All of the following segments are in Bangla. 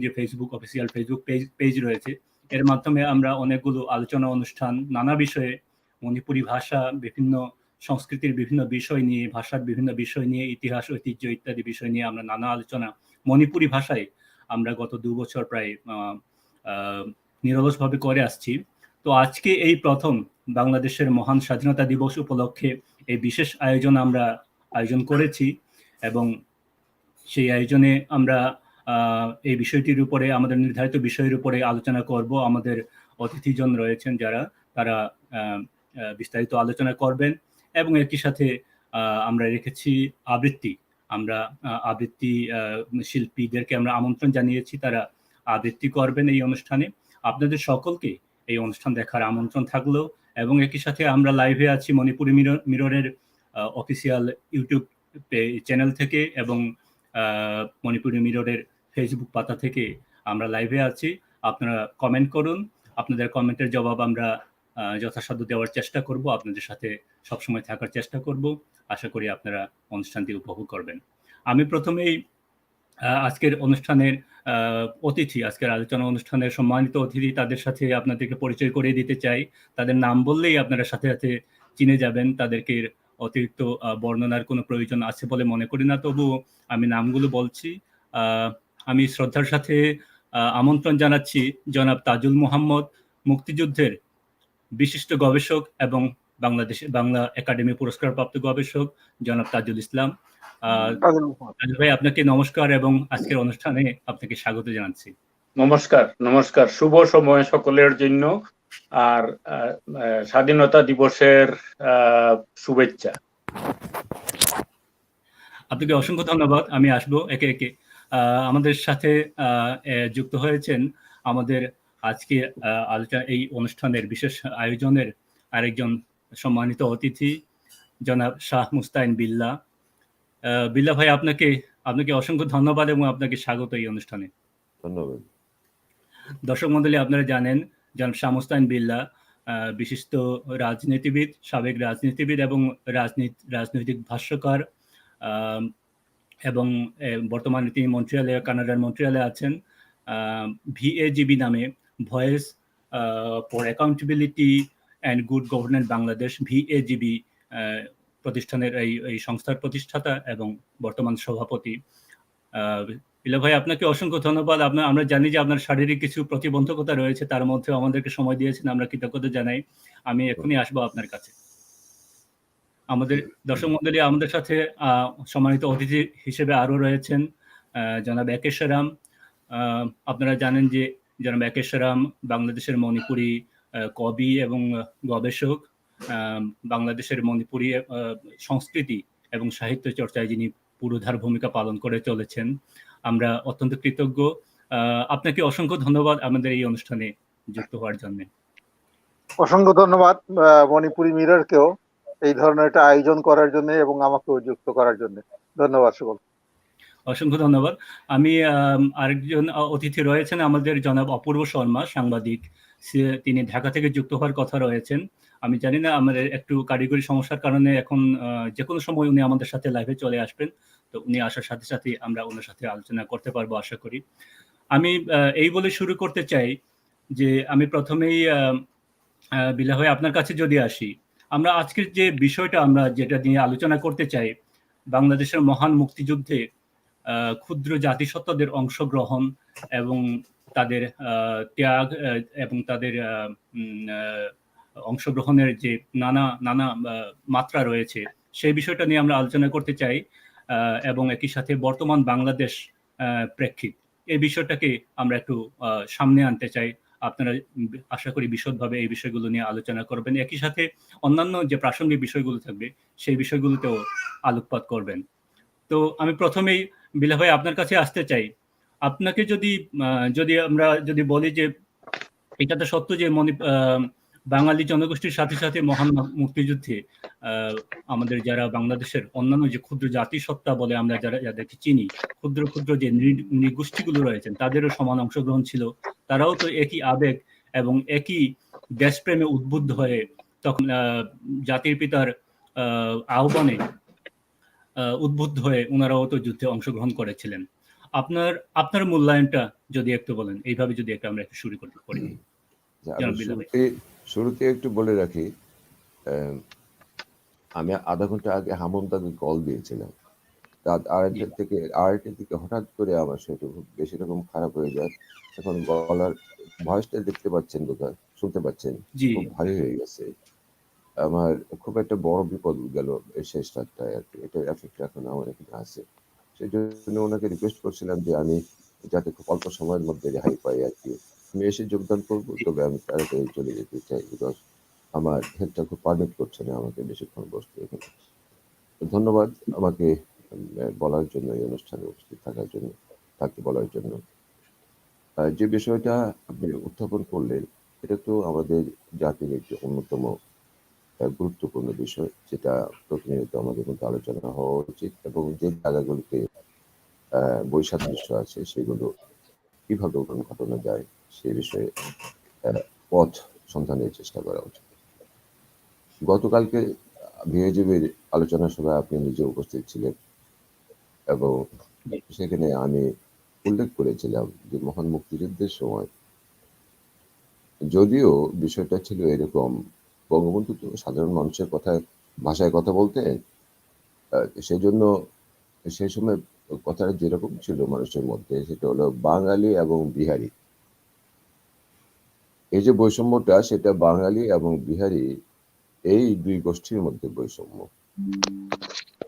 যে ফেসবুক অফিসিয়াল ফেসবুক পেজ রয়েছে, এর মাধ্যমে আমরা অনেকগুলো আলোচনা অনুষ্ঠান নানা বিষয়ে মণিপুরি ভাষা, বিভিন্ন সংস্কৃতির বিভিন্ন বিষয় নিয়ে, ভাষার বিভিন্ন বিষয় নিয়ে, ইতিহাস ঐতিহ্য ইত্যাদি বিষয় নিয়ে আমরা নানা আলোচনা মণিপুরি ভাষায় আমরা গত 2 বছর প্রায় নিরলসভাবে করে আসছি। তো আজকে এই প্রথম বাংলাদেশের মহান স্বাধীনতা দিবস উপলক্ষে এই বিশেষ আয়োজন করেছি এবং সেই আয়োজনে আমরা এই বিষয়টির উপরে, আমাদের নির্ধারিত বিষয়ের উপরে আলোচনা করব। আমাদের অতিথিজন রয়েছেন যারা, তারা বিস্তারিত আলোচনা করবেন এবং একই সাথে আমরা রেখেছি আমরা আবৃত্তি শিল্পীদেরকে আমরা আমন্ত্রণ জানিয়েছি, তারা আবৃত্তি করবেন এই অনুষ্ঠানে। আপনাদের সকলকে এই অনুষ্ঠান দেখার আমন্ত্রণ থাকলো এবং একই সাথে আমরা লাইভে আছি মণিপুরি মিররের অফিসিয়াল ইউটিউব চ্যানেল থেকে এবং মণিপুরি মিররের ফেসবুক পাতা থেকে আমরা লাইভে আছি। আপনারা কমেন্ট করুন, আপনাদের কমেন্টের জবাব আমরা যথাসাধ্য দেওয়ার চেষ্টা করব, আপনাদের সাথে সবসময় থাকার চেষ্টা করব। আশা করি আপনারা অনুষ্ঠানটি উপভোগ করবেন। আমি প্রথমেই আজকের অনুষ্ঠানের অতিথি, আজকের আলোচনা অনুষ্ঠানের সম্মানিত অতিথি, তাদের সাথে আপনাদেরকে পরিচয় করিয়ে দিতে চাই। তাদের নাম বললেই আপনারা সাথে সাথে চিনে যাবেন, তাদেরকে অতিরিক্ত বর্ণনার কোনো প্রয়োজন আছে বলে মনে করি না, তবুও আমি নামগুলো বলছি। আমি শ্রদ্ধার সাথে আমন্ত্রণ জানাচ্ছি জনাব তাজুল মোহাম্মদ, মুক্তিযুদ্ধের বিশিষ্ট গবেষক এবং বাংলা একাডেমি পুরস্কারপ্রাপ্ত গবেষক জনাব তাজুল ইসলাম। তাজুল ভাই, আপনাকে নমস্কার এবং আজকের অনুষ্ঠানে আপনাকে স্বাগত জানাচ্ছি। নমস্কার, শুভ সময় সকলের জন্য, আর স্বাধীনতা দিবসের শুভেচ্ছা। আপনাকে অসংখ্য ধন্যবাদ। আমি আসবো একে একে। আমাদের সাথে যুক্ত হয়েছেন আমাদের আজকে আলোচনা, এই অনুষ্ঠানের বিশেষ আয়োজনের আরেকজন সম্মানিত অতিথি জনাব শাহ মুস্তাইন বিল্লাহ। বিল্লাহ ভাই, আপনাকে অসংখ্য ধন্যবাদ এবং আপনাকে স্বাগত এই অনুষ্ঠানে। ধন্যবাদ। দর্শক মণ্ডলী, আপনারা জানেন জনাব শাহ মুস্তাইন বিল্লাহ বিশিষ্ট রাজনীতিবিদ, সাবেক রাজনীতিবিদ এবং রাজনৈতিক ভাষ্যকার, এবং বর্তমানে তিনি কানাডার মন্ট্রিয়ালে আছেন। VAGB নামে, voice for accountability and good governance Bangladesh, VAGB প্রতিষ্ঠানের এই সংস্থার প্রতিষ্ঠাতা এবং বর্তমান সভাপতি। বিল্লাহ ভাই, আপনাকে অসংখ্য ধন্যবাদ। আমরা জানি যে আপনার শারীরিক কিছু প্রতিবন্ধকতা রয়েছে, তার মধ্যে আমাদেরকে সময় দিয়েছেন, আমরা কৃতজ্ঞতা জানাই। আমি এখনই আসবো আপনার কাছে। আমাদের দর্শক মণ্ডলী, আমাদের সাথে সম্মানিত অতিথি হিসেবে আরো রয়েছেন জনাব একেশ্বরাম। আপনারা জানেন যে জনাব একেশ্বরাম বাংলাদেশের মণিপুরি কবি এবং গবেষক। বাংলাদেশের মণিপুরি সংস্কৃতি এবং সাহিত্য চর্চায় যিনি পুরোধার ভূমিকা পালন করে চলেছেন। আমরা অত্যন্ত কৃতজ্ঞ। আপনাকে অসংখ্য ধন্যবাদ আমাদের এই অনুষ্ঠানে যুক্ত হওয়ার জন্য। অসংখ্য ধন্যবাদ মণিপুরি মিররকেও এই ধরনের একটা আয়োজন করার জন্য এবং আমাকেও যুক্ত করার জন্য। ধন্যবাদ সকল। অসংখ্য ধন্যবাদ। আমি আরেকজন অতিথি রয়েছেন আমাদের জনাব অপূর্ব শর্মা, সাংবাদিক। তিনি ঢাকা থেকে যুক্ত হওয়ার কথা রয়েছেন। আমি জানি না, আমাদের একটু কারিগরি সমস্যার কারণে এখন যে কোনো সময় উনি আমাদের সাথে লাইভে চলে আসবেন। তো উনি আসার সাথে সাথে আমরা ওনার সাথে আলোচনা করতে পারবো আশা করি। আমি এই বলে শুরু করতে চাই যে আমি প্রথমেই বিল্লাহ ভাই, আপনার কাছে যদি আসি, আমরা আজকের যে বিষয়টা আমরা যেটা নিয়ে আলোচনা করতে চাই, বাংলাদেশের মহান মুক্তিযুদ্ধে ক্ষুদ্র জাতিসত্তাদের অংশগ্রহণ এবং তাদের ত্যাগ এবং তাদের অংশগ্রহণের যে নানা মাত্রা রয়েছে, সেই বিষয়টা নিয়ে আমরা আলোচনা করতে চাই এবং একই সাথে বর্তমান বাংলাদেশ প্রেক্ষিত, এই বিষয়টাকে আমরা একটু সামনে আনতে চাই। আপনারা আশা করি বিশদভাবে এই বিষয়গুলো নিয়ে আলোচনা করবেন, একই সাথে অন্যান্য যে প্রাসঙ্গিক বিষয়গুলো থাকবে সেই বিষয়গুলোতেও আলোকপাত করবেন। তো আমি প্রথমেই বিল্লাহ ভাই আপনার কাছে আসতে চাই। আপনাকে আমরা যদি বলি যে এটা তো সত্য যে বাঙালি জনগোষ্ঠীর সাথে সাথে মহান মুক্তিযুদ্ধে আমাদের যারা বাংলাদেশের অন্যান্য যে ক্ষুদ্র জাতিসত্তা বলে আমরা যাদেরকে চিনি, ক্ষুদ্র ক্ষুদ্র যে নৃগোষ্ঠীগুলো রয়েছেন, তাদেরও সমান অংশগ্রহণ ছিল। তারাও তো একই আবেগ এবং একই দেশপ্রেমে উদ্বুদ্ধ হয়ে তখন জাতির পিতার আহ্বানে উদ্বুদ্ধ হয়ে ওনারাও তো যুদ্ধে অংশগ্রহণ করেছিলেন। আপনার আপনার মূল্যায়নটা যদি একটু বলেন, এইভাবে যদি আমরা একটু শুরু করতে পারি। আমি জনাব বিল্লাহ ভাই। শুরুতে একটু বলে রাখি, আমি আধা ঘন্টা আগে হামুমদাকে কল দিয়েছিলাম। রাত আড়াইটার দিকে হঠাৎ করে আমার শরীরটা খুব বেশি রকম খারাপ হয়ে যায়। এখন গলার ভয়েসটা দেখতে পাচ্ছেন, বোধহয় শুনতে পাচ্ছেন, জি খুব ভারী হয়ে গেছে। আমার খুব একটা বড় বিপদ গেল এই শেষ রাতটায় আর কি। এটা এফেক্ট এখন আমার এখানে আছে। সেই জন্য ওনাকে রিকোয়েস্ট করছিলাম যে আমি যাতে খুব অল্প সময়ের মধ্যে রেহাই পাই আর কি। আমি এসে যোগদান করবো, তবে আমি তাড়াতাড়ি চলে যেতে চাই, বিকজ আমার হেডটা খুব পারমিট করছে না আমাকে বেশিক্ষণ বসতে এখানে। ধন্যবাদ আমাকে বলার জন্য, এই অনুষ্ঠানে উপস্থিত থাকার জন্য, থাকতে বলার জন্য। যে বিষয়টা আপনি উত্থাপন করলেন, এটা তো আমাদের জাতির একটি অন্যতম গুরুত্বপূর্ণ বিষয়, যেটা প্রতিনিয়ত আমাদের মধ্যে আলোচনা হওয়া উচিত, এবং যে জায়গাগুলোতে বৈসাদৃশ্য আছে সেগুলো কিভাবে ঘটানো যায় সে বিষয়ে পথ সন্ধানের চেষ্টা করা উচিত। গতকালকে বিএজিবির আলোচনা সভায় আপনি নিজে উপস্থিত ছিলেন, এবং সেখানে আমি উল্লেখ করেছিলাম যে মহান মুক্তিযুদ্ধের সময় যদিও বিষয়টা ছিল এরকম, বঙ্গবন্ধু তো সাধারণ মানুষের ভাষায় কথা বলতেন, সেই জন্য সেই সময় কথাটা যেরকম ছিল মানুষের মধ্যে, সেটা হলো বাঙালি এবং বিহারি। এই যে বৈষম্যটা, সেটা বাঙালি এবং বিহারি এই দুই গোষ্ঠীর মধ্যে বৈষম্য,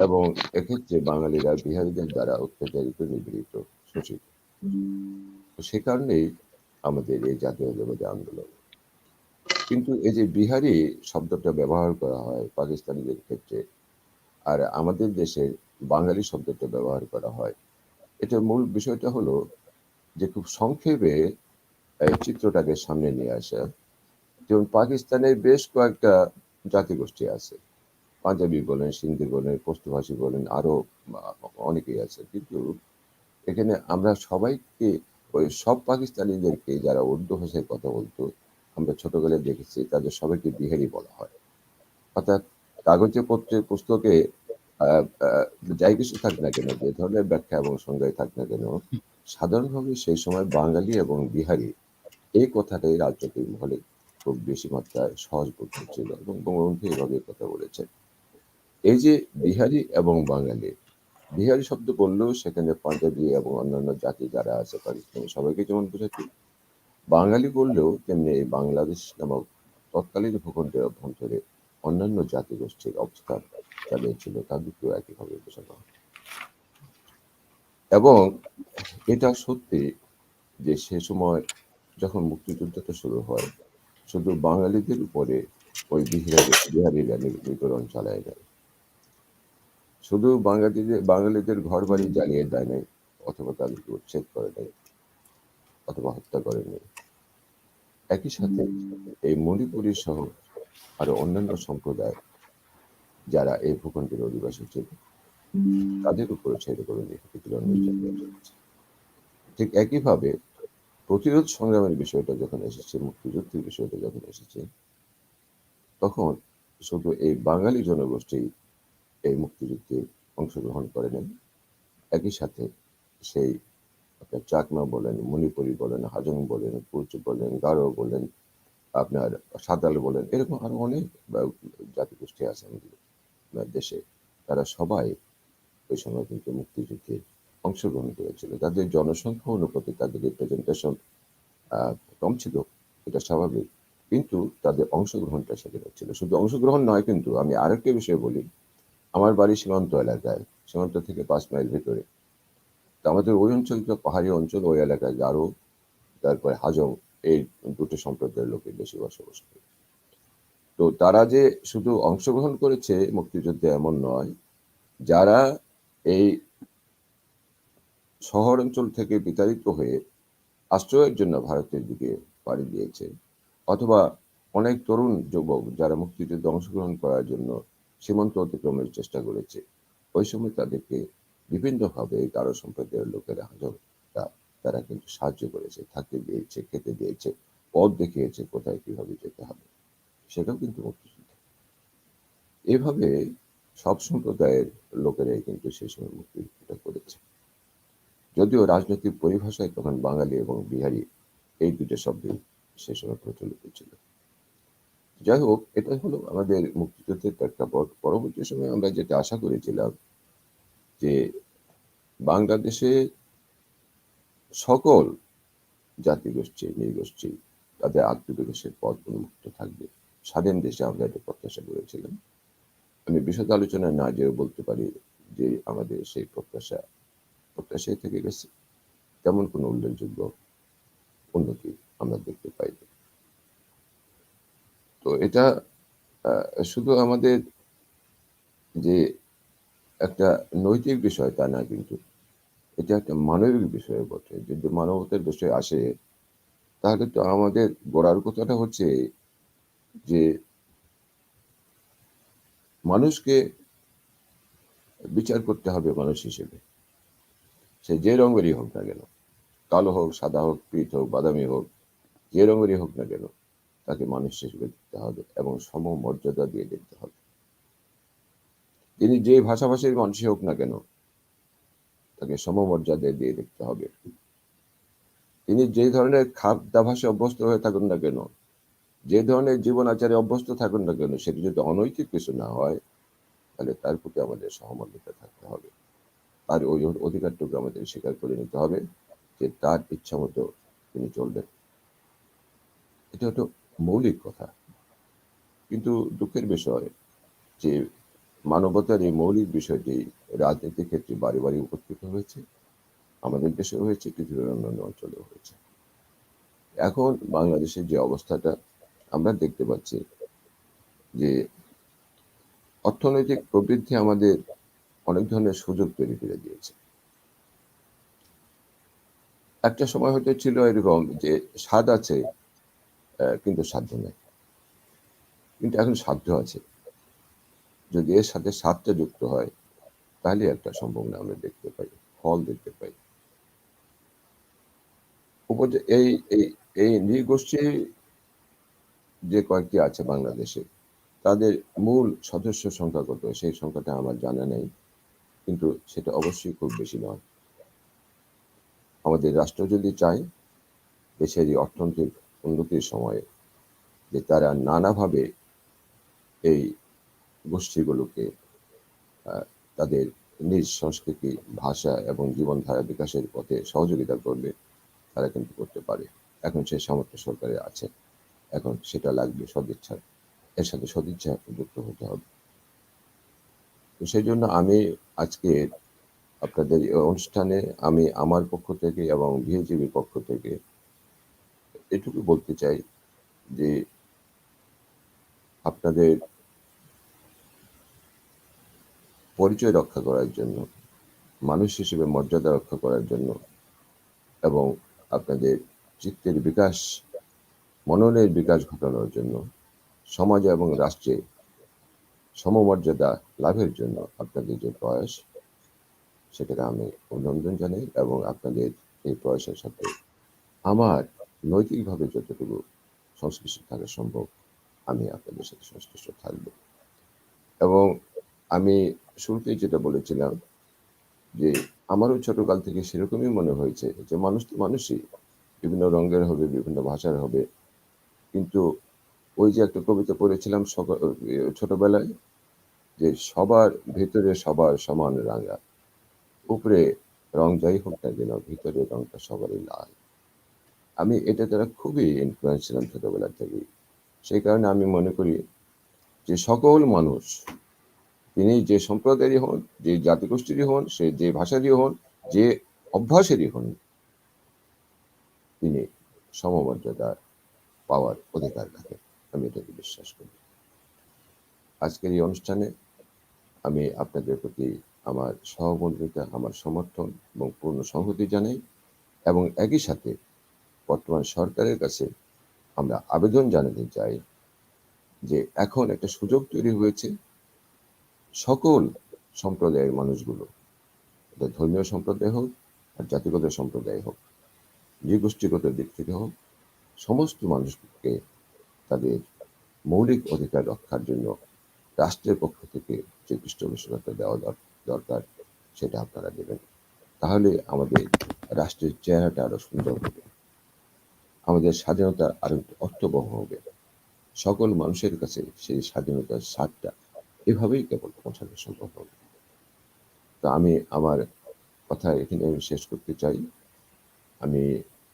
এবং এক্ষেত্রে বাঙালিরা বিহারীদের দ্বারা অত্যাচারিত, নিপীড়িত, শোষিত। সে কারণেই আমাদের এই জাতীয়তাবাদী আন্দোলন। কিন্তু এই যে বিহারি শব্দটা ব্যবহার করা হয় পাকিস্তানিদের ক্ষেত্রে, আর আমাদের দেশে বাঙালি শব্দটা ব্যবহার করা হয়, এটা মূল বিষয়টা হলো যে খুব সংক্ষেপে এই চিত্রটাকে সামনে নিয়ে আসা। যেমন পাকিস্তানের বেশ কয়েকটা জাতিগোষ্ঠী আছে, পাঞ্জাবি বলেন, সিন্ধি বলেন, পশতুভাষী বলেন, আরো অনেকেই আছে। কিন্তু এখানে আমরা সবাইকে, ওই সব পাকিস্তানিদেরকে যারা উর্দু ভাষায় কথা বলতো, আমরা ছোটবেলায় দেখেছি তাদের সবাইকে বিহারি বলা হয়। অর্থাৎ কাগজে পত্রে পুস্তকে যাই কিছু থাক না কেন, যে ধরনের ব্যাখ্যা এবং সংজ্ঞায় থাক না কেন, সাধারণভাবে সেই সময় বাঙালি এবং বিহারি এই কথাটাই রাজনৈতিক মহলে খুব বেশি মাত্রায় সহজবোধ্য ছিল, এবং বঙ্গবন্ধু এভাবে কথা বলেছেন। এই যে বিহারি এবং বাঙালি, বিহারি শব্দ বললেও সেখানে পাঞ্জাবি এবং অন্যান্য জাতি যারা আছে পাকিস্তানে সবাইকে যেমন বোঝাচ্ছে, বাঙালি বললেও তেমনি এই বাংলাদেশ নামক তৎকালীন ভূখণ্ডের অভ্যন্তরে অন্যান্য জাতিগোষ্ঠীর অবস্থান যাদের ছিল তাদেরকেও একইভাবে বোঝানো হয়। এবং এটা সত্যি যে সে সময় যখন মুক্তিযুদ্ধটা শুরু হয়, শুধু বাঙালিদের উপরে ওই বিহারিরা নিপীড়ন চালায় নাই, শুধু বাঙালিদের ঘর বাড়ি জ্বালিয়ে দেয় নাই, অথবা তাদেরকে উচ্ছেদ করে নাই, অথবা হত্যা করেনি। একই সাথে এই মণিপুরী সহ আরো অন্যান্য সম্প্রদায় যারা এই ভূখণ্ডের অধিবাসী ছিল, তাদের উপরে সেরকম নিপীড়ন নির্যাতন চলেছে। ঠিক একইভাবে প্রতিরোধ সংগ্রামের বিষয়টা যখন এসেছে, মুক্তিযুদ্ধের বিষয়টা যখন এসেছে, তখন শুধু এই বাঙালি জনগোষ্ঠী এই মুক্তিযুদ্ধে অংশগ্রহণ করে নাই, একই সাথে সেই আপনার চাকমা বলেন, মণিপুরি বলেন, হাজং বলেন, কুচ বলেন, গারো বলেন, আপনার সাঁওতাল বলেন, এরকম আরো অনেক জাতিগোষ্ঠী আছে আমাদের দেশে। তারা সবাই ওই সময় কিন্তু মুক্তিযুদ্ধে অংশগ্রহণ করেছিল। তাদের জনসংখ্যা অনুপাতে তাদের রিপ্রেজেন্টেশন কম ছিল, এটা স্বাভাবিক, কিন্তু তাদের অংশগ্রহণটা সেখানে ছিল। শুধু অংশগ্রহণ নয়, কিন্তু আমি আরেকটা বিষয় বলি, আমার বাড়ি সীমান্ত এলাকায়, সীমান্ত থেকে 5 মাইল ভেতরে। তো আমাদের ওই অঞ্চলটা পাহাড়ি অঞ্চল, ওই এলাকায় গারো, তারপরে হাজং, এই দুটো সম্প্রদায়ের লোকের বেশি বসবাস করে। তো তারা যে শুধু অংশগ্রহণ করেছে মুক্তিযুদ্ধে এমন নয়, যারা এই শহর অঞ্চল থেকে বিতাড়িত হয়ে আশ্রয়ের জন্য ভারতের দিকে পাড়ি দিয়েছে, অথবা অনেক তরুণ যুবক যারা মুক্তিযুদ্ধে অংশগ্রহণ করার জন্য সীমান্ত অতিক্রমের চেষ্টা করেছে, ওই সময় তাদেরকে বিভিন্নভাবে গারো সম্প্রদায়ের লোকেরা তারা কিন্তু সাহায্য করেছে, থাকতে দিয়েছে, খেতে দিয়েছে, পথ দেখিয়েছে কোথায় কিভাবে যেতে হবে, সেটাও কিন্তু মুক্তিযুদ্ধ। এভাবে সব সম্প্রদায়ের লোকেরাই কিন্তু সেই সময় মুক্তিযুদ্ধটা করেছে। যদিও রাজনৈতিক পরিভাষায় তখন বাঙালি এবং বিহারি এই দুটো শব্দই সে সময় প্রচলিত ছিল। যাই হোক, এটা হলো আমাদের মুক্তিযুদ্ধের প্রেক্ষাপট। পরবর্তী সময়ে আমরা যেটা আশা করেছিলাম যে বাংলাদেশে সকল জাতিগোষ্ঠী নৃগোষ্ঠী তাদের আত্মবিকাশের পথ উন্মুক্ত থাকবে। স্বাধীন দেশে আমরা এটা প্রত্যাশা করেছিলাম। আমি বিশদ আলোচনায় না যেও বলতে পারি যে আমাদের সেই প্রত্যাশাই থেকে গেছে, তেমন কোনো উল্লেখযোগ্য উন্নতি আমরা দেখতে পাইনি। তো এটা শুধু আমাদের যে একটা নৈতিক বিষয় তা না, কিন্তু এটা একটা মানবিক বিষয় বটে। যদি মানবতার বিষয় আসে তাহলে তো আমাদের গোড়ার কথাটা হচ্ছে যে মানুষকে বিচার করতে হবে মানুষ হিসেবে, সে যে রঙেরই হোক না কেন, কালো হোক, সাদা হোক, পীত হোক, বাদামি হোক, যে রঙেরই হোক না কেন, তাকে মানুষ হিসেবে দেখতে হবে এবং সমমর্যাদা দিয়ে দেখতে হবে। তিনি যে ভাষাভাষীর মানুষই হোক না কেন, তাকে সমমর্যাদা দিয়ে দেখতে হবে। তিনি যে ধরনের খাদ্যাভাসে অভ্যস্ত হয়ে থাকুন না কেন, যে ধরনের জীবন আচারে অভ্যস্ত থাকুন না কেন, সেটি যদি অনৈতিক কিছু না হয়, তাহলে তার প্রতি আমাদের সহমর্মিতা থাকতে হবে। আর ওই অধিকারটুকু আমাদের স্বীকার করে নিতে হবে যে তার ইচ্ছা মতো তিনি চলবেন। এটা হলো মৌলিক কথা। কিন্তু দুঃখের বিষয় যে মানবতার এই মৌলিক বিষয়টি রাজনীতির ক্ষেত্রে বারে বারে উপস্থিত হয়েছে, আমাদের দেশে হয়েছে, পৃথিবীর অন্যান্য অঞ্চলেও হয়েছে। এখন বাংলাদেশের যে অবস্থাটা আমরা দেখতে পাচ্ছি যে অর্থনৈতিক প্রবৃদ্ধি আমাদের অনেক ধরনের সুযোগ তৈরি করে দিয়েছে। একটা সময় হয়তো ছিল এরকম যে স্বাদ আছে কিন্তু সাধ্য নেই, কিন্তু এখন সাধ্য আছে। যদি এর সাথে স্বাদটা যুক্ত হয় তাহলে একটা সম্ভাবনা আমরা দেখতে পাই, ফল দেখতে পাই। এই এই এই নৃগোষ্ঠী যে কয়েকটি আছে বাংলাদেশে, তাদের মূল সদস্য সংখ্যা কত সেই সংখ্যাটা আমার জানা নেই, কিন্তু সেটা অবশ্যই খুব বেশি নয়। আমাদের রাষ্ট্র যদি চায় দেশের এই অর্থনৈতিক উন্নতির সময়ে যে তারা নানাভাবে এই গোষ্ঠীগুলোকে তাদের নিজ সংস্কৃতি, ভাষা এবং জীবনধারা বিকাশের পথে সহযোগিতা করবে, তারা কিন্তু করতে পারে। এখন সেই সামর্থ্য সরকারের আছে, এখন সেটা লাগবে সদিচ্ছা, এর সাথে সদিচ্ছা যুক্ত হতে হবে। তো সেই জন্য আমি আজকে আপনাদের এই অনুষ্ঠানে আমি আমার পক্ষ থেকে এবং ভিএজিবির পক্ষ থেকে এটুকু বলতে চাই যে আপনাদের পরিচয় রক্ষা করার জন্য, মানুষ হিসেবে মর্যাদা রক্ষা করার জন্য এবং আপনাদের চিত্তের বিকাশ, মননের বিকাশ ঘটানোর জন্য, সমাজ এবং রাষ্ট্রে সমমর্যাদা লাভের জন্য আপনাদের যে প্রয়াস, সেটাকে আমি অভিনন্দন জানাই এবং আপনাদের এই প্রয়াসের সাথে আমার নৈতিকভাবে যতটুকু সংশ্লিষ্ট থাকা সম্ভব আমি আপনাদের সাথে সংশ্লিষ্ট থাকব। এবং আমি শুরুতেই যেটা বলেছিলাম যে আমারও ছোটকাল থেকে সেরকমই মনে হয়েছে যে মানুষ তো মানুষই, বিভিন্ন রঙের হবে, বিভিন্ন ভাষার হবে, কিন্তু ওই যে একটা কবিতা পড়েছিলাম ছোটবেলায় যে সবার ভেতরে সবার সমান রাঙা, উপরে রং যাই হোক না কেন ভিতরে রংটা সবারই লাল। আমি এটা দ্বারা খুবই ইনফ্লুয়েন্স ছিলাম ছোটবেলা থেকেই। সেই কারণে আমি মনে করি যে সকল মানুষ, তিনি যে সম্প্রদায়েরই হন, যে জাতিগোষ্ঠীরই হন, সে যে ভাষারই হন, যে অভ্যাসেরই হন, তিনি সমমর্যাদা পাওয়ার অধিকার রাখেন। আমি এটাকে বিশ্বাস করি। আজকের এই অনুষ্ঠানে আমি আপনাদের প্রতি আমার সহমর্মিতা, আমার সমর্থন এবং পূর্ণ সংহতি জানাই এবং একই সাথে বর্তমান সরকারের কাছে আমরা আবেদন জানাতে চাই যে এখন একটা সুযোগ তৈরি হয়েছে সকল সম্প্রদায়ের মানুষগুলো, এটা ধর্মীয় সম্প্রদায় হোক আর জাতিগত সম্প্রদায় হোক, নৃগোষ্ঠীগত দিক থেকে হোক, সমস্ত মানুষকে তাদের মৌলিক অধিকার রক্ষার জন্য রাষ্ট্রের পক্ষ থেকে যে পৃষ্ঠপোষকতা দেওয়া দরকার সেটা আপনারা দেবেন। তাহলে আমাদের রাষ্ট্রের চেহারাটা আরো সুন্দর হবে, আমাদের স্বাধীনতা আরো অর্থবহ হবে, সকল মানুষের কাছে সেই স্বাধীনতার স্বাদটা এভাবেই কেবল পৌঁছানো সম্ভব হবে। তো আমি আমার কথা এখানে আমি শেষ করতে চাই। আমি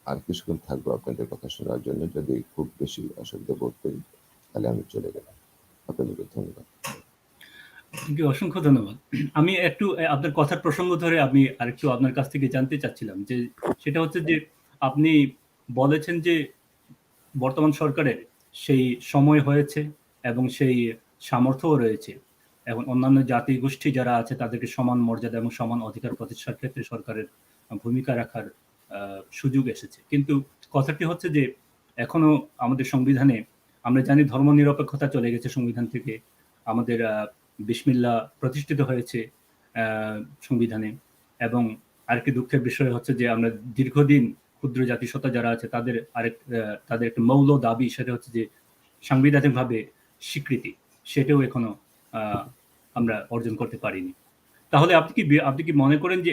আর কিছুক্ষণ থাকবো আপনাদের কথা শোনার জন্য। যদি খুব বেশি অসুবিধা বোধ করি তাহলে আমি চলে গেলাম। আপনাদেরকে ধন্যবাদ। আপনাকে অসংখ্য ধন্যবাদ। আমি একটু আপনার কথার প্রসঙ্গ ধরে আমি আরেকটু আপনার কাছ থেকে জানতে চাচ্ছিলাম যে সেটা হচ্ছে যে আপনি বলেছেন যে বর্তমান সরকারের সেই সময় হয়েছে এবং সেই সামর্থ্যও রয়েছে। এখন অন্যান্য জাতি গোষ্ঠী যারা আছে তাদেরকে সমান মর্যাদা এবং সমান অধিকার প্রতিষ্ঠার ক্ষেত্রে সরকারের ভূমিকা রাখার সুযোগ এসেছে। কিন্তু কথাটি হচ্ছে যে এখনো আমাদের সংবিধানে আমরা জানি ধর্মনিরপেক্ষতা চলে গেছে সংবিধান থেকে। আমাদের বিসমিল্লাহ প্রতিষ্ঠিত হয়েছে সংবিধানে। এবং আরেকটি দুঃখের বিষয় হচ্ছে যে আমরা দীর্ঘদিন ক্ষুদ্র জাতিসত্তা যারা আছে তাদের একটা মৌল দাবি, সেটা হচ্ছে যে সাংবিধানিকভাবে স্বীকৃতি, সেটাও এখনো আমরা অর্জন করতে পারিনি। তাহলে আপনি কি মনে করেন যে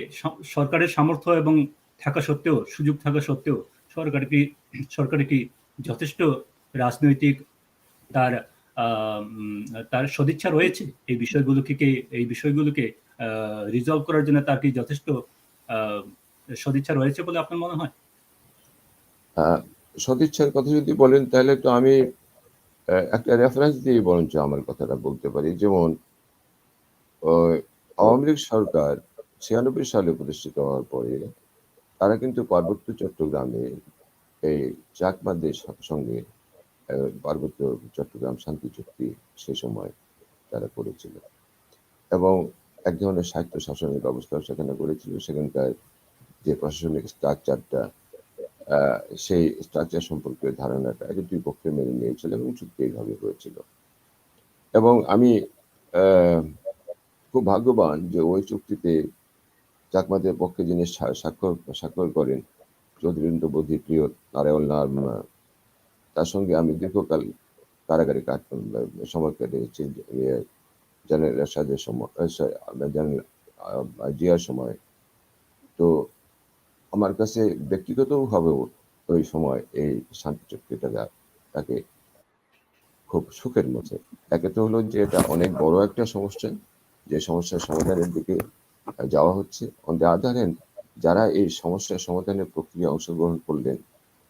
সরকারের সামর্থ্য এবং থাকা সত্ত্বেও, সুযোগ থাকা সত্ত্বেও সরকারের কি যথেষ্ট রাজনৈতিক তার তার সদিচ্ছা রয়েছে এই বিষয়গুলোকে রিজলভ করার জন্য তার কি যথেষ্ট সদিচ্ছা রয়েছে বলে আপনার মনে হয়? সদিচ্ছার কথা যদি বলেন তাহলে তো আমি একটা রেফারেন্স দিয়ে বরঞ্চ আমার কথাটা বলতে পারি। যেমন আওয়ামী লীগ সরকার 96 সালে প্রতিষ্ঠিত হওয়ার পরে তারা কিন্তু পার্বত্য চট্টগ্রামে এই চাকমাদের সঙ্গে পার্বত্য চট্টগ্রাম শান্তি চুক্তি সে সময় তারা করেছিল এবং এক ধরনের স্বায়ত্ত শাসনের ব্যবস্থাও সেখানে করেছিল। সেখানকার যে প্রশাসনিক স্ট্রাকচারটা, সেই স্ট্রাকচার সম্পর্কে ধারণাটা দুই পক্ষে মেনে নিয়েছিল এবং চুক্তি এইভাবে হয়েছিল। এবং আমি খুব ভাগ্যবান যে ওই চুক্তিতে চাকমাদের পক্ষে যিনি স্বাক্ষর করেন চৌধুরীন্দ্র বোধি প্রিয় নারায়ণ নাম, তার সঙ্গে আমি দীর্ঘকাল কারাগারে সময় কেটেছি জেনারেল এরশাদের সময়, জিয়ার সময়। তো আমার কাছে ব্যক্তিগতভাবেও ওই সময় এই শান্তি চুক্তিটা তাকে খুব সুখের মধ্যে। একে তো হলো যে এটা অনেক বড় একটা সমস্যা, যে সমস্যার সমাধানের দিকে যাওয়া হচ্ছে। অন দ্য আদার হ্যান্ড যারা এই সমস্যার সমাধানের প্রক্রিয়া অংশগ্রহণ করলেন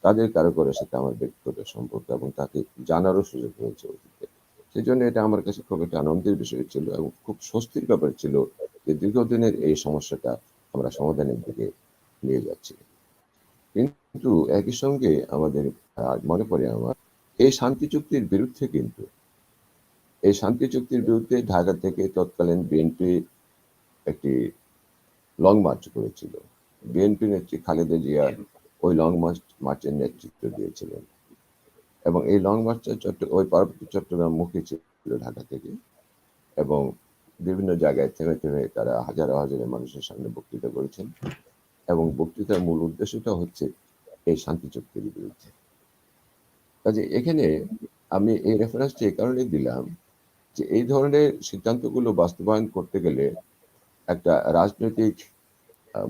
তাদের কারো কারোর সাথে আমার ব্যক্তিগত সম্পর্ক এবং তাকে জানারও সুযোগ হয়েছে অতীতে। সেই জন্য এটা আমার কাছে খুব একটা আনন্দের বিষয় ছিল এবং খুব স্বস্তির ব্যাপার ছিল যে দীর্ঘদিনের এই সমস্যাটা আমরা সমাধানের দিকে নিয়ে যাচ্ছি। কিন্তু একই সঙ্গে আমাদের মনে পড়ে আমার এই শান্তি চুক্তির বিরুদ্ধে, কিন্তু এই শান্তি চুক্তির বিরুদ্ধে ঢাকা থেকে তৎকালীন বিএনপি একটি লং মার্চ করেছিল। বিএনপি নেত্রী খালেদা জিয়া ওই লং মার্চের নেতৃত্ব দিয়েছিলেন এবং এই লং মার্চটা ওই পার্বত্য চট্টগ্রাম মুখী ছিল ঢাকা থেকে এবং বিভিন্ন জায়গায় থেমে থেমে তারা হাজারো হাজারো মানুষের সামনে বক্তৃতা করেছেন এবং বক্তৃতার মূল উদ্দেশ্যটা হচ্ছে এই শান্তি চুক্তির বিরুদ্ধে। কাজে এখানে আমি এই রেফারেন্সটি এই কারণে দিলাম যে এই ধরনের সিদ্ধান্তগুলো বাস্তবায়ন করতে গেলে একটা রাজনৈতিক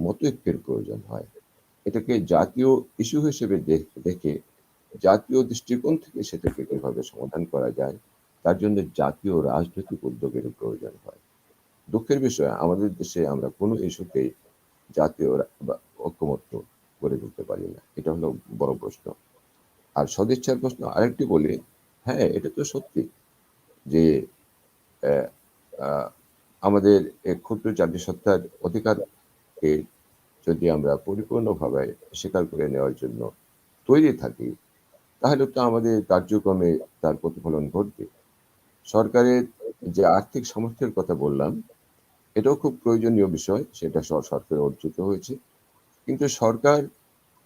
মতৈক্যের প্রয়োজন হয়। এটাকে জাতীয় ইস্যু হিসেবে দেখে জাতীয় দৃষ্টিকোণ থেকে সেটাকে কিভাবে সমাধান করা যায় তার জন্য জাতীয় রাজনৈতিক উদ্যোগের প্রয়োজন হয়। দুঃখের বিষয় আমাদের দেশে আমরা কোনো ইস্যুতেই জাতীয় ঐক্যমত্য গড়ে তুলতে পারি না। এটা হলো বড় প্রশ্ন। আর সদিচ্ছার প্রশ্ন আরেকটি বলি, হ্যাঁ এটা তো সত্যি যে আমাদের ক্ষুদ্র জাতিসত্তার অধিকারকে যদি আমরা পরিপূর্ণভাবে স্বীকার করে নেওয়ার জন্য তৈরি থাকি তাহলে তো আমাদের কার্যক্রমে তার প্রতিফলন ঘটবে। সরকারের যে আর্থিক সামর্থ্যের কথা বললাম এটাও খুব প্রয়োজনীয় বিষয়, সেটা সরকার অর্জিত হয়েছে। কিন্তু সরকার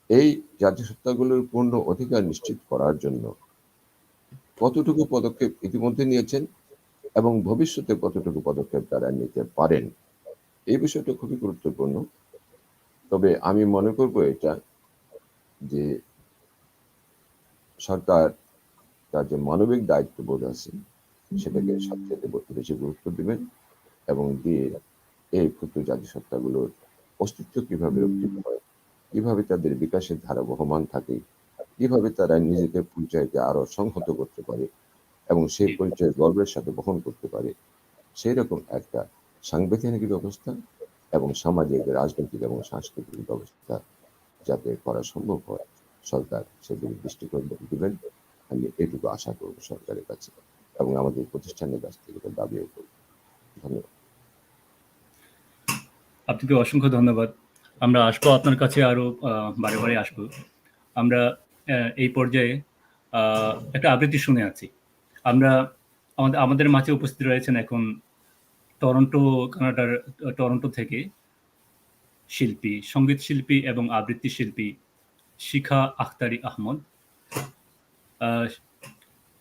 এই জাতিসত্তাগুলোর পূর্ণ অধিকার নিশ্চিত করার জন্য কতটুকু পদক্ষেপ ইতিমধ্যে নিয়েছেন এবং ভবিষ্যতে কতটুকু পদক্ষেপ তারা নিতে পারেন এই বিষয়টা খুবই গুরুত্বপূর্ণ। তবে আমি মনে করব এটা যে সরকার তার যে মানবিক দায়িত্ববোধ আছে সেটাকে সবচেয়ে বেশি গুরুত্ব দিবেন এবং দিয়ে এই ক্ষুদ্র জাতিসত্তাগুলোর অস্তিত্ব কিভাবে রক্ষিত হয়, কিভাবে তাদের বিকাশের ধারা বহমান থাকে, কিভাবে তারা নিজেদের পরিচয়কে আরো সংহত করতে পারে এবং সেই পরিচয় গর্বের সাথে বহন করতে পারে, সেই রকম একটা সাংবিধানিক ব্যবস্থা এবং সামাজিক, রাজনৈতিক এবং সাংস্কৃতিক ব্যবস্থা যাতে করা সম্ভব হয়, সরকার সেদিকে দৃষ্টিকোণ দিবেন। আমি এটুকু আশা করব সরকারের কাছে এবং আমাদের প্রতিষ্ঠানের কাছ থেকে এটা দাবিও করব। ধন্যবাদ। আপনাকে অসংখ্য ধন্যবাদ। আমরা আসবো আপনার কাছে, আরো বারে বারে আসবো। আমরা এই পর্যায়ে একটা আবৃত্তি শুনে আছি। আমরা আমাদের মাঝে উপস্থিত রয়েছেন এখন কানাডার টরন্টো থেকে শিল্পী, সঙ্গীত শিল্পী এবং আবৃত্তি শিল্পী শিখা আখতারি আহমদ।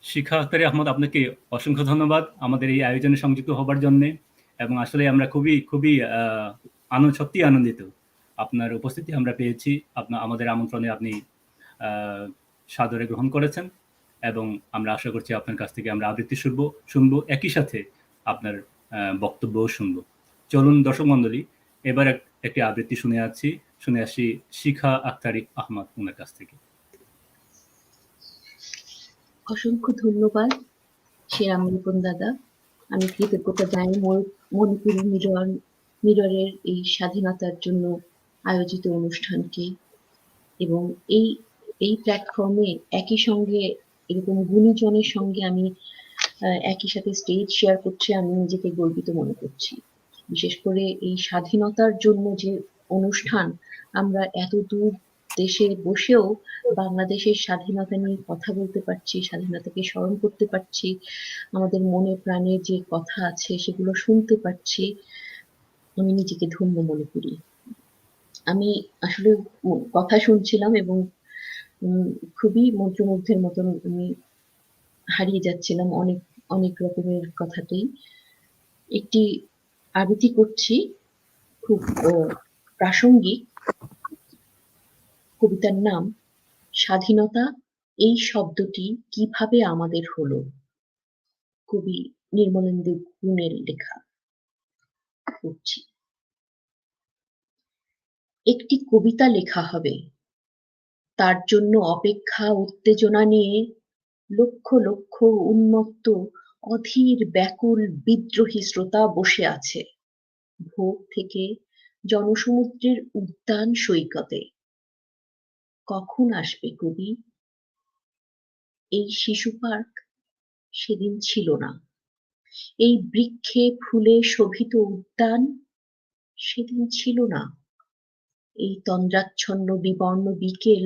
শিখা আখতারি আহমদ, আপনাকে অসংখ্য ধন্যবাদ আমাদের এই আয়োজনে সংযুক্ত হবার জন্য। এবং আসলে আমরা খুবই সত্যি আনন্দিত আপনার উপস্থিতি আমরা পেয়েছি। আমাদের আমন্ত্রণে আপনি সাদরে গ্রহণ করেছেন এবং আমরা আশা করছি আপনার কাছ থেকে আমরা আবৃত্তি শুনবো, একই সাথে আপনার বক্তব্যও শুনবো। চলুন দর্শক মণ্ডলী, এবার একটি আবৃত্তি শুনে আসি শিখা আখতারি আহমদ ওনার কাছ থেকে। অসংখ্য ধন্যবাদ শ্রীরাম রিপন দাদা। আমি কৃতজ্ঞতা জানাই মণিপুরি মিররের এই স্বাধীনতার জন্য আয়োজিত অনুষ্ঠানকে, এবং এই প্ল্যাটফর্মে একই সঙ্গে এরকম গুণীজনের সঙ্গে আমি একই সাথে স্টেজ শেয়ার করছি। আমি নিজেকে গর্বিত মনে করছি। বিশেষ করে এই স্বাধীনতার জন্য যে অনুষ্ঠান, আমরা এত দূর দেশে বসেও বাংলাদেশের স্বাধীনতা নিয়ে কথা বলতে পারছি, স্বাধীনতাকে স্মরণ করতে পারছি, আমাদের মনে প্রাণে যে কথা আছে সেগুলো শুনতে পারছি। আমি নিজেকে ধন্য মনে করি। আমি আসলে কথা শুনছিলাম এবং খুবই মন্ত্রমুগ্ধের মতন আমি হারিয়ে যাচ্ছিলাম অনেক রকমের কথাতেই। একটি আবৃত্তি করছি, খুব প্রাসঙ্গিক। কবিতার নাম স্বাধীনতা, এই শব্দটি কিভাবে আমাদের হলো। কবি নির্মলেন্দু গুণের লেখা পড়ছি। একটি কবিতা লেখা হবে, তার জন্য অপেক্ষা উত্তেজনা নিয়ে লক্ষ লক্ষ উন্মত্ত অধীর ব্যাকুল বিদ্রোহী শ্রোতা বসে আছে ভোর থেকে জনসমুদ্রের উদ্যান সৈকতে। কখন আসবে কবি? এই শিশু পার্ক সেদিন ছিল না, এই বৃক্ষে ফুলে শোভিত উদ্যান সেদিন ছিল না, এই তন্দ্রাচ্ছন্ন বিবর্ণ বিকেল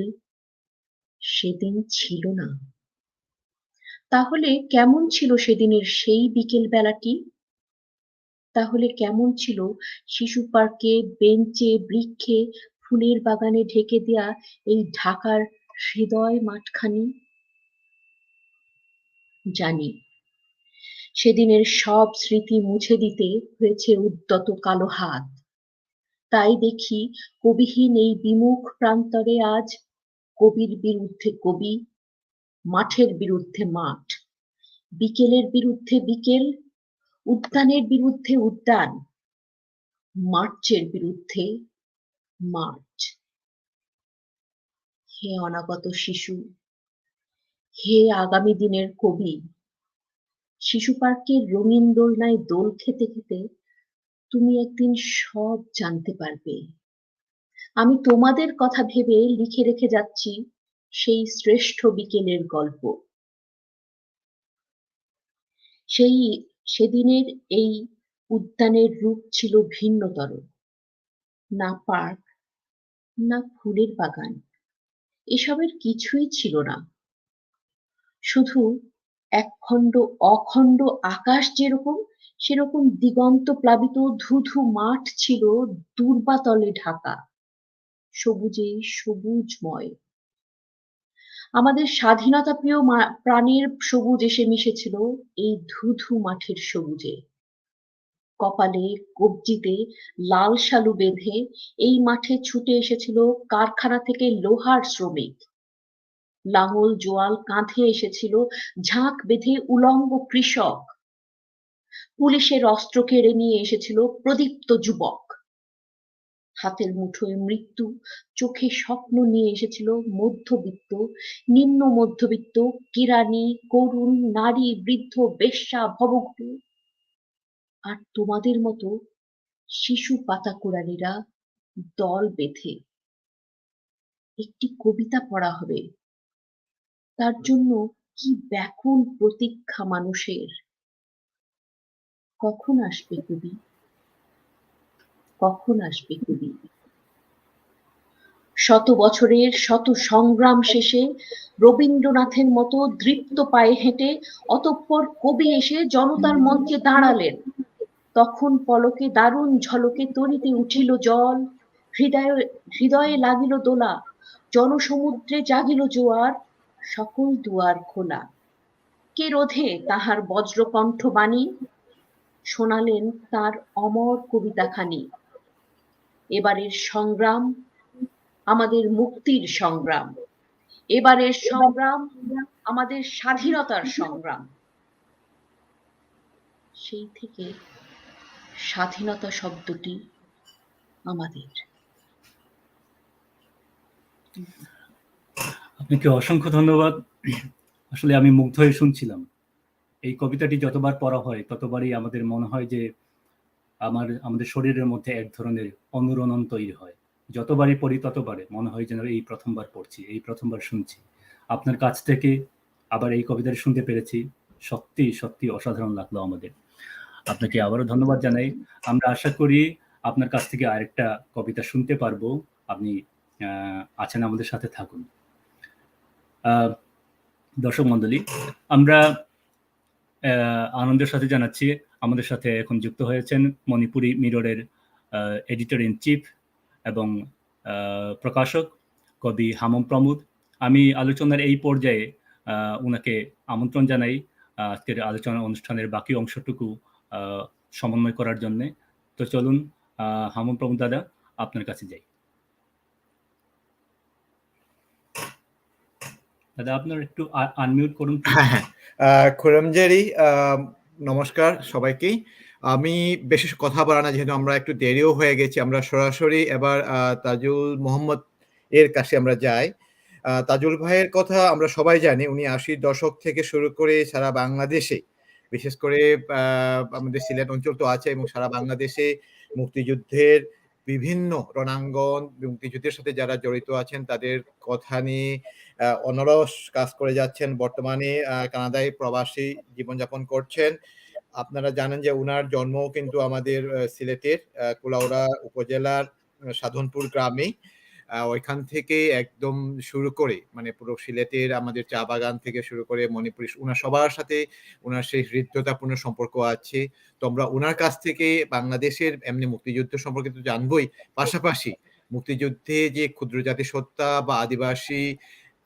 সেদিন ছিল না। তাহলে কেমন ছিল সেদিনের সেই বিকেল বেলাটি? তাহলে কেমন ছিল শিশু পার্কে, বেঞ্চে, বৃক্ষে, ফুলের বাগানে ঢেকে দেয়া এই ঢাকার হৃদয় মাঠখানি? জানি সেদিনের সব স্মৃতি মুছে দিতে হয়েছে উদ্যত কালো হাত। তাই দেখি কবিহীন এই বিমুখ প্রান্তরে আজ কবির বিরুদ্ধে কবি, মাঠের বিরুদ্ধে মাঠ, বিকেলের বিরুদ্ধে বিকেল, উদ্যানের বিরুদ্ধে উদ্যান, মার্চের বিরুদ্ধে মার্চ। হে অনাগত শিশু, হে আগামী দিনের কবি, শিশু পার্কের রঙিন দোলনায় দোল খেতে খেতে তুমি একদিন সব জানতে পারবে। আমি তোমাদের কথা ভেবে লিখে রেখে যাচ্ছি সেই শ্রেষ্ঠ বিকেলের গল্প। সেদিনের এই উদ্যানের রূপ ছিল ভিন্নতর। না পার্ক, না ফুলের বাগান, এসবের কিছুই ছিল না। শুধু একখণ্ড অখণ্ড আকাশ যেরকম, সেরকম দিগন্ত প্লাবিত ধুধু মাঠ ছিল দূর্বাতলে ঢাকা, সবুজে সবুজময়। আমাদের স্বাধীনতা প্রিয় প্রাণের সবুজ এসে মিশেছিল এই ধুধু মাঠের সবুজে। কপালে কবজিতে লাল শালু বেঁধে এই মাঠে ছুটে এসেছিল কারখানা থেকে লোহার শ্রমিক। লাঙল জোয়াল কাঁধে এসেছিল ঝাঁক বেঁধে উলঙ্গ কৃষক। পুলিশের অস্ত্র কেড়ে নিয়ে এসেছিল প্রদীপ্ত যুবক। হাতের মুঠোয় মৃত্যু, চোখে স্বপ্ন নিয়ে এসেছিল মধ্যবিত্ত, নিম্ন মধ্যবিত্ত, কেরানি, করুণ, নারী, বৃদ্ধ, বেশ্যা, ভবঘুরে। আর তোমাদের মতো শিশু পাতাকুড়ানিরা দল বেঁধে একটি কবিতা পড়া হবে, তার জন্য কি ব্যাকুল প্রতীক্ষা মানুষের। কখন আসবে কবি, কখন আসবে কবি? শত বছরের শত সংগ্রাম শেষে রবীন্দ্রনাথের মতো দৃপ্ত পায়ে হেঁটে অতঃপর কবি এসে জনতার মঞ্চে দাঁড়ালেন। তখন পলকে দারুণ ঝলকে তরিতে উঠিল জল, হৃদয়ে হৃদয়ে লাগিল দোলা, জনসমুদ্রে জাগিল জোয়ার, সকল দুয়ার খোলা। কে রোধে তাহার বজ্রকণ্ঠ বাণী, শোনালেন তার অমর কবিতাখানি। এবারের সংগ্রাম আমাদের মুক্তির সংগ্রাম, এবারের সংগ্রাম আমাদের স্বাধীনতার সংগ্রাম। সেই থেকে স্বাধীনতা শব্দটি আমাদের। আপনাকে অসংখ্য ধন্যবাদ। আসলে আমি মুগ্ধ হয়ে শুনছিলাম। এই কবিতাটি যতবার পড়া হয় ততবারই আমাদের মনে হয় যে আমাদের শরীরের মধ্যে এক ধরনের অনুরণন তৈরি হয়। যতবারই পড়ি ততবারে মনে হয় যেন এই প্রথমবার পড়ছি, এই প্রথমবার শুনছি। আপনার কাছ থেকে আবার এই কবিতাটি শুনতে পেরেছি, সত্যি সত্যি অসাধারণ লাগলো আমাদের। আপনাকে আবারও ধন্যবাদ জানাই। আমরা আশা করি আপনার কাছ থেকে আরেকটা কবিতা শুনতে পারবো। আপনি আছেন, আমাদের সাথে থাকুন। দর্শক মণ্ডলী, আমরা আনন্দের সাথে জানাচ্ছি আমাদের সাথে এখন যুক্ত হয়েছেন মণিপুরি মিররের এডিটর ইন চিফ এবং প্রকাশক কবি হামম প্রমোদ। আমি আলোচনার এই পর্যায়ে ওনাকে আমন্ত্রণ জানাই আজকের আলোচনা অনুষ্ঠানের বাকি অংশটুকু সমন্বয় করার জন্য। তো চলুন হামম প্রমোদ দাদা, আপনার কাছে যাই। দাদা আপনার একটু আনমিউট করুন। হ্যাঁ, খুরমজারি, নমস্কার সবাইকে। আমি বেশি কথা বলা না, যেহেতু আমরা একটু দেরিও হয়ে গেছি। আমরা সরাসরি এবার তাজুল মোহাম্মদ এর কাছে আমরা যাই। তাজুল ভাইয়ের কথা আমরা সবাই জানি। উনি 80 দশক থেকে শুরু করে সারা বাংলাদেশে, বিশেষ করে আমাদের সিলেট অঞ্চল তো আছে, এবং সারা বাংলাদেশে মুক্তিযুদ্ধের বিভিন্ন রণাঙ্গন, মুক্তিযুদ্ধের সাথে যারা জড়িত আছেন তাদের কথা নিয়ে অনরস কাজ করে যাচ্ছেন। বর্তমানে কানাডায় প্রবাসী জীবনযাপন করছেন। আপনারা জানেন যে উনার জন্ম কিন্তু আমাদের সিলেটের কুলাউড়া উপজেলার সাধনপুর গ্রামে। ওইখান থেকে একদম শুরু করে মানে পুরো সিলেটের আমাদের চা বাগান থেকে শুরু করে মণিপুরি, উনার সবার সাথে উনার সেই হৃদ্যতাপূর্ণ সম্পর্ক আছে। তো আমরা উনার কাছ থেকে বাংলাদেশের এমনি মুক্তিযুদ্ধ সম্পর্কে তো জানবই, পাশাপাশি মুক্তিযুদ্ধে যে ক্ষুদ্র জাতিসত্তা বা আদিবাসী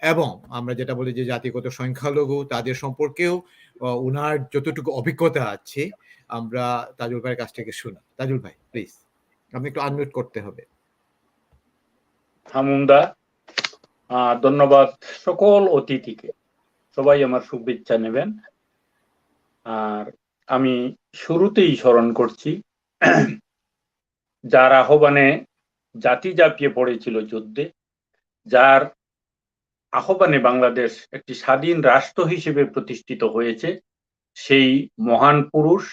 এবং আমরা যেটা বলি যে জাতিগত সংখ্যালঘু, তাদের সম্পর্কেও উনার যতটুকু অভিজ্ঞতা আছে আমরা তাজুল ভাইয়ের কাছ থেকে শুনি। তাজুল ভাই প্লিজ, আপনি একটু আনমিউট করতে হবে। হামুমদা, ধন্যবাদ সকল অতিথিকে। সবাই আমার শুভেচ্ছা নেবেন। আর আমি শুরুতেই স্মরণ করছি যার আহ্বানে জাতি ঝাঁপিয়ে পড়েছিল যুদ্ধে, যার আহ্বানে বাংলাদেশ একটি স্বাধীন রাষ্ট্র হিসেবে প্রতিষ্ঠিত হয়েছে, সেই মহান পুরুষ,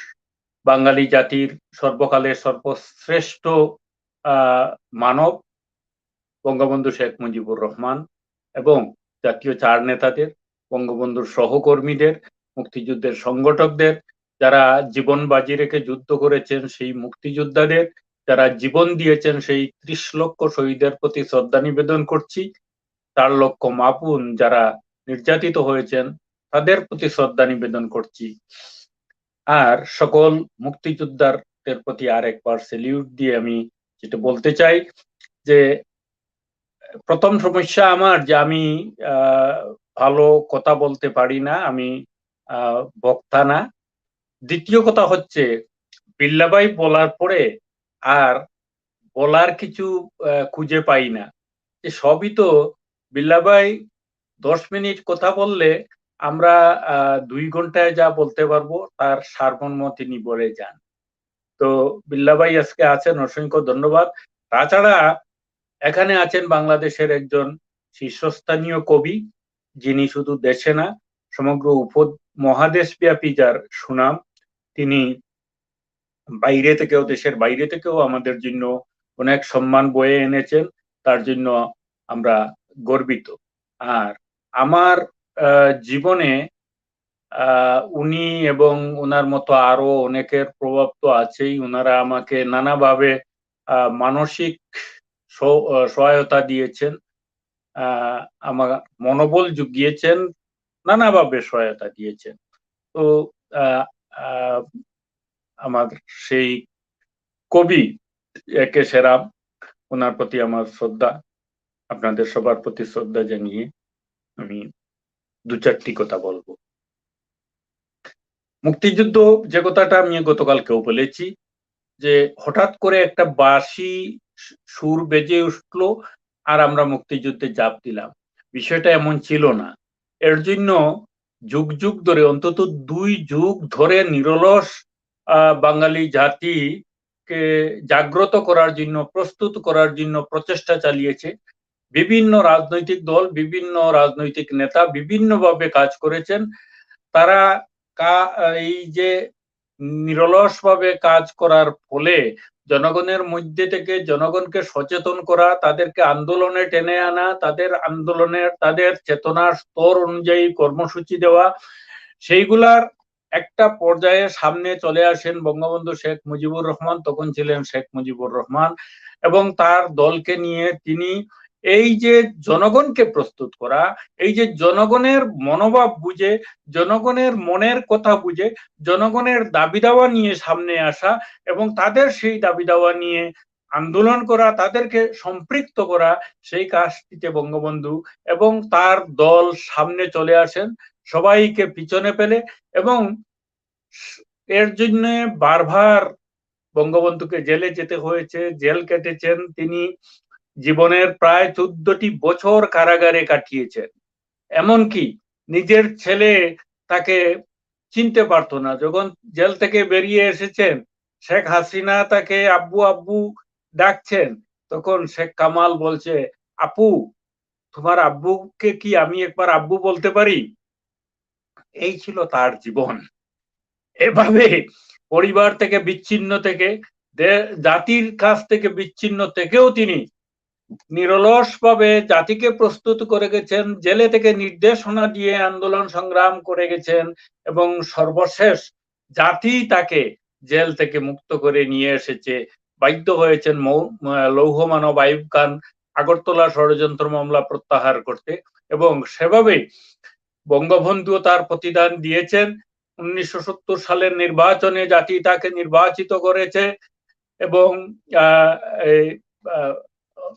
বাঙালি জাতির সর্বকালের সর্বশ্রেষ্ঠ মানব বঙ্গবন্ধু শেখ মুজিবুর রহমান এবং জাতীয় চার নেতাদের, বঙ্গবন্ধুর সহকর্মীদের, মুক্তিযুদ্ধের সংগঠকদের, যারা জীবন বাজি রেখে যুদ্ধ করেছেন সেই মুক্তিযোদ্ধাদের, যারা জীবন দিয়েছেন সেই 30 লক্ষ শহীদের প্রতি শ্রদ্ধা নিবেদন করছি। 4 লক্ষ মাপুন যারা নির্যাতিত হয়েছেন তাদের প্রতি শ্রদ্ধা নিবেদন করছি। আর সকল মুক্তিযোদ্ধাদের প্রতি আরেকবার সেলিউট দিয়ে আমি যেটা বলতে চাই যে প্রথম সমস্যা আমার যে আমি ভালো কথা বলতে পারি না, আমি বক্তা না। দ্বিতীয় কথা হচ্ছে বিল্লাভাই বলার পরে আর বলার কিছু খুঁজে পাই না। সবই তো বিল্লাভাই 10 মিনিট কথা বললে আমরা 2 ঘন্টায় যা বলতে পারবো তার সারমর্ম তিনি বলে যান। তো বিল্লাভাই আজকে আছেন, অসংখ্য ধন্যবাদ। তাছাড়া এখানে আছেন বাংলাদেশের একজন শীর্ষস্থানীয় কবি, যিনি শুধু দেশে না সমগ্র মহাদেশব্যাপী যার সুনাম। তিনি বাইরে থেকেও, দেশের বাইরে থেকেও আমাদের জন্য অনেক সম্মান বয়ে এনেছেন, তার জন্য আমরা গর্বিত। আর আমার জীবনে উনি এবং ওনার মতো আরো অনেকের প্রভাব তো আছেই। ওনারা আমাকে নানাভাবে মানসিক সহায়তা দিয়েছেন, আমার মনোবল জুগিয়েছেন, নানাভাবে সহায়তা দিয়েছেন। তো আমার সেই কবি একে সেরাম, ওনার প্রতি আমার শ্রদ্ধা, আপনাদের সবার প্রতি শ্রদ্ধা জানিয়ে আমি দু চারটি কথা বলবো। মুক্তিযুদ্ধ যে কথাটা আমি গতকালকেও বলেছি, যে হঠাৎ করে একটা বাঁশি সুর বেজে উঠলো আর আমরা মুক্তিযুদ্ধে ঝাঁপ দিলাম, বিষয়টা এমন ছিল না। এর জন্য যুগ যুগ ধরে, অন্তত 2 যুগ ধরে নিরলস বাঙালি জাতিকে জাগ্রত করার জন্য, প্রস্তুত করার জন্য প্রচেষ্টা চালিয়েছে। বিভিন্ন রাজনৈতিক দল, বিভিন্ন রাজনৈতিক নেতা বিভিন্নভাবে কাজ করেছেন। তারা এই যে নিরলসভাবে কাজ করার ফলে জনগণের মধ্যে থেকে জনগণকে সচেতন করা, তাদেরকে আন্দোলনে টেনে আনা, তাদের আন্দোলনের, তাদের চেতনার স্তর অনুযায়ী কর্মসূচি দেওয়া, সেইগুলার একটা পর্যায়ে সামনে চলে আসেন বঙ্গবন্ধু শেখ মুজিবুর রহমান, তখন ছিলেন শেখ মুজিবুর রহমান, এবং তার দলকে নিয়ে তিনি এই যে জনগণকে প্রস্তুত করা, এই যে জনগণের মনোভাব বুঝে, জনগণের মনের কথা বুঝে, জনগণের দাবি দাওয়া নিয়ে সামনে আসা এবং তাদের সেই দাবি দাওয়া নিয়ে আন্দোলন করা, তাদেরকে সম্পৃক্ত করা, সেই কাজটিতে বঙ্গবন্ধু এবং তার দল সামনে চলে আসেন সবাইকে পিছনে ফেলে, এবং এর জন্য বারবার বঙ্গবন্ধুকে জেলে যেতে হয়েছে, জেল কেটেছেন তিনি, জীবনের প্রায় 14টি বছর কারাগারে কাটিয়েছেন। এমনকি নিজের ছেলে তাকে চিনতে পারতো না। যখন জেল থেকে বেরিয়ে এসেছেন, শেখ হাসিনা তাকে আব্বু আব্বু ডাকছেন, তখন শেখ কামাল বলছে, আপু তোমার আব্বুকে কি আমি একবার আব্বু বলতে পারি? এই ছিল তার জীবন। এভাবে পরিবার থেকে বিচ্ছিন্ন থেকে, জাতির কাছ থেকে বিচ্ছিন্ন থেকেও তিনি নিরলসভাবে জাতিকে প্রস্তুত করে গেছেন, জেলে থেকে নির্দেশনা দিয়ে আন্দোলন সংগ্রাম করে গেছেন, এবং সর্বশেষ জাতি তাকে জেল থেকে মুক্ত করে নিয়ে এসেছে। বাধ্য হয়েছেন লৌহ মানব আইয়ুব খান আগরতলা ষড়যন্ত্র মামলা প্রত্যাহার করতে, এবং সেভাবে বঙ্গবন্ধু তার প্রতিদান দিয়েছেন। 1970 সালের নির্বাচনে জাতি তাকে নির্বাচিত করেছে, এবং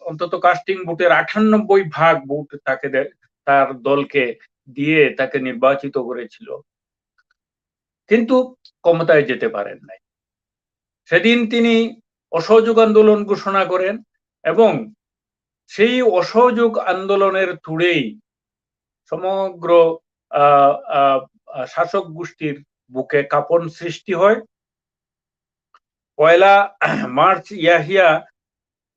অন্তত কাস্টিং ভোটের 98% ভোট তাকে, তার দলকে দিয়ে তাকে নির্বাচিত করেছিল, কিন্তু ক্ষমতায় যেতে পারেন নাই। সেদিন তিনি অসহযোগ আন্দোলন ঘোষণা করেন, এবং সেই অসহযোগ আন্দোলনের তুড়েই সমগ্র শাসক গোষ্ঠীর বুকে কাঁপন সৃষ্টি হয়। 1 মার্চ ইয়াহিয়া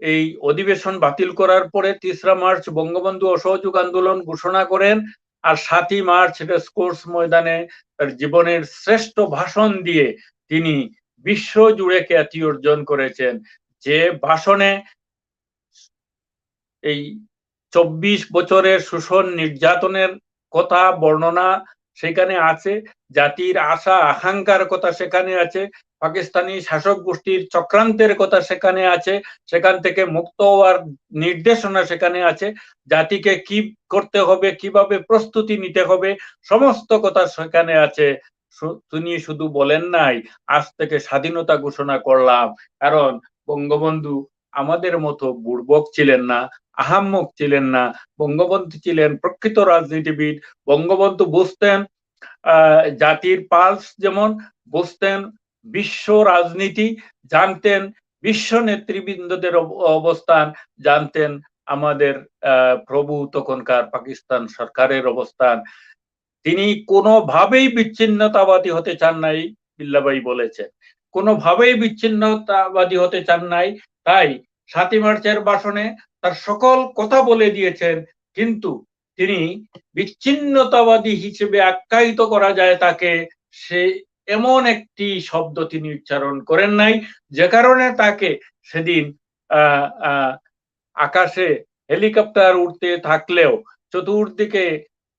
এই অধিবেশন বাতিল করার পরে 3 মার্চ বঙ্গবন্ধু অসহযোগ আন্দোলন ঘোষণা করেন, আর 7 মার্চ রেসকোর্স ময়দানে তার জীবনের শ্রেষ্ঠ ভাষণ দিয়ে তিনি বিশ্ব জুড়ে খ্যাতি অর্জন করেছেন। যে ভাষণে এই 24 বছরের শোষণ নির্যাতনের কথা বর্ণনা সেখানে আছে, জাতির আশা আকাঙ্ক্ষার কথা সেখানে আছে, পাকিস্তানি শাসক গোষ্ঠীর চক্রান্তের কথা সেখানে আছে, সেখান থেকে মুক্ত হওয়ার নির্দেশনা সেখানে আছে, জাতিকে কি করতে হবে, কিভাবে প্রস্তুতি নিতে হবে, সমস্ত কথা সেখানে আছে। তিনি শুধু বলেন নাই আজ থেকে স্বাধীনতা ঘোষণা করলাম, কারণ বঙ্গবন্ধু আমাদের মতো বুড়বক ছিলেন না, আহাম্মক ছিলেন না। বঙ্গবন্ধু ছিলেন প্রকৃত রাজনীতিবিদ। বঙ্গবন্ধু বুঝতেন জাতির পালস, যেমন বুঝতেন বিশ্ব রাজনীতি, জানতেন বিশ্ব নেতৃবৃন্দদের অবস্থান, জানতেন আমাদের প্রভু তখনকার পাকিস্তান সরকারের অবস্থান। তিনি কোনোভাবেই বিচ্ছিন্নতাবাদী হতে চান নাই, বিল্লাভাই বলেছেন, কোনোভাবেই বিচ্ছিন্নতাবাদী হতে চান নাই। তাই 7ই মার্চের ভাষণে তার সকল কথা বলে দিয়েছেন, কিন্তু তিনি বিচ্ছিন্নতাবাদী হিসেবে আখ্যায়িত করা যায় তাকে, সে এমন একটি শব্দ তিনি উচ্চারণ করেন নাই, যে কারণে তাকে সেদিন আকাশে হেলিকপ্টার উঠতে থাকলেও, চতুর্দিকে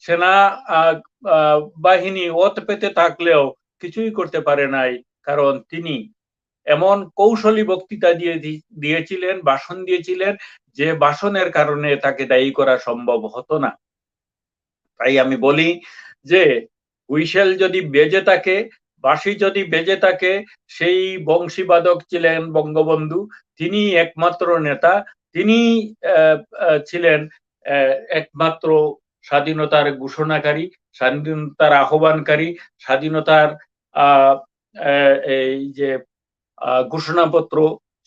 সেনা বাহিনী ওত পেতে থাকলেও কিছুই করতে পারে নাই, কারণ তিনি এমন কৌশলী বক্তৃতা দিয়েছিলেন, ভাষণ দিয়েছিলেন, যে ভাষণের কারণে তাকে দায়ী করা সম্ভব হতো না। তাই আমি বলি যে হুইসেল যদি বেজে থাকে, বাঁশি যদি বেজে থাকে, সেই বংশীবাদক ছিলেন বঙ্গবন্ধু, তিনি একমাত্র নেতা, তিনি ছিলেন একমাত্র স্বাধীনতার ঘোষণাকারী, স্বাধীনতার আহ্বানকারী, স্বাধীনতার এই যে ঘোষণাপত্র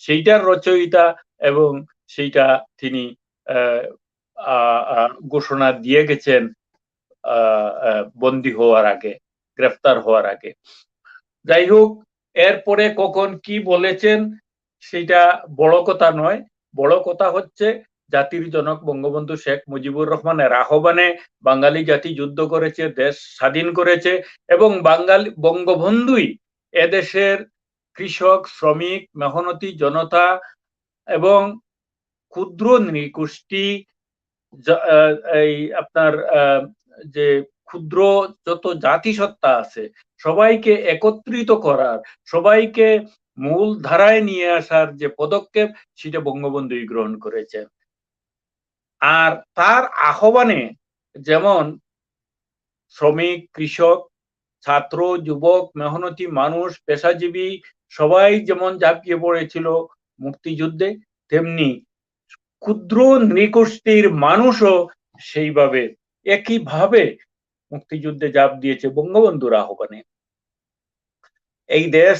সেইটার রচয়িতা, এবং সেইটা তিনি ঘোষণা দিয়ে গেছেন বন্দী হওয়ার আগে, গ্রেফতার হওয়ার আগে। যাই হোক, এরপরে কখন কি বলেছেন সেটা বড় কথা নয়, বড় কথা হচ্ছে জাতির জনক বঙ্গবন্ধু শেখ মুজিবুর রহমানের আহ্বানে বাঙালি জাতি যুদ্ধ করেছে, দেশ স্বাধীন করেছে, এবং বঙ্গবন্ধুই এদেশের কৃষক, শ্রমিক, মেহনতি জনতা এবং ক্ষুদ্র নৃগোষ্ঠী, এই আপনার যে ক্ষুদ্র যত জাতিসত্তা আছে সবাইকে একত্রিত করার, সবাইকে মূল ধারায় নিয়ে আসার যে পদক্ষেপ, সেটা বঙ্গবন্ধুই গ্রহণ করেছেন। আর তার আহ্বানে যেমন শ্রমিক, কৃষক, ছাত্র, যুবক, মেহনতি মানুষ, পেশাজীবী সবাই যেমন ঝাঁপিয়ে পড়েছিল মুক্তিযুদ্ধে, তেমনি ক্ষুদ্র নৃগোষ্ঠীর মানুষও সেইভাবে একইভাবে মুক্তিযুদ্ধে ঝাঁপ দিয়েছে বঙ্গবন্ধুর আহ্বানে। এই দেশ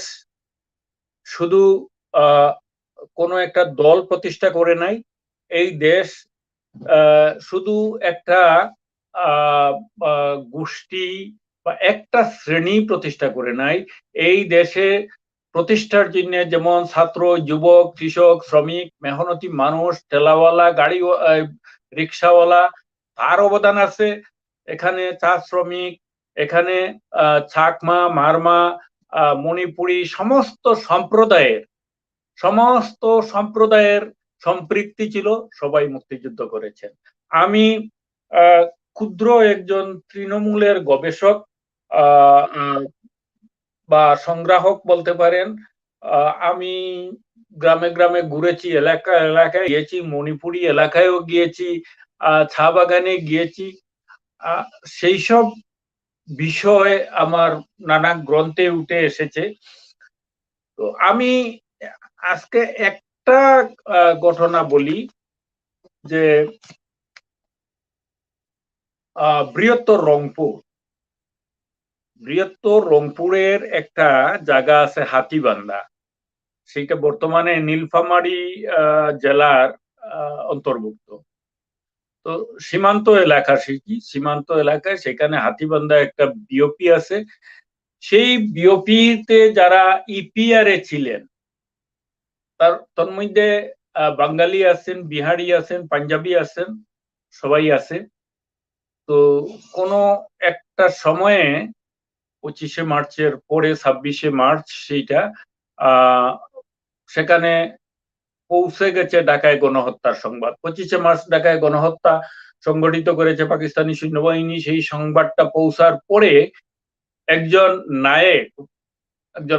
শুধু কোনো একটা দল প্রতিষ্ঠা করে নাই, এই দেশ শুধু একটা গোষ্ঠী বা একটা শ্রেণী প্রতিষ্ঠা করে নাই, এই দেশে প্রতিষ্ঠার জন্য যেমন ছাত্র, যুবক, কৃষক, শ্রমিক, মেহনতি মানুষ, ঠেলাওয়ালা, গাড়ি, রিক্সাওয়ালা, তার অবদান আছে। এখানে চা শ্রমিক, এখানে চাকমা, মারমা, মণিপুরী, সমস্ত সম্প্রদায়ের সম্পৃক্তি ছিল, সবাই মুক্তিযুদ্ধ করেছেন। আমি ক্ষুদ্র একজন তৃণমূলের গবেষক বা সংগ্রাহক বলতে পারেন। আমি গ্রামে গ্রামে ঘুরেছি, এলাকায় গিয়েছি, মণিপুরি এলাকায়ও গিয়েছি, চা বাগানে গিয়েছি। সেই সব বিষয় আমার নানা গ্রন্থে উঠে এসেছে। তো আমি আজকে একটা ঘটনা বলি, যে বৃহত্তর রংপুরের একটা জায়গা আছে হাতিবান্ধা, সেইটা বর্তমানে নীলফামারী জেলার অন্তর্ভুক্ত। তো সীমান্ত এলাকায় সেখানে হাতিবান্ধা একটা বিওপি আছে। সেই বিওপিতে যারা ইপিআর ছিলেন, তার মধ্যে বাঙালি আছেন, বিহারি আছেন, পাঞ্জাবি আছেন, সবাই আছে। তো কোনো একটা সময়ে 25শে মার্চের পরে 26শে মার্চ সেইটা সেখানে পৌঁছে গেছে ঢাকায় গণহত্যার সংবাদ। 25শে মার্চ ঢাকায় গণহত্যা সংগঠিত করেছে পাকিস্তানি সৈন্যবাহিনী। সেই সংবাদটা পৌঁছার পরে একজন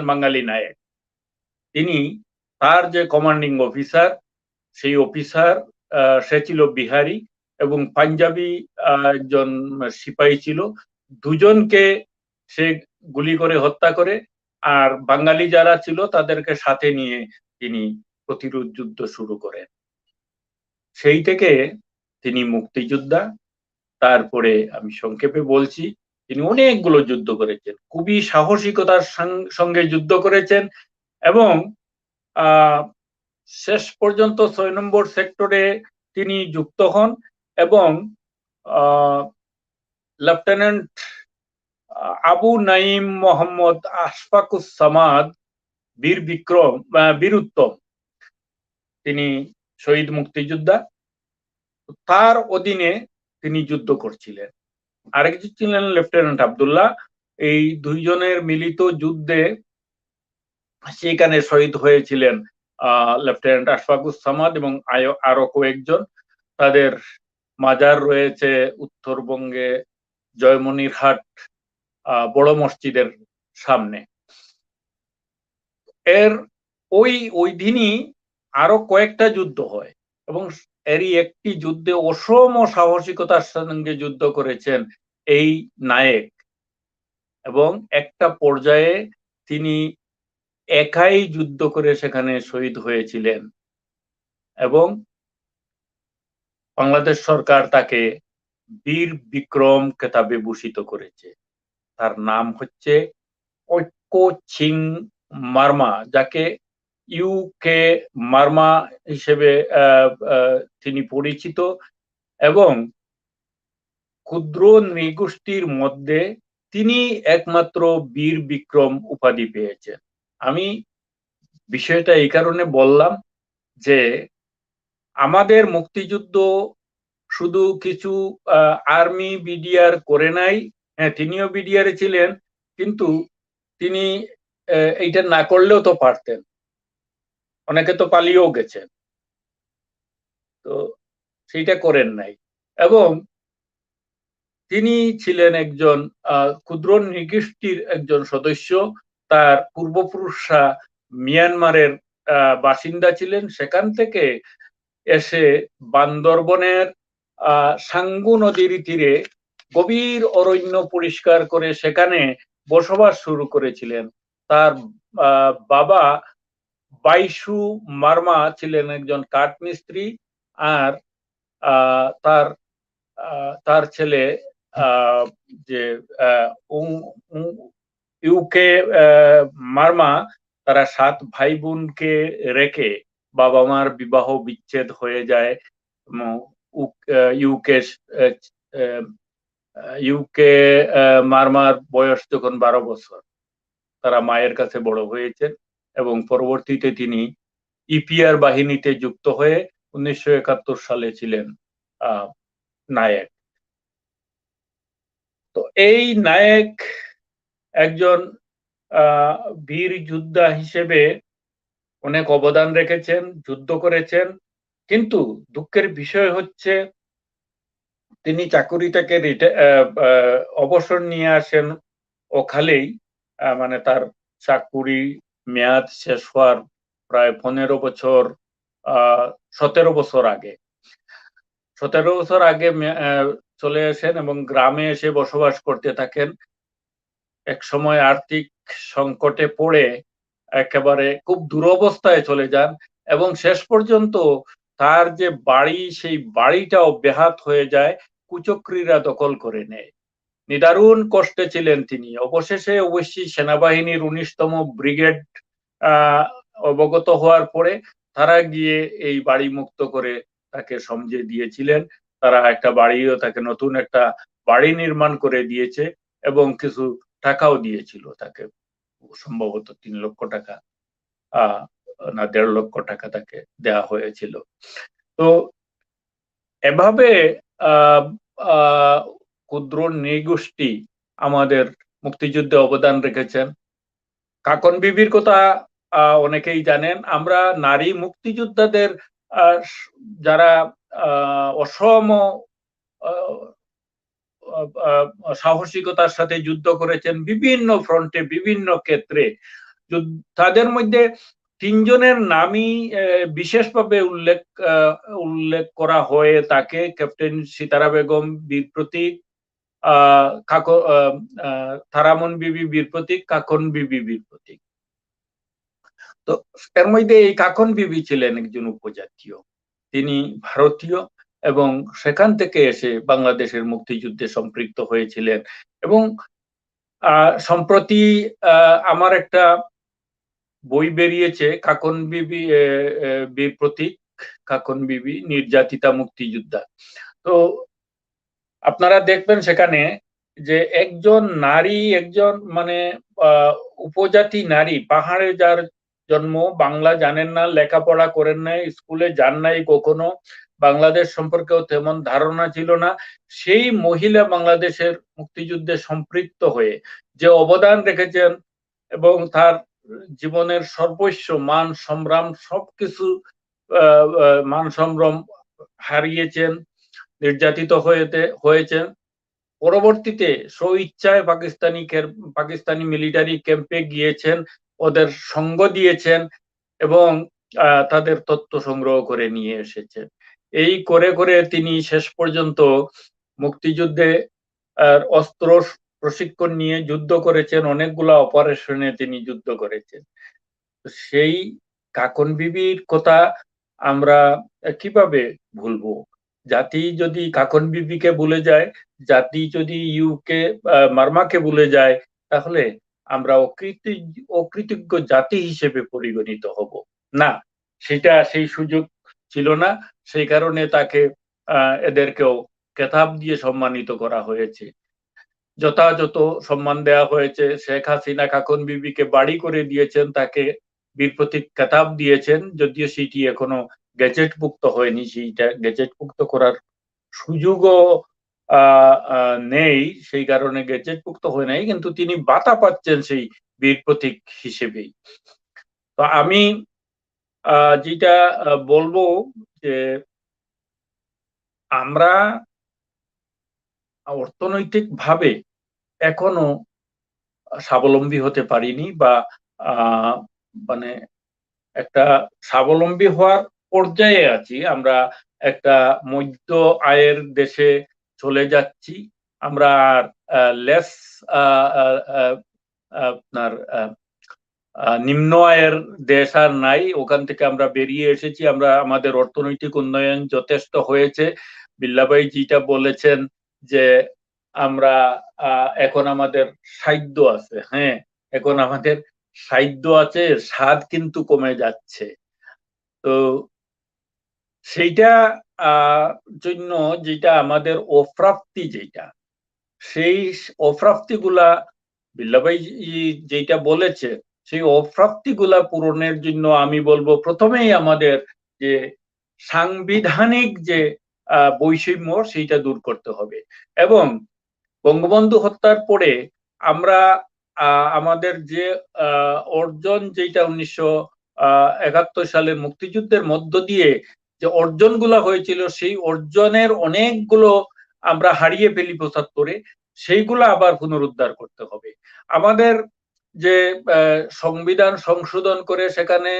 বাঙালি নায়েক, তিনি তার যে কমান্ডিং অফিসার, সেই অফিসার সে ছিল বিহারি এবং পাঞ্জাবি একজন সিপাহী ছিল। দুজনকে সে গুলি করে হত্যা করে, আর বাঙালি যারা ছিল তাদেরকে সাথে নিয়ে তিনি প্রতিরোধ যুদ্ধ শুরু করেন। সেই থেকে তিনি মুক্তিযোদ্ধা। তারপরে আমি সংক্ষেপে বলছি, তিনি অনেকগুলো যুদ্ধ করেছেন, খুবই সাহসিকতার সঙ্গে যুদ্ধ করেছেন, এবং শেষ পর্যন্ত 6 নম্বর সেক্টরে তিনি যুক্ত হন, এবং লেফটেন্যান্ট আবু নাইম মোহাম্মদ আশফাকুস সামাদ বীর উত্তম, তিনি শহীদ মুক্তিযোদ্ধা, তার অধীনে তিনি যুদ্ধ করছিলেন। আরেকজন ছিলেন লেফটেন্যান্ট আব্দুল্লাহ। এই দুইজনের মিলিত যুদ্ধে সেখানে শহীদ হয়েছিলেন লেফটেন্যান্ট আশফাকুস সামাদ এবং আরো কয়েকজন। তাদের মাজার রয়েছে উত্তরবঙ্গে জয়মনিরহাট বড় মসজিদের সামনে। ওই দিনই আরো কয়েকটা যুদ্ধ হয় এবং এরই একটি যুদ্ধে অসম সাহসিকতার সঙ্গে যুদ্ধ করেছেন এই নায়েক, এবং একটা পর্যায়ে তিনি একাই যুদ্ধ করে সেখানে শহীদ হয়েছিলেন এবং বাংলাদেশ সরকার তাকে বীর বিক্রম খেতাবে ভূষিত করেছে। তার নাম হচ্ছে ঐক্য চিং মার্মা, যাকে ইউকে মার্মা হিসেবে তিনি পরিচিত, এবং ক্ষুদ্র নৃগোষ্ঠীর মধ্যে তিনি একমাত্র বীর বিক্রম উপাধি পেয়েছেন। আমি বিষয়টা এই কারণে বললাম যে আমাদের মুক্তিযুদ্ধ শুধু কিছু আর্মি বিডিআর করে নাই, হ্যাঁ তিনিও বিডিআরে ছিলেন, কিন্তু তিনি এইটা না করলেও তো পারতেন, অনেকে তো পালিয়েও গেছেন, তো সেইটা করেন নাই। এবং তিনি ছিলেন একজন ক্ষুদ্র নৃগোষ্ঠীর একজন সদস্য। তার পূর্বপুরুষরা মিয়ানমারের বাসিন্দা ছিলেন, সেখান থেকে এসে বান্দরবনের সাঙ্গু নদীর তীরে গভীর অরণ্য পরিষ্কার করে সেখানে বসবাস শুরু করেছিলেন। তার বাবা বাইশু মার্মা ছিলেন একজন কাঠমিস্ত্রি, আর তার ছেলে যে ইউকে মার্মা, তারা 7 ভাই বোনকে রেখে বাবা মার বিবাহ বিচ্ছেদ হয়ে যায়। ইউকে মার্মার বয়স যখন 12 বছর, তারা মায়ের কাছে বড় হয়েছেন এবং পরবর্তীতে তিনি ইপিআর বাহিনীতে যুক্ত হয়ে 1971 সালে ছিলেন নায়েক। তো এই নায়েক একজন বীর যোদ্ধা হিসেবে অনেক অবদান রেখেছেন, যুদ্ধ করেছেন, কিন্তু দুঃখের বিষয় হচ্ছে তিনি চাকুরি থেকে অবসর নিয়ে আসেন ওখানেই, মানে তার চাকুরি মেয়াদ শেষ হওয়ার প্রায় 17 বছর 17 বছর আগে চলে আসেন এবং গ্রামে এসে বসবাস করতে থাকেন। এক সময় আর্থিক সংকটে পড়ে একেবারে খুব দুরবস্থায় চলে যান এবং শেষ পর্যন্ত তার যে বাড়ি, সেই বাড়িটাও বেহাত হয়ে যায়, কুচক্রীরা দখল করে নেয়। নিদারুণ কষ্টে ছিলেন তিনি। অবশেষে অবশ্যই সেনাবাহিনীর 19তম ব্রিগেড অবগত হওয়ার পরে তারা গিয়ে এই বাড়ি মুক্ত করে তাকে সমঝে দিয়েছিলেন। তারা একটা বাড়িও, তাকে নতুন একটা বাড়ি নির্মাণ করে দিয়েছে এবং কিছু টাকাও দিয়েছিল তাকে, সম্ভবত 3 লক্ষ টাকা না 1.5 লক্ষ টাকা তাকে দেওয়া হয়েছিল। তো এভাবে ক্ষুদ্র নৃগোষ্ঠী আমাদের মুক্তিযুদ্ধে অবদান রেখেছেন। কাকন বিবির কথা অনেকেই জানেন। আমরা নারী মুক্তিযোদ্ধাদের যারা অসম সাহসিকতার সাথে যুদ্ধ করেছেন বিভিন্ন ফ্রন্টে, বিভিন্ন ক্ষেত্রে, তাদের মধ্যে 3 জনের নামই বিশেষভাবে উল্লেখ করা হয়ে থাকে। ক্যাপ্টেন সিতারা বেগম বীর প্রতীক, তারামন বিবি বীর প্রতীক, কাকন বিবি বীর প্রতীক। তো এর মধ্যে এই কাকন বিবি ছিলেন একজন উপজাতীয়, তিনি ভারতীয় এবং সেখান থেকে এসে বাংলাদেশের মুক্তিযুদ্ধে সম্পৃক্ত হয়েছিলেন। এবং সম্প্রতি আমার একটা বই বেরিয়েছে, কাকন বিবি বীর প্রতীক, কাকন বিবি নির্যাতিতা মুক্তিযোদ্ধা। তো আপনারা দেখবেন সেখানে যে একজন নারী, একজন মানে উপজাতি নারী, পাহাড়ে যার জন্ম, বাংলা জানেন না, লেখাপড়া করেন নাই, স্কুলে যান নাই কখনো, বাংলাদেশ সম্পর্কেও তেমন ধারণা ছিল না, সেই মহিলা বাংলাদেশের মুক্তিযুদ্ধে সম্পৃক্ত হয়ে যে অবদান রেখেছেন এবং তার জীবনের সর্বস্ব মান সংগ্রাম সবকিছু মান সংগ্রাম হারিয়েছেন, নির্যাতিত হয়েছেন, পরবর্তীতে স্বইচ্ছায় পাকিস্তানি মিলিটারি ক্যাম্পে গিয়েছেন, ওদের সঙ্গ দিয়েছেন এবং তাদের তথ্য সংগ্রহ করে নিয়ে এসেছেন। এই করে করে তিনি শেষ পর্যন্ত মুক্তিযুদ্ধে অস্ত্র প্রশিক্ষণ নিয়ে যুদ্ধ করেছেন, অনেকগুলা অপারেশনে তিনি যুদ্ধ করেছেন। সেই কাকন বিবির কথা আমরা কিভাবে ভুলবো? জাতি যদি কাকন বিবিকে ভুলে যায়, জাতি যদি মার্মাকে ভুলে যায়, তাহলে আমরা অকৃতজ্ঞ জাতি হিসেবে পরিগণিত হব না। সেই সুযোগ ছিল না, সেই কারণে তাকে এদেরকেও খেতাব দিয়ে সম্মানিত করা হয়েছে, যথাযথ সম্মান দেওয়া হয়েছে। শেখ হাসিনা কাকন বিবিকে বাড়ি করে দিয়েছেন, তাকে বীর প্রতীক খেতাব দিয়েছেন, যদিও সেটি এখনো গেজেটভুক্ত হয়নি, সেইটা গেজেটভুক্ত করার সুযোগও নেই, সেই কারণে গেজেটভুক্ত হয় নাই, কিন্তু তিনি বাতা পাচ্ছেন সেই বীর প্রতীক হিসেবেই। তো আমি যেটা বলবো যে আমরা অর্থনৈতিক ভাবে এখনো স্বাবলম্বী হতে পারিনি, বা মানে একটা স্বাবলম্বী হওয়ার পর্যায়ে আছি। আমরা একটা মধ্য আয়ের দেশে চলে যাচ্ছি, আমরা লেস আপনার নিম্ন আয়ের দেশ আর নাই, ওখান থেকে আমরা বেরিয়ে এসেছি। আমাদের অর্থনৈতিক উন্নয়ন যথেষ্ট হয়েছে। বিল্লাহ ভাই যেটা বলেছেন যে আমরা এখন আমাদের সাহিত্য আছে, হ্যাঁ, এখন আমাদের সাহিত্য আছে, স্বাদ কিন্তু কমে যাচ্ছে। তো সেইটা জন্য যেটা আমাদের অপ্রাপ্তি, সেই অপ্রাপ্তি গুলা বিল্লাহ ভাই যেটা বলেছে, সেই অপ্রাপ্তি গুলা পূরণের জন্য আমি বলবো প্রথমেই আমাদের যে সাংবিধানিক যে বৈষম্য সেইটা দূর করতে হবে। এবং বঙ্গবন্ধু হত্যার পরে আমরা আমাদের যে অর্জন, যেটা 1971 সালের মুক্তিযুদ্ধের মধ্য দিয়ে যে অর্জনগুলো হয়েছিল, সেই অর্জনের অনেকগুলো আমরা হারিয়ে ফেলি 75-এ, সেইগুলো আবার পুনরুদ্ধার করতে হবে। আমাদের যে সংবিধান সংশোধন করে সেখানে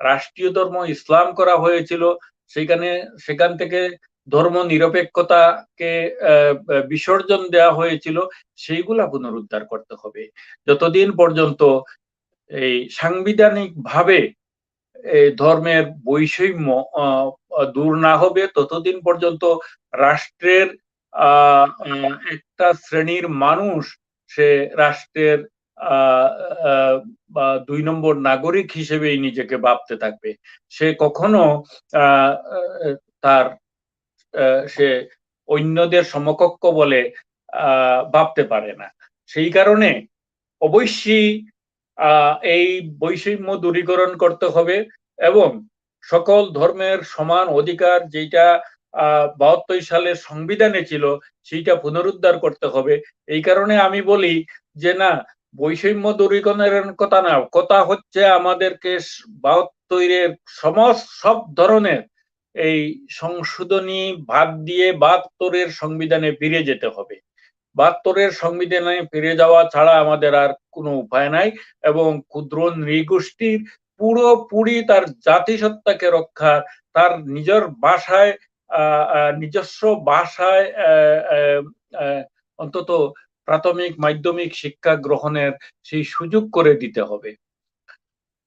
রাষ্ট্রীয় ধর্ম ইসলাম করা হয়েছিল, সেখান থেকে ধর্ম নিরপেক্ষতাকে বিসর্জন দেওয়া হয়েছিল, সেইগুলা পুনরুদ্ধার করতে হবে। যতদিন পর্যন্ত এই সাংবিধানিক ভাবে ধর্মের বৈষম্য দূর না হবে, ততদিন পর্যন্ত রাষ্ট্রের একটা শ্রেণীর মানুষ সে রাষ্ট্রের 2 নম্বর নাগরিক হিসেবেই নিজেকে ভাবতে থাকবে। সে কখনো সে অন্যদের সমকক্ষ বলে ভাবতে পারে না। সেই কারণে অবশ্যই এই বৈষম্য দূরীকরণ করতে হবে এবং সকল ধর্মের সমান অধিকার, যেটা 72 সালের সংবিধানে ছিল, সেইটা পুনরুদ্ধার করতে হবে। এই কারণে আমি বলি যে না, বৈষম্য দূরীকরণের কথা না, কথা হচ্ছে আমাদেরকে 72-এর সব ধরনের এই সংশোধনী বাদ দিয়ে 72-এর সংবিধানে ফিরে যেতে হবে। 72-এর সংবিধানে ফিরে যাওয়া ছাড়া আমাদের আর কোনো উপায় নাই। এবং ক্ষুদ্র নৃগোষ্ঠীর পুরোপুরি তার জাতিসত্তাকে রক্ষা, তার নিজস্ব ভাষায় অন্তত প্রাথমিক মাধ্যমিক শিক্ষা গ্রহণের সেই সুযোগ করে দিতে হবে।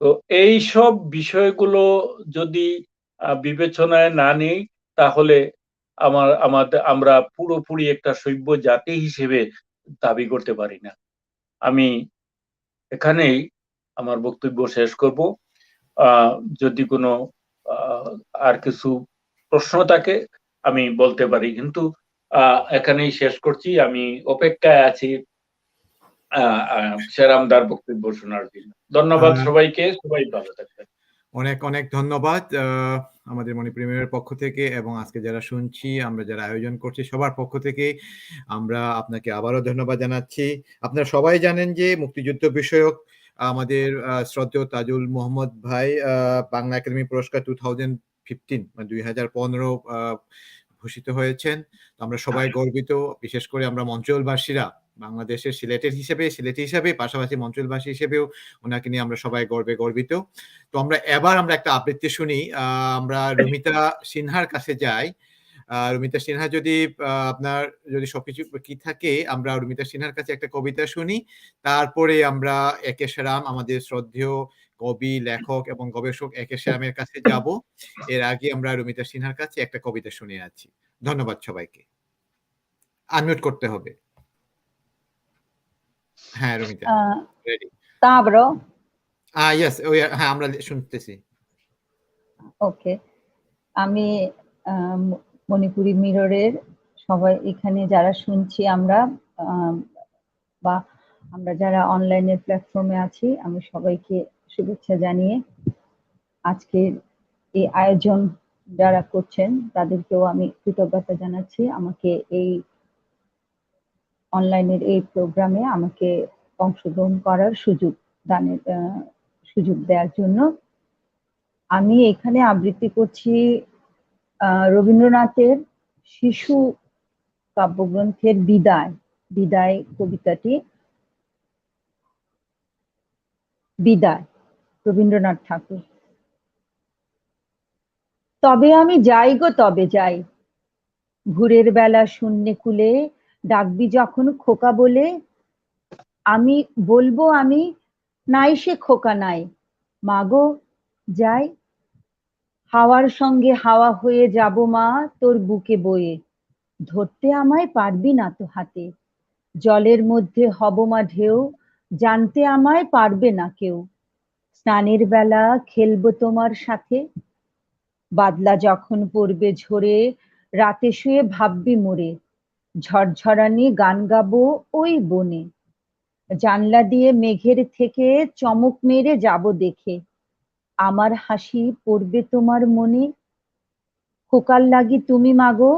তো এই সব বিষয়গুলো যদি বিবেচনায় না নেই, তাহলে আমরা পুরোপুরি একটা সভ্য জাতি হিসেবে দাবি করতে পারি না। আমি এখানেই আমার বক্তব্য শেষ করব। যদি কোনো আর কিছু প্রশ্ন থাকে আমি বলতে পারি, কিন্তু এখানেই শেষ করছি। আমি অপেক্ষায় আছি শেরামদার বক্তব্য শোনার জন্য। ধন্যবাদ আহ, সবাইকে, সবাই ভালো থাকবেন। অনেক অনেক ধন্যবাদ আমাদের মণিপুর মিররের পক্ষ থেকে এবং আজকে যারা শুনছি, আমরা যারা আয়োজন করছি সবার পক্ষ থেকে আমরা আপনাকে আবারও ধন্যবাদ জানাচ্ছি। আপনারা সবাই জানেন যে মুক্তিযুদ্ধ বিষয়ক আমাদের শ্রদ্ধেয় তাজুল মোহাম্মদ ভাই বাংলা একাডেমি পুরস্কার 2015 মানে 2015 ভূষিত হয়েছেন। তো আমরা সবাই গর্বিত, বিশেষ করে আমরা মঞ্চলবাসীরা, বাংলাদেশের সিলেটি হিসেবে পাশাপাশি মঞ্চলবাসী হিসেবেও ওনাকে নিয়ে আমরা সবাই গর্বিত। তো আমরা একটা আবৃত্তি শুনি। আমরা রুমিতা সিনহার কাছে যাই। রুমিতা সিনহা যদি আপনার যদি সবকিছু কি থাকে, আমরা রুমিতা সিনহার কাছে একটা কবিতা শুনি, তারপরে আমরা একে সেরাম আমাদের শ্রদ্ধেয় কবি, লেখক এবং গবেষক একে সেরামের কাছে যাব। এর আগে আমরা রুমিতা সিনহার কাছে একটা কবিতা শুনে আছি। ধন্যবাদ সবাইকে। আনমিউট করতে হবে। হ্যাঁ রুমিতা, রেডি? Tabro, ইয়েস, হ্যাঁ আমরা শুনতেছি। ওকে। আমি মণিপুরি মিররের সবাই এখানে যারা শুনছি আমরা বা আমরা যারা অনলাইনের প্ল্যাটফর্মে আছি, আমি সবাইকে শুভেচ্ছা জানিয়ে আজকের এই আয়োজন যারা করছেন তাদেরকেও আমি কৃতজ্ঞতা জানাচ্ছি আমাকে এই অনলাইনের এই প্রোগ্রামে আমাকে অংশগ্রহণ করার সুযোগ দেওয়ার জন্য। আমি এখানে আবৃত্তি করছি রবীন্দ্রনাথের শিশু কাব্যগ্রন্থের বিদায় কবিতাটি। বিদায়, রবীন্দ্রনাথ ঠাকুর। তবে আমি যাই গো, তবে যাই, ভোরের বেলা শূন্যে কুলে ডাকবি যখন খোকা বলে, আমি বলবো আমি নাই সে খোকা নাই, মাগো যাই, হাওয়ার সঙ্গে হাওয়া হয়ে যাব মা তোর বুকে বয়ে, ধরতে আমায় পারবি না তো হাতে, জলের মধ্যে হব মা ঢেউ, জানতে আমায় পারবে না কেউ, স্নানের বেলা খেলবো তোমার সাথে, বাদলা যখন পড়বে ঝরে, রাতে শুয়ে ভাববি মোরে, ঝরঝরানি গান গাবো ওই বনে, জানলা দিয়ে মেঘের থেকে চমক মেরে যাব দেখে, আমার হাসি পড়বে তোমার মনে, খোকার লাগি তুমি মাগো,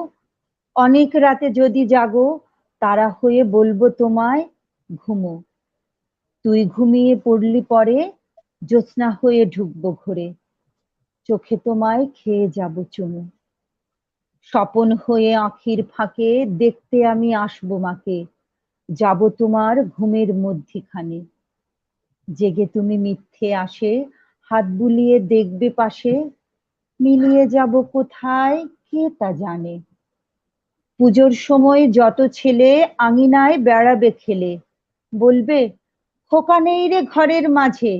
অনেক রাতে যদি জাগো, তারা হয়ে বলবো তোমায় ঘুমো, তুই ঘুমিয়ে পড়লি পরে, জ্যোৎস্না হয়ে ঢুকবো ঘরে, চোখে তোমায় খেয়ে যাব চুমু, স্বপন হয়ে আঁখির ফাঁকে দেখতে আমি আসবো মাকে, যাব তোমার ঘুমের মধ্যিখানে, জেগে তুমি মিথ্যে আসে হাত বুলিয়ে দেখবে পাশে, মিলিয়ে যাব কোথায় কে তা জানে, পুজোর সময় যত ছেলে আঙিনায় বেড়াবে খেলে, বলবে খোকা নেই রে ঘরের মাঝে,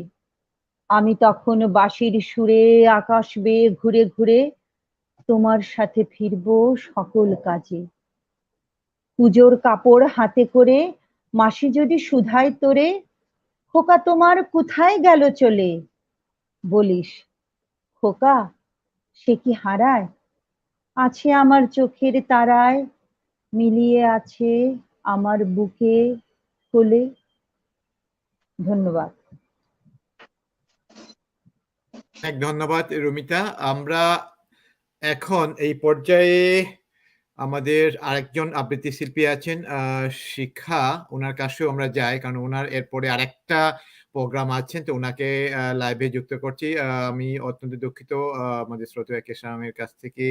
আমি তখন বাঁশির সুরে আকাশ বেয়ে ঘুরে ঘুরে তোমার সাথে ফিরবো সকল কাজে, পুজোর কাপড় হাতে করে মাসি যদি শুধায় তোরে, খোকা তোমার কোথায় গেল চলে, বলিস খোকা সে কি হারায়, আছে আমার চোখের তারায়, মিলিয়ে আছে আমার বুকে কোলে। ধন্যবাদ। অনেক ধন্যবাদ রুমিতা। আমরা এখন এই পর্যায়ে আমাদের আরেকজন আবৃত্তি শিল্পী আছেন শিখা, ওনার কাছেও আমরা যাই, কারণ ওনার এরপরে আরেকটা প্রোগ্রাম আছেন, তো ওনাকে লাইভে যুক্ত করছি। আমি অত্যন্ত দুঃখিত, আমাদের শ্রদ্ধেয় একে সেরামের কাছ থেকে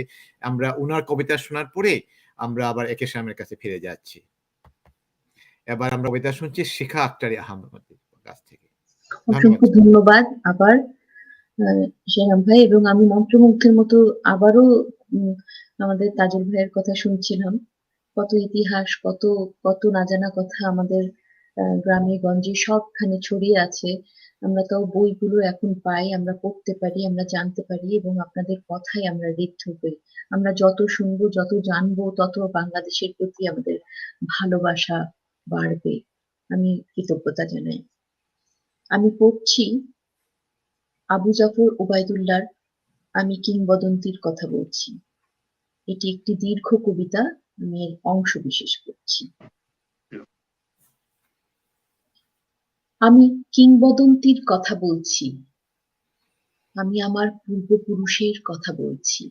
আমরা ওনার কবিতা শোনার পরে আমরা আবার একে সেরামের কাছে ফিরে যাচ্ছি। এবার আমরা কবিতা শুনছি শিখা আক্তারি আহমেদের কাছ থেকে। অসংখ্য ধন্যবাদ আবার শেরাম ভাই, এবং আমি মন্ত্রমুগ্ধের মতো আবারও আমাদের তাজুল ভাইয়ের কথা শুনছিলাম। কত ইতিহাস, কত কত না জানা কথা আমাদের গ্রামে গঞ্জে সবখানে ছড়িয়ে আছে। আমরা তো বইগুলো এখন পাই, আমরা পড়তে পারি, আমরা জানতে পারি, এবং আপনাদের কথাই আমরা ঋদ্ধ হই। আমরা যত শুনবো, যত জানবো, তত বাংলাদেশের প্রতি আমাদের ভালোবাসা বাড়বে। আমি কৃতজ্ঞতা জানাই। আমি পড়ছি আবু জাফর ওবায়দুল্লাহর আমি কিংবদন্তির কথা বলছি। এটি একটি দীর্ঘ কবিতা, আমি এর অংশ বিশেষ করছি। আমি কিংবদন্তির কথা বলছি, আমি আমার পূর্বপুরুষের কথা বলছি।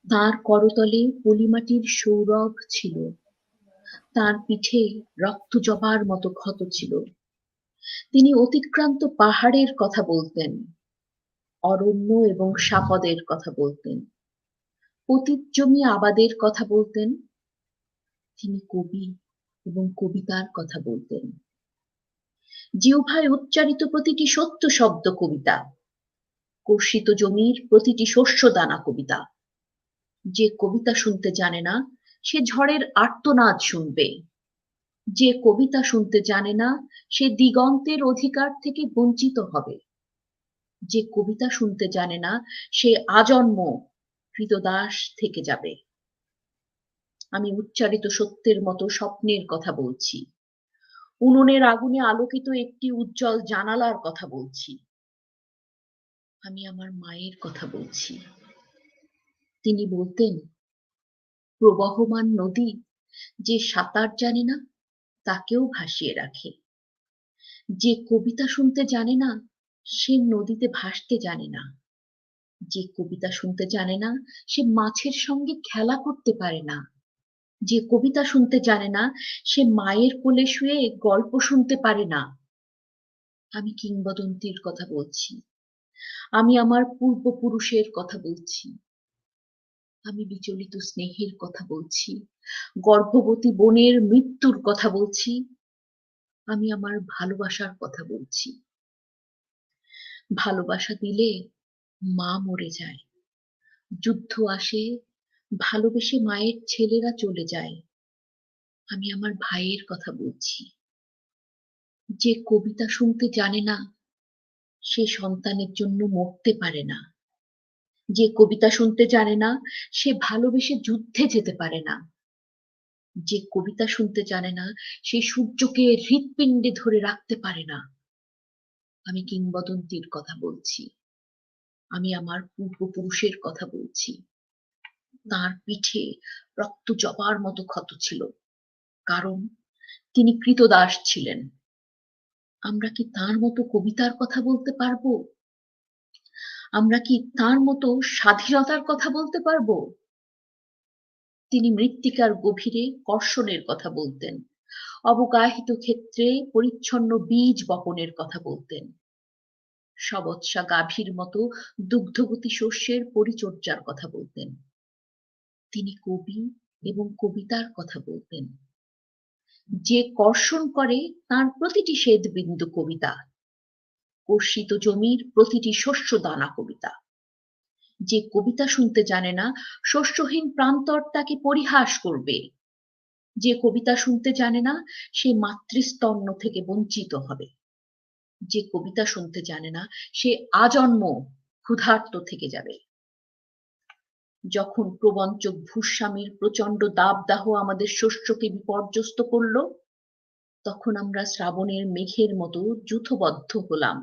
তাঁর করতলে পলিমাটির সৌরভ ছিল, তাঁর পিঠে রক্ত জবার মতো ক্ষত ছিল। তিনি অতিক্রান্ত পাহাড়ের কথা বলতেন, অরণ্য এবং সাপদের কথা বলতেন, পতিত জমি আবাদের কথা বলতেন। তিনি কবি এবং কবিতার কথা বলতেন। জিহ্বায় উচ্চারিত প্রতিটি সত্য শব্দ কবিতা, কর্ষিত জমির প্রতিটি শস্যদানা কবিতা। যে কবিতা শুনতে জানে না সে ঝড়ের আর্তনাদ শুনবে, যে কবিতা শুনতে জানে না সে দিগন্তের অধিকার থেকে বঞ্চিত হবে, যে কবিতা শুনতে জানে না সে আজন্ম ক্রীতদাস থেকে যাবে। আমি উচ্চারিত সত্যের মতো স্বপ্নের কথা বলছি, উনুনের আগুনে আলোকিত একটি উজ্জ্বল জানালার কথা বলছি। আমি আমার মায়ের কথা বলছি। তিনি বলতেন, প্রবহমান নদী যে সাঁতার জানে না তাকেও ভাসিয়ে রাখে। যে কবিতা শুনতে জানে না সে নদীতে ভাসতে জানে না। যে কবিতা শুনতে জানে না সে মাছের সঙ্গে খেলা করতে পারে না। যে কবিতা শুনতে জানে না সে মায়ের কোলে শুয়ে গল্প শুনতে পারে না। আমি কিংবদন্তির কথা বলছি, আমি আমার পূর্বপুরুষের কথা বলছি। আমি বিচলিত স্নেহের কথা বলছি, গর্ভবতী বোনের মৃত্যুর কথা বলছি। আমি আমার ভালোবাসার কথা বলছি। ভালোবাসা দিলে মা মরে যায়, যুদ্ধ আসে, ভালোবেসে মায়ের ছেলেরা চলে যায়। আমি আমার ভাইয়ের কথা বলছি। যে কবিতা শুনতে জানে না সে সন্তানের জন্য মরতে পারে না। যে কবিতা শুনতে জানে না সে ভালোবেসে যুদ্ধে যেতে পারে না। যে কবিতা শুনতে জানে না সে সূর্যকে হৃৎপিণ্ডে ধরে রাখতে পারে না। আমি কিংবদন্তির কথা বলছি, আমি আমার পূর্বপুরুষের কথা বলছি। তার পিঠে রক্ত জবার মতো ক্ষত ছিল, কারণ তিনি ক্রীতদাস ছিলেন। আমরা কি তার মতো কবিতার কথা বলতে পারবো? আমরা কি তার মতো স্বাধীনতার কথা বলতে পারবো? তিনি মৃত্তিকার গভীরে কর্ষণের কথা বলতেন, অবগাহিত ক্ষেত্রে পরিচ্ছন্ন বীজ বপনের কথা বলতেন, সবৎসা গাভীর মতো দুগ্ধবতী শস্যের পরিচর্যার কথা বলতেন। তিনি কবি এবং কবিতার কথা বলতেন। যে কর্ষণ করে তার প্রতিটি শ্বেত বিন্দু কবিতা, কর্ষিত জমির প্রতিটি শস্য দানা কবিতা। যে কবিতা শুনতে জানে না শস্যহীন প্রান্তর তাকে পরিহাস করবে। যে কবিতা শুনতে জানে না সে মাতৃস্তন্য থেকে বঞ্চিত হবে। যে কবিতা শুনতে জানে না সে আজন্ম ক্ষুধার্ত থেকে যাবে। যখন প্রবঞ্চক ভূস্বামীর প্রচন্ড দাবদাহ আমাদের শস্যকে বিপর্যস্ত করলো, তখন আমরা শ্রাবণের মেঘের মতো যূথবদ্ধ হলাম।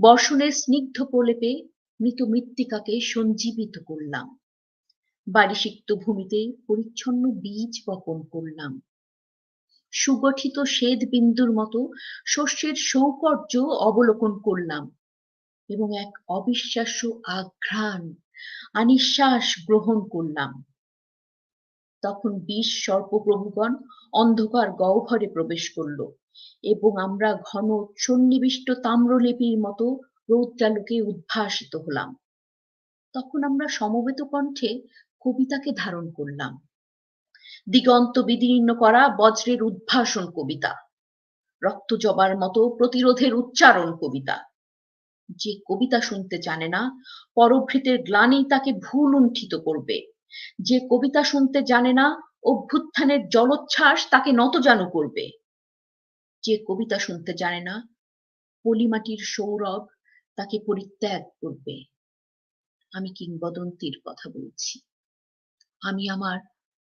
বর্ষণের স্নিগ্ধ প্রলেপে মৃত মৃত্তিকাকে সঞ্জীবিত করলাম। বাড়িসিক্ত ভূমিতে পরিচ্ছন্ন বীজ বপন করলাম। সুগঠিত শ্বেত বিন্দুর মতো শস্যের সৌকর্য অবলোকন করলাম এবং এক অবিশ্বাস্য আঘ্রাণ আনিশ্বাস গ্রহণ করলাম। তখন বিষ সর্পপ্রভুগণ অন্ধকার গহ্বরে প্রবেশ করল এবং আমরা ঘন সন্নিবিষ্ট তাম্রলিপির মতো রৌদ্রালোকে উদ্ভাসিত হলাম। তখন আমরা সমবেত কণ্ঠে কবিতাকে ধারণ করলাম, দিগন্ত বিদীর্ণ করা বজ্রের উদ্ভাসন কবিতা, রক্ত জবার মতো প্রতিরোধের উচ্চারণ কবিতা। যে কবিতা শুনতে জানে না পরভৃতের গ্লানি তাকে ভুলুণ্ঠিত করবে। যে কবিতা শুনতে জানে না অভ্যুত্থানের জলোচ্ছ্বাস তাকে নতজানু করবে। যে কবিতা শুনতে জানে না পলিমাটির সৌরভ তাকে পরিত্যাগ করবে। আমি কিংবদন্তির কথা বলছি, আমি আমার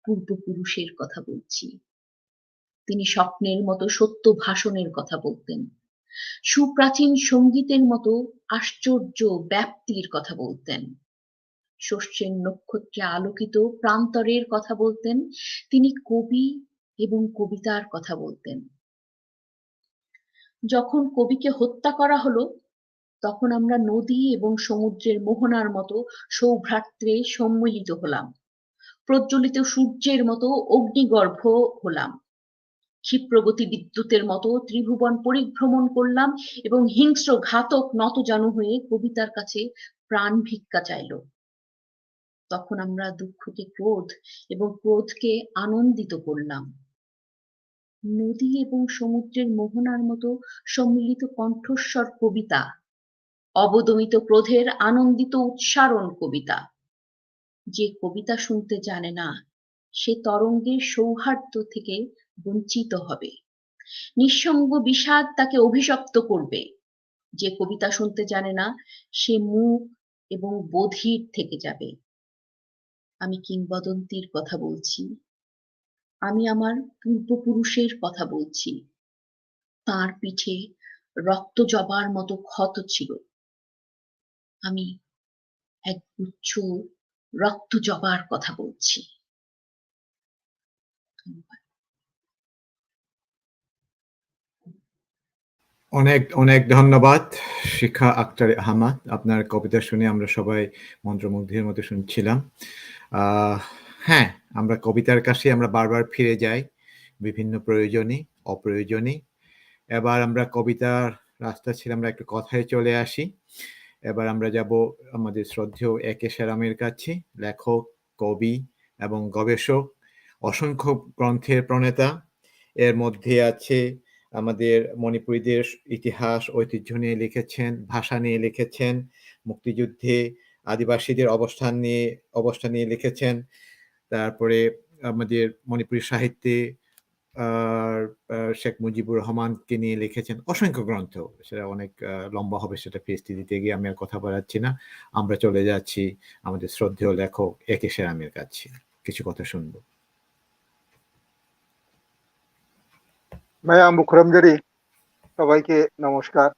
পূর্বপুরুষের কথা বলছি। তিনি স্বপ্নের মতো সত্য ভাষণের কথা বলতেন, সুপ্রাচীন সঙ্গীতের মতো আশ্চর্য ব্যাপ্তির কথা বলতেন, শস্যের নক্ষত্রে আলোকিত প্রান্তরের কথা বলতেন। তিনি কবি এবং কবিতার কথা বলতেন। যখন কবিকে হত্যা করা হলো, তখন আমরা নদী এবং সমুদ্রের মোহনার মতো সৌভ্রাত্রে সম্মিলিত হলাম, প্রজ্বলিত সূর্যের মতো অগ্নিগর্ভ হলাম, ক্ষিপ্রগতি বিদ্যুতের মতো ত্রিভুবন পরিভ্রমণ করলাম এবং হিংস্র ঘাতক নতজানু হয়ে কবিতার কাছে প্রাণ ভিক্ষা চাইল। তখন আমরা দুঃখকে ক্রোধ এবং ক্রোধকে আনন্দিত করলাম। নদী এবং সমুদ্রের মোহনার মতো সম্মিলিত কণ্ঠস্বর কবিতা, অবদমিত ক্রোধের আনন্দিত উচ্চারণ কবিতা। যে কবিতা শুনতে জানে না, সে তরঙ্গের সৌহার্দ্য থেকে বঞ্চিত হবে। নিঃসঙ্গ বিষাদ তাকে অভিশপ্ত করবে। যে কবিতা শুনতে জানে না, সে মূক এবং বধির থেকে যাবে। আমি কিংবদন্তির কথা বলছি, আমি আমার পূর্বপুরুষের কথা বলছি। তার পিঠে রক্ত জবার মতো ক্ষত ছিল। আমি এক গুচ্ছ রক্ত জবার কথা বলছি। অনেক অনেক ধন্যবাদ শিখা আক্তার আহমদ। আপনার কবিতা শুনে আমরা সবাই মন্ত্রমুগ্ধের মতো শুনছিলাম। হ্যাঁ, আমরা কবিতার কাছে আমরা বারবার ফিরে যাই, বিভিন্ন প্রয়োজনে অপ্রয়োজনে। এবার আমরা কবিতার রাস্তা ছিল, আমরা একটু কথায় চলে আসি। এবার আমরা যাব আমাদের শ্রদ্ধেয় একে সেরামের কাছে, লেখক, কবি এবং গবেষক, অসংখ্য গ্রন্থের প্রণেতা। এর মধ্যে আছে আমাদের মণিপুরীদের ইতিহাস ঐতিহ্য নিয়ে লিখেছেন, ভাষা নিয়ে লিখেছেন, মুক্তিযুদ্ধে আদিবাসীদের অবস্থান নিয়ে লিখেছেন। তারপরে আমাদের মণিপুরী সাহিত্যে শেখ মুজিবুর রহমানকে নিয়ে লিখেছেন অসংখ্য গ্রন্থ। সেটা অনেক লম্বা হবে, সেটা পিএইচডি দিতে গিয়ে আমি আর কথা বাড়াচ্ছি না। আমরা চলে যাচ্ছি আমাদের শ্রদ্ধেয় লেখক একে সেরামের কাছে, কিছু কথা শুনবো। ভাইয়া মুখরমজারি, সবাইকে নমস্কার।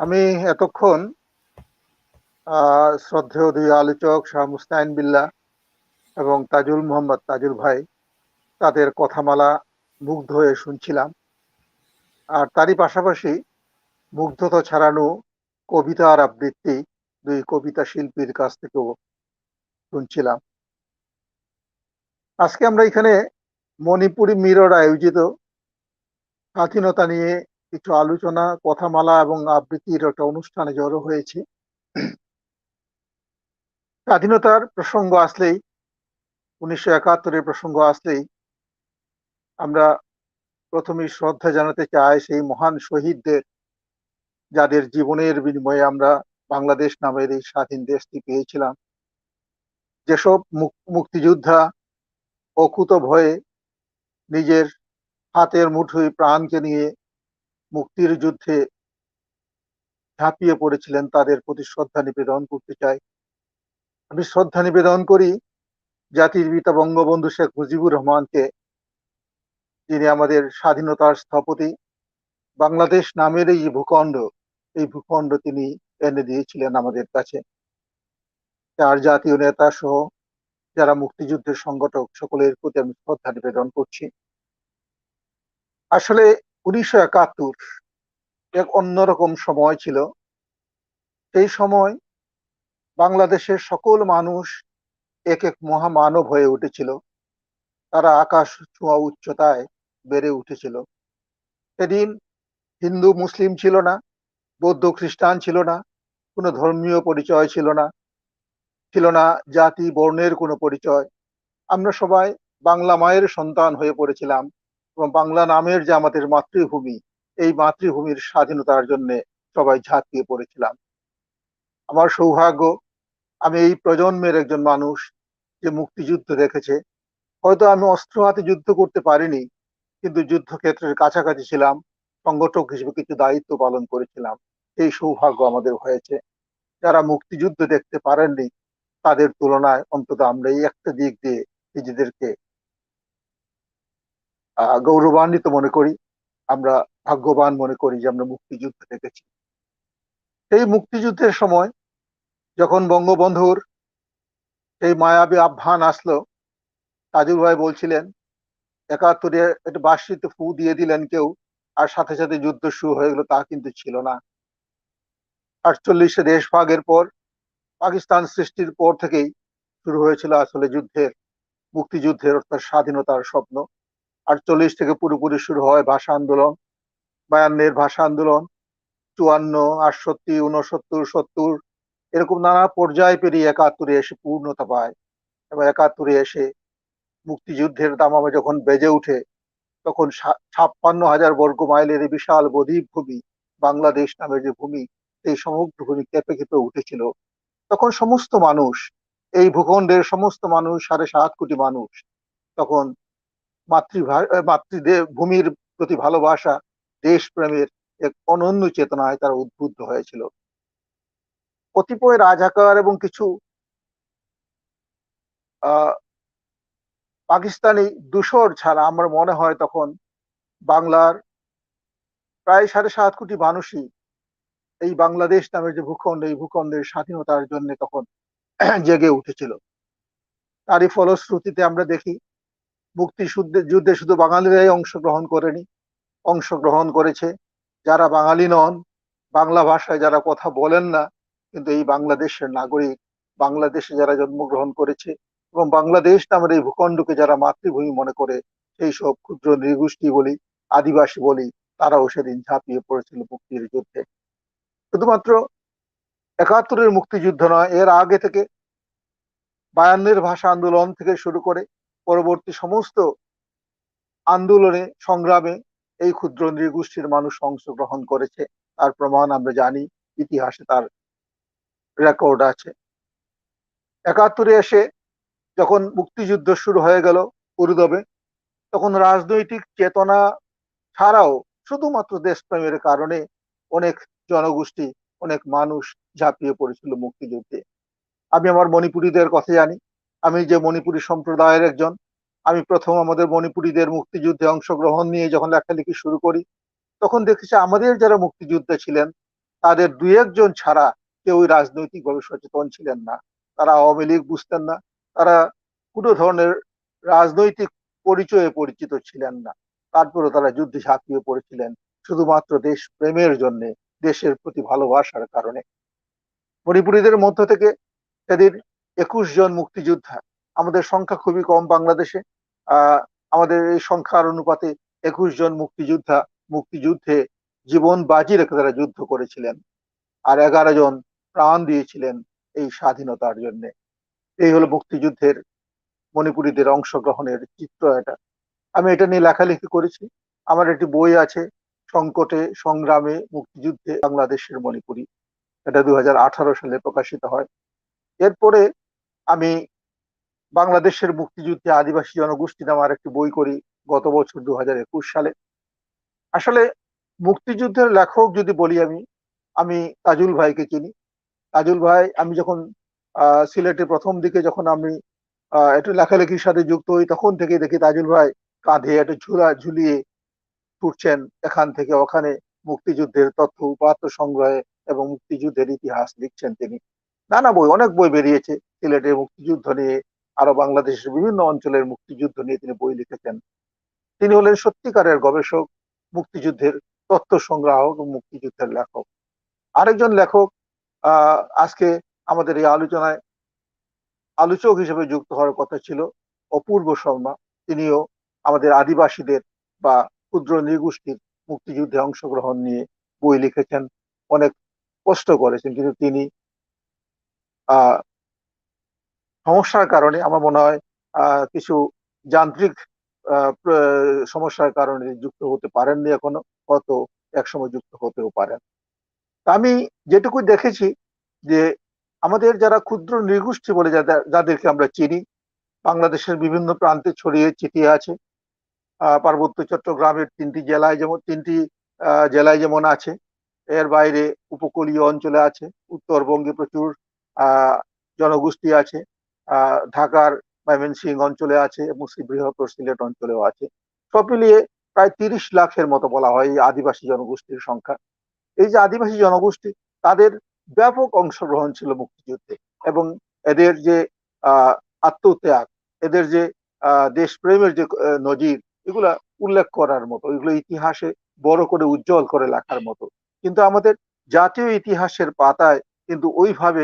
আমি এতক্ষণ শ্রদ্ধেয় দুই আলোচক শাহ মুস্তাইন বিল্লাহ এবং তাজুল মোহাম্মদ, তাজুল ভাই, তাদের কথামালা মুগ্ধ হয়ে শুনছিলাম। আর তারই পাশাপাশি মুগ্ধতা ছড়ানো কবিতা আর আবৃত্তি দুই কবিতা শিল্পীর কাছ থেকেও শুনছিলাম। আজকে আমরা এখানে মণিপুরি মিরর আয়োজিত স্বাধীনতা নিয়ে কিছু আলোচনা, কথামালা এবং আবৃত্তির একটা অনুষ্ঠানে জড়ো হয়েছে। স্বাধীনতার প্রসঙ্গ আসলেই, 1971-এর প্রসঙ্গ আসলেই আমরা প্রথমেই শ্রদ্ধা জানাতে চাই সেই মহান শহীদদের, যাদের জীবনের বিনিময়ে আমরা বাংলাদেশ নামের এই স্বাধীন দেশটি পেয়েছিলাম। যেসব মুক্তিযোদ্ধা অকুত ভয়ে নিজের হাতের মুঠোয় প্রাণকে নিয়ে মুক্তির যুদ্ধে ঝাঁপিয়ে পড়েছিলেন, তাদের প্রতি শ্রদ্ধা নিবেদন করতে চাই। আমি শ্রদ্ধা নিবেদন করি জাতির পিতা বঙ্গবন্ধু শেখ মুজিবুর রহমানকে, যিনি আমাদের স্বাধীনতার স্থপতি। বাংলাদেশ নামের এই ভূখণ্ড তিনি এনে দিয়েছিলেন আমাদের কাছে। তার জাতীয় নেতা সহ যারা মুক্তিযুদ্ধের সংগঠক, সকলের প্রতি আমি শ্রদ্ধা নিবেদন করছি। আসলে 1971 এক অন্যরকম সময় ছিল। সেই সময় বাংলাদেশের সকল মানুষ এক এক মহামানব হয়ে উঠেছিল। তারা আকাশ ছোঁয়া উচ্চতায় বেড়ে উঠেছিল। সেদিন হিন্দু মুসলিম ছিল না, বৌদ্ধ খ্রিস্টান ছিল না, কোনো ধর্মীয় পরিচয় ছিল না, ছিল না জাতি বর্ণের কোনো পরিচয়। আমরা সবাই বাংলা মায়ের সন্তান হয়ে পড়েছিলাম এবং বাংলা নামের যে আমাদের মাতৃভূমি, এই মাতৃভূমির স্বাধীনতার জন্য সবাই ঝাঁপিয়ে পড়েছিলাম। আমার সৌভাগ্য, আমি এই প্রজন্মের একজন মানুষ যে মুক্তিযুদ্ধ দেখেছে। হয়তো আমি অস্ত্র হাতে যুদ্ধ করতে পারিনি, কিন্তু যুদ্ধক্ষেত্রের কাছাকাছি ছিলাম, সংগঠক হিসেবে কিছু দায়িত্ব পালন করেছিলাম। এই সৌভাগ্য আমাদের হয়েছে। যারা মুক্তিযুদ্ধ দেখতে পারেননি, তাদের তুলনায় অন্তত আমরা এই একটা দিক দিয়ে নিজেদেরকে গৌরবান্বিত মনে করি। আমরা ভাগ্যবান মনে করি যে আমরা মুক্তিযুদ্ধ দেখেছি। এই মুক্তিযুদ্ধের সময় যখন বঙ্গবন্ধুর এই মায়াবী আহ্বান আসলো, তাজুল ভাই বলছিলেন 71-এ একটা বাঁশিতে ফু দিয়ে দিলেন কেউ, আর সাথে সাথে যুদ্ধ শুরু হয়ে গেল তা কিন্তু ছিল না। 48-এ দেশ ভাগের পর পাকিস্তান সৃষ্টির পর থেকেই শুরু হয়েছিল আসলে মুক্তিযুদ্ধের অর্থাৎ স্বাধীনতার স্বপ্ন। 48 থেকে পুরোপুরি শুরু হয় ভাষা আন্দোলন, 52-এর ভাষা আন্দোলন, 54, 68, 69, 70 এরকম নানা পর্যায় পেরিয়ে 71-এ এসে পূর্ণতা পায় এবং 71-এ এসে মুক্তিযুদ্ধের দামামা যখন বেজে ওঠে তখন 56,000 বর্গ মাইলের এই বিশাল বদ্বীপ ভূমি বাংলাদেশ নামের যে ভূমি, এই সমগ্র ভূমি কেঁপে কেঁপে উঠেছিল। তখন সমস্ত মানুষ, এই ভূখণ্ডের সমস্ত মানুষ, 7.5 কোটি মানুষ তখন ভূমির প্রতি ভালোবাসা, দেশপ্রেমের এক অনন্য চেতনায় তারা উদ্বুদ্ধ হয়েছিল। কতিপয় রাজাকার এবং কিছু আহ পাকিস্তানি দূষর ছাড়া আমার মনে হয় তখন বাংলার প্রায় 7.5 কোটি মানুষই এই বাংলাদেশ নামের যে ভূখণ্ড, এই ভূখণ্ডের স্বাধীনতার জন্য তখন জেগে উঠেছিল। তারই ফলশ্রুতিতে আমরা দেখি যুদ্ধে শুধু বাঙালিরাই অংশগ্রহণ করেনি, অংশগ্রহণ করেছে যারা বাঙালি নন, বাংলা ভাষায় যারা কথা বলেন না কিন্তু এই বাংলাদেশের নাগরিক, বাংলাদেশে যারা জন্মগ্রহণ করেছে এবং বাংলাদেশ নামের এই ভূখণ্ডকে যারা মাতৃভূমি মনে করে, সেই সব ক্ষুদ্র নৃগোষ্ঠী বলি, আদিবাসী বলি, তারাও সেদিন ঝাঁপিয়ে পড়েছিল মুক্তির যুদ্ধে। শুধুমাত্র 71-এর মুক্তিযুদ্ধ নয়, এর আগে থেকে 52-এর ভাষা আন্দোলন থেকে শুরু করে পরবর্তী সমস্ত আন্দোলনে, সংগ্রামে এই ক্ষুদ্র নৃগোষ্ঠীর মানুষ অংশগ্রহণ করেছে। তার প্রমাণ আমরা জানি, ইতিহাসে তার রেকর্ড আছে। 71-এ এসে যখন মুক্তিযুদ্ধ শুরু হয়ে গেল পুরোদমে, তখন রাজনৈতিক চেতনা ছাড়াও শুধুমাত্র দেশপ্রেমের কারণে অনেক জনগোষ্ঠী, অনেক মানুষ ঝাঁপিয়ে পড়েছিল মুক্তিযুদ্ধে। আমি আমার মণিপুরীদের কথা জানি, আমি যে মণিপুরী সম্প্রদায়ের একজন, আমি প্রথম আমাদের মণিপুরীদের মুক্তিযুদ্ধে অংশগ্রহণ নিয়ে যখন লেখালেখি শুরু করি, তখন দেখেছি আমাদের যারা মুক্তিযোদ্ধা ছিলেন তাদের 2-1 জন ছাড়া কেউই রাজনৈতিকভাবে সচেতন ছিলেন না। তারা আওয়ামী লীগ বুঝতেন না, তারা কোনো ধরনের রাজনৈতিক পরিচয়ে পরিচিত ছিলেন না। তারপরে তারা যুদ্ধে ঝাঁপিয়ে পড়েছিলেন শুধুমাত্র দেশ প্রেমের জন্য, দেশের প্রতি ভালোবাসার কারণে। মণিপুরীদের মধ্য থেকে সেদিন 21 জন মুক্তিযোদ্ধা, আমাদের সংখ্যা খুবই কম বাংলাদেশে, আমাদের এই সংখ্যার অনুপাতে 21 জন মুক্তিযোদ্ধা মুক্তিযুদ্ধে জীবন বাজি রেখে তারা যুদ্ধ করেছিলেন, আর 11 জন প্রাণ দিয়েছিলেন এই স্বাধীনতার জন্য। এই হলো মুক্তিযুদ্ধের মণিপুরীদের অংশগ্রহণের চিত্র। আমি এটা নিয়ে লেখালেখি করেছি, আমার একটি বই আছে, সংকটে সংগ্রামে মুক্তিযুদ্ধে বাংলাদেশের মণিপুরী, এটা 2018 সালে প্রকাশিত হয়। এরপরে আমি বাংলাদেশের মুক্তিযুদ্ধে আদিবাসী জনগোষ্ঠী নামে আরেকটি বই করি গত বছর 2021 সালে। আসলে মুক্তিযুদ্ধের লেখক যদি বলি, আমি তাজুল ভাইকে চিনি। তাজুল ভাই, আমি যখন সিলেটে প্রথম দিকে যখন আমি একটু লেখালেখির সাথে যুক্ত হই, তখন থেকে দেখি তাজুল ভাই কাঁধে একটা ঝুলিয়ে ছুটছেন এখান থেকে ওখানে, মুক্তিযুদ্ধের তথ্য উপাত্ত সংগ্রহে এবং মুক্তিযুদ্ধের ইতিহাস লিখছেন তিনি। নানা বই, অনেক বই বেরিয়েছে সিলেটের মুক্তিযুদ্ধ নিয়ে, আরো বাংলাদেশের বিভিন্ন অঞ্চলের মুক্তিযুদ্ধ নিয়ে তিনি বই লিখেছেন। তিনি হলেন সত্যিকারের গবেষক, মুক্তিযুদ্ধের তথ্য সংগ্রাহক এবং মুক্তিযুদ্ধের লেখক। আরেকজন লেখক আজকে আমাদের এই আলোচনায় আলোচক হিসেবে যুক্ত হওয়ার কথা ছিল, অপূর্ব শর্মা। তিনিও আমাদের আদিবাসীদের বা ক্ষুদ্র নৃগোষ্ঠীর মুক্তিযুদ্ধে অংশগ্রহণ নিয়ে বই লিখেছেন, অনেক কষ্ট করেছেন, কিন্তু তিনি সমস্যার কারণে, আমার মনে হয় কিছু যান্ত্রিক সমস্যার কারণে যুক্ত হতে পারেননি এখনো, হয়তো একসময় যুক্ত হতেও পারেন। আমি যেটুকু দেখেছি যে আমাদের যারা ক্ষুদ্র নৃগোষ্ঠী বলে যাদেরকে আমরা চিনি, বাংলাদেশের বিভিন্ন প্রান্তে ছড়িয়ে ছিটিয়ে আছে। পার্বত্য চট্টগ্রামের 3টি জেলায় যেমন আছে, এর বাইরে উপকূলীয় অঞ্চলে আছে, উত্তরবঙ্গে প্রচুর জনগোষ্ঠী আছে, ঢাকার ময়মনসিংহ অঞ্চলে আছে এবং বৃহত্তর সিলেট অঞ্চলেও আছে। সব মিলিয়ে প্রায় 30 লাখের মতো বলা হয় এই আদিবাসী জনগোষ্ঠীর সংখ্যা। এই যে আদিবাসী জনগোষ্ঠী, তাদের ব্যাপক অংশগ্রহণ ছিল মুক্তিযুদ্ধে, এবং এদের যে আত্মত্যাগ, এদের যে দেশপ্রেমের যে নজির, এগুলা উল্লেখ করার মতো, এগুলো ইতিহাসে বড় করে উজ্জ্বল করে লেখার মতো। কিন্তু আমাদের জাতীয় ইতিহাসের পাতায় কিন্তু ওইভাবে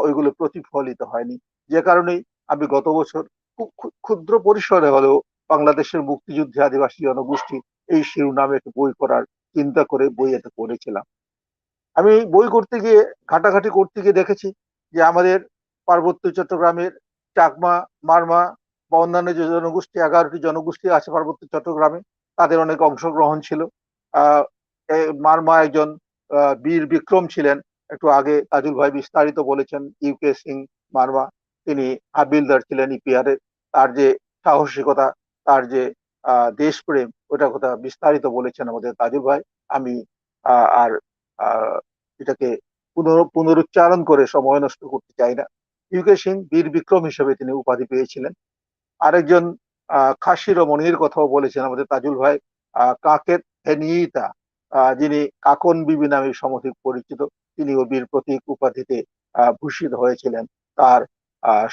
ওইগুলো প্রতিফলিত হয়নি। যে কারণেই আমি গত বছর খুব ক্ষুদ্র পরিসরে হলেও বাংলাদেশের মুক্তিযুদ্ধে আদিবাসী জনগোষ্ঠী এই শিরোনামে একটি বই করার চিন্তা করে বই এটা পড়েছিলাম। আমি বই করতে গিয়ে ঘাটাঘাটি করতে গিয়ে দেখেছি যে আমাদের পার্বত্য চট্টগ্রামের চাকমা, মারমা বা অন্যান্য যে জনগোষ্ঠী 11টি জনগোষ্ঠী আছে পার্বত্য চট্টগ্রামে, তাদের অনেক অংশগ্রহণ ছিল। আহ মারমা একজন বীর বিক্রম ছিলেন, একটু আগে তাজুল ভাই বিস্তারিত বলেছেন। ইউকে সিং মারমা, তিনি হাবিলদার ছিলেন ইপিআরের। তার যে সাহসিকতা, তার যে দেশপ্রেম, ওটা কথা বিস্তারিত বলেছেন আমাদের তাজুল ভাই। আমি আর আহ, এটাকে পুনরুচ্চারণ করে সময় নষ্ট করতে চাই না। ইউকে সিং বীর বিক্রম হিসেবে তিনি উপাধি পেয়েছিলেন। আরেকজন খাসি রমণীর কথাও বলেছেন আমাদের তাজুল ভাই, কাকের হেনিয়িতা, যিনি কাকন বিবি নামে সমধিক পরিচিত, তিনিও বীর প্রতীক উপাধিতে ভূষিত হয়েছিলেন। তার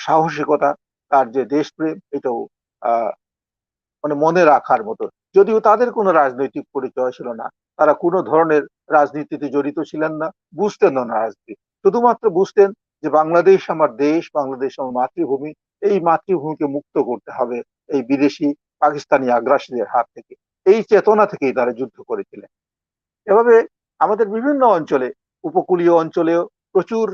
সাহসিকতা, তার যে দেশপ্রেম, এটাও আহ মানে মনে রাখার মতো। যদিও তাদের কোনো রাজনৈতিক পরিচয় ছিল না, তারা কোনো ধরনের রাজনীতিতে জড়িত ছিলেন না, বুঝতেন না রাজনীতি। শুধুমাত্র বুঝতেন যে বাংলাদেশ আমার দেশ, বাংলাদেশ আমার মাতৃভূমি, এই মাতৃভূমিকে মুক্ত করতে হবে এই বিদেশি পাকিস্তানি আগ্রাসীদের হাত থেকে। এই চেতনা থেকেই তারা যুদ্ধ করেছিলেন। এভাবে আমাদের বিভিন্ন অঞ্চলে, উপকূলীয় অঞ্চলেও প্রচুর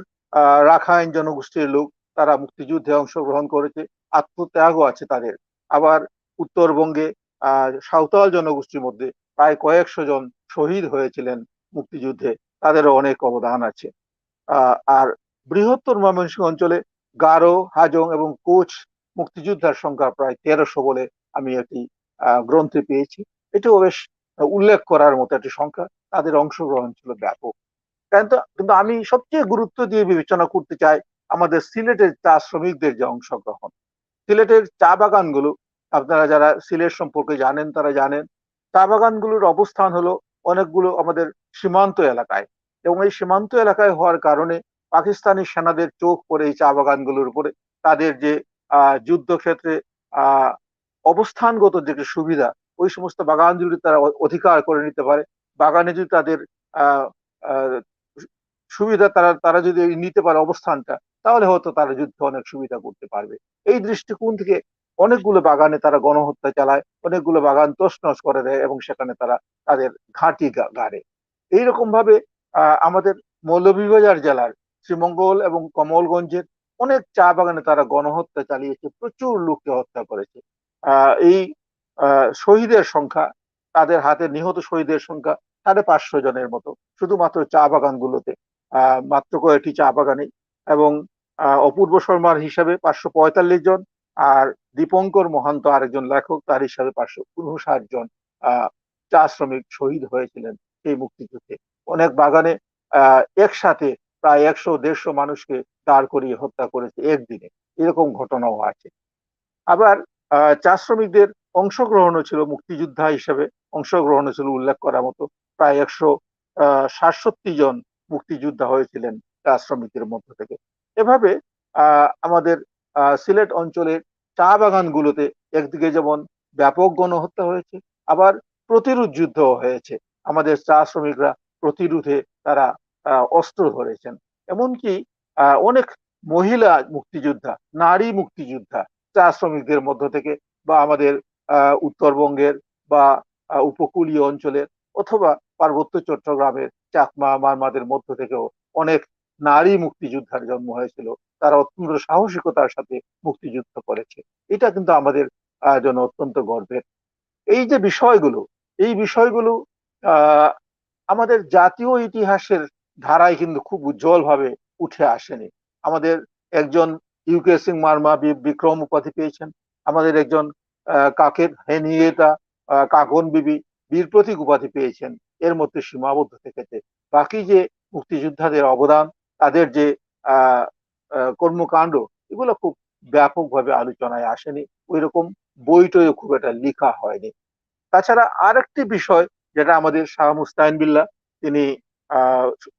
রাখাইন জনগোষ্ঠীর লোক, তারা মুক্তিযুদ্ধে অংশগ্রহণ করেছে, আত্মত্যাগও আছে তাদের। আবার উত্তরবঙ্গে সাঁওতাল জনগোষ্ঠীর মধ্যে প্রায় কয়েকশো জন শহীদ হয়েছিলেন মুক্তিযুদ্ধে, তাদেরও অনেক অবদান আছে। আর বৃহত্তর ময়মনসিংহ অঞ্চলে গারো, হাজং এবং কোচ মুক্তিযোদ্ধার সংখ্যা প্রায় 1300 বলে আমি একটি গ্রন্থে পেয়েছি। এটাও বেশ উল্লেখ করার মতো একটি সংখ্যা। তাদের অংশগ্রহণ ছিল ব্যাপক। কিন্তু কিন্তু আমি সবচেয়ে গুরুত্ব দিয়ে বিবেচনা করতে চাই আমাদের সিলেটের চা শ্রমিকদের যে অংশগ্রহণ। সিলেটের চা বাগানগুলো, আপনারা যারা সিলেট সম্পর্কে জানেন তারা জানেন, চা বাগানগুলোর অবস্থান হলো অনেকগুলো আমাদের সীমান্ত এলাকায়, এবং এই সীমান্ত এলাকায় হওয়ার কারণে পাকিস্তানি সেনাদের চোখ পড়ে এই চা বাগানগুলোর উপরে। তাদের যে যুদ্ধক্ষেত্রে আহ অবস্থানগত যে সুবিধা, ওই সমস্ত বাগান যদি তারা অধিকার করে নিতে পারে, বাগানে যদি তাদের আহ আহ, সুবিধা তারা তারা যদি নিতে পারে অবস্থানটা, তাহলে হয়তো তারা যুদ্ধে অনেক সুবিধা করতে পারবে। এই দৃষ্টিকোণ থেকে অনেকগুলো বাগানে তারা গণহত্যা চালায়, অনেকগুলো বাগান তছনছ করে দেয় এবং সেখানে তারা তাদের ঘাঁটি গাড়ে। এইরকম ভাবে আমাদের মৌলভীবাজার জেলার শ্রীমঙ্গল এবং কমলগঞ্জের অনেক চা বাগানে তারা গণহত্যা চালিয়েছে, প্রচুর লোককে হত্যা করেছে। এই শহীদের সংখ্যা, তাদের হাতে নিহত শহীদের সংখ্যা 550 জনের মতো, শুধুমাত্র চা বাগানগুলোতে, মাত্র কয়েকটি চা বাগানে। এবং অপূর্ব শর্মার হিসাবে 545 জন, আর দীপঙ্কর মহান্ত আরেকজন লেখক, তার হিসাবে 559 জন চা শ্রমিক শহীদ হয়েছিলেন এই মুক্তিযুদ্ধে। অনেক বাগানে একসাথে প্রায় 100-150 মানুষকে দাঁড় করিয়ে হত্যা করেছে একদিনে, এরকম ঘটনাও আছে। আবার চা শ্রমিকদের অংশগ্রহণও ছিল, মুক্তিযোদ্ধা হিসেবে অংশগ্রহণও ছিল উল্লেখ করার মতো। প্রায় 167 জন মুক্তিযোদ্ধা হয়েছিলেন চা শ্রমিকদের মধ্য থেকে। এভাবে আমাদের সিলেট অঞ্চলের চা বাগানগুলোতে একদিকে যেমন ব্যাপক গণহত্যা হয়েছে, আবার প্রতিরোধ যুদ্ধ হয়েছে। আমাদের চা শ্রমিকরা প্রতিরোধে তারা অস্ত্র ধরেছেন। এমনকি অনেক মহিলা মুক্তিযোদ্ধা, নারী মুক্তিযোদ্ধা চা শ্রমিকদের মধ্য থেকে, বা আমাদের উত্তরবঙ্গের বা উপকূলীয় অঞ্চলের অথবা পার্বত্য চট্টগ্রামের চাকমা, মারমাদের মধ্য থেকেও অনেক নারী মুক্তিযোদ্ধার জন্ম হয়েছিল। তারা অত্যন্ত সাহসিকতার সাথে মুক্তিযুদ্ধ করেছে। এটা কিন্তু আমাদের জন্য অত্যন্ত গর্বের। এই যে বিষয়গুলো, এই বিষয়গুলো আহ আমাদের জাতীয় ইতিহাসের ধারায় কিন্তু খুব উজ্জ্বল ভাবে উঠে আসেনি। আমাদের একজন ইউকে সিং মারমা বিক্রম উপাধি পেয়েছেন, আমাদের একজন কাকের হেনিয়েতা, কাকন বিবি বীর প্রতীক উপাধি পেয়েছেন, এর মধ্যে সীমাবদ্ধ থেকেছে। বাকি যে মুক্তিযোদ্ধাদের অবদান, তাদের যে কর্মকাণ্ড, এগুলো খুব ব্যাপকভাবে আলোচনায় আসেনি। ওই রকম বইটইও খুব একটা লেখা হয়নি। তাছাড়া আরেকটি বিষয় যেটা আমাদের শাহ মুস্তাইন বিল্লাহ, তিনি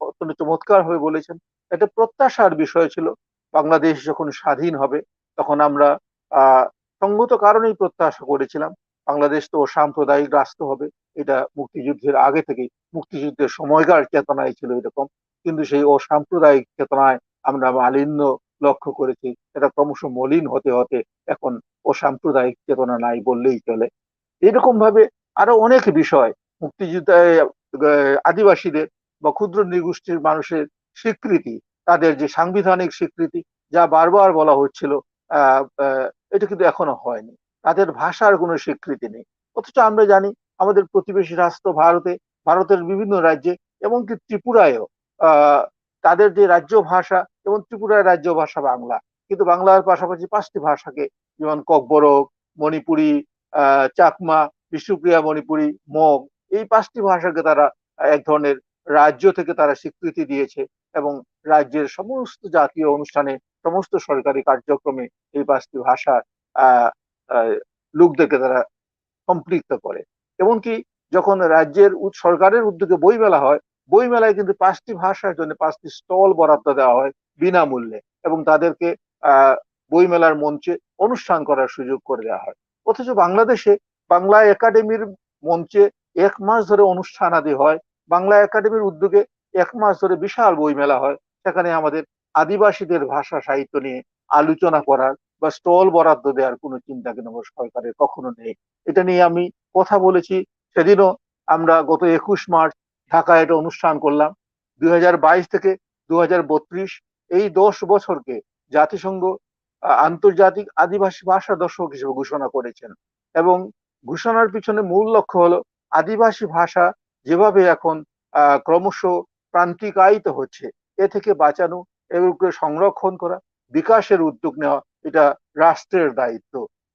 অত্যন্ত চমৎকার হয়ে বলেছেন, এটা প্রত্যাশার বিষয় ছিল। বাংলাদেশ যখন স্বাধীন হবে তখন আমরা সঙ্গত কারণেই প্রত্যাশা করেছিলাম বাংলাদেশ তো সাম্প্রদায়িক রাষ্ট্র হবে, এটা মুক্তিযুদ্ধের আগে থেকেই, মুক্তিযুদ্ধের সময়কার চেতনায় ছিল এরকম। কিন্তু সেই অসাম্প্রদায়িক চেতনায় আমরা মালিন্য লক্ষ্য করেছি, এটা ক্রমশ মলিন হতে হতে এখন অসাম্প্রদায়িক চেতনা নাই বললেই চলে। এরকম ভাবে আরো অনেক বিষয়, মুক্তিযুদ্ধে আদিবাসীদের বা ক্ষুদ্র নৃগোষ্ঠীর মানুষের স্বীকৃতি, তাদের যে সাংবিধানিক স্বীকৃতি যা বারবার বলা হচ্ছিল, এটা কিন্তু এখনো হয়নি। তাদের ভাষার কোনো স্বীকৃতি নেই। অথচ আমরা জানি আমাদের প্রতিবেশী রাষ্ট্র ভারতের বিভিন্ন রাজ্যে, এমনকি ত্রিপুরায়ও তাদের যে রাজ্য ভাষা, এবং ত্রিপুরার রাজ্য ভাষা বাংলা, কিন্তু বাংলার পাশাপাশি 5টি ভাষাকে, যেমন ককবরক, মণিপুরি, চাকমা, বিষ্ণুপ্রিয়া মণিপুরি, মগ, এই 5টি ভাষাকে তারা এক ধরনের রাজ্য থেকে তারা স্বীকৃতি দিয়েছে, এবং রাজ্যের সমস্ত জাতীয় অনুষ্ঠানে, সমস্ত সরকারি কার্যক্রমে এই 5টি ভাষা লোকদেরকে তারা সম্পৃক্ত করে। এমনকি যখন রাজ্যের সরকারের উদ্যোগে বইমেলা হয়, বইমেলায় কিন্তু 5টি ভাষার জন্য 5টি স্টল বরাদ্দ দেওয়া হয় বিনামূল্যে, এবং তাদেরকে বইমেলার মঞ্চে অনুষ্ঠান করার সুযোগ করে দেওয়া হয়। অথচ বাংলাদেশে বাংলা একাডেমির মঞ্চে 1 মাস ধরে অনুষ্ঠান আদি হয়, বাংলা একাডেমির উদ্যোগে 1 মাস ধরে বিশাল বইমেলা হয়, সেখানে আমাদের আদিবাসীদের ভাষা সাহিত্য নিয়ে আলোচনা করার বা স্টল বরাদ্দ দেওয়ার কোনো চিন্তা কিন্তু সরকারের কখনো নেই। এটা নিয়ে আমি কথা বলেছি, সেদিনও আমরা গত 21 মার্চ ঢাকায় একটা অনুষ্ঠান করলাম। 2022 থেকে 2032 এই 10 বছরকে জাতিসংঘ আন্তর্জাতিক আদিবাসী ভাষা দশক হিসেবে ঘোষণা করেছেন, এবং ঘোষণার পিছনে মূল লক্ষ্য হলো আদিবাসী ভাষা যেভাবে এখন ক্রমশ প্রান্তিকায়িত হচ্ছে, এ থেকে বাঁচানো, এগুলোকে সংরক্ষণ করা, বিকাশের উদ্যোগ নেওয়া, এটা রাষ্ট্রের দায়িত্ব।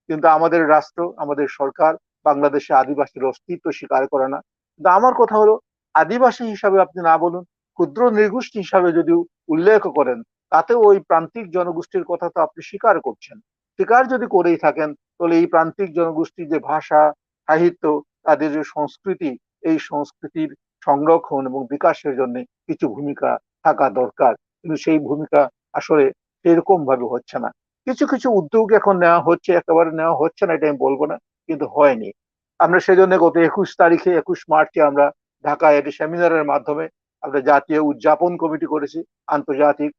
কিন্তু আমাদের রাষ্ট্র, আমাদের সরকার বাংলাদেশে আদিবাসীর অস্তিত্ব স্বীকার করে না। কিন্তু আমার কথা হলো, আদিবাসী হিসাবে আপনি না বলুন, ক্ষুদ্র নৃগোষ্ঠী হিসাবে যদি উল্লেখ করেন, তাতেও ওই প্রান্তিক জনগোষ্ঠীর কথা তো আপনি স্বীকার করছেন। স্বীকার যদি করেই থাকেন, তাহলে এই প্রান্তিক জনগোষ্ঠীর যে ভাষা, সাহিত্য, তাদের যে সংস্কৃতি, এই সংস্কৃতির সংরক্ষণ এবং বিকাশের জন্য কিছু ভূমিকা থাকা দরকার। কিন্তু সেই ভূমিকা আসলে সেরকম ভাবে হচ্ছে না। কিছু কিছু উদ্যোগ এখন নেওয়া হচ্ছে, একেবারে নেওয়া হচ্ছে না এটা আমি বলবো না, কিন্তু হয়নি। আমরা সেজন্য গত 21 মার্চে আমরা ঢাকায় একটি সেমিনারের মাধ্যমে আমরা জাতীয় উদযাপন কমিটি করেছি, আন্তর্জাতিক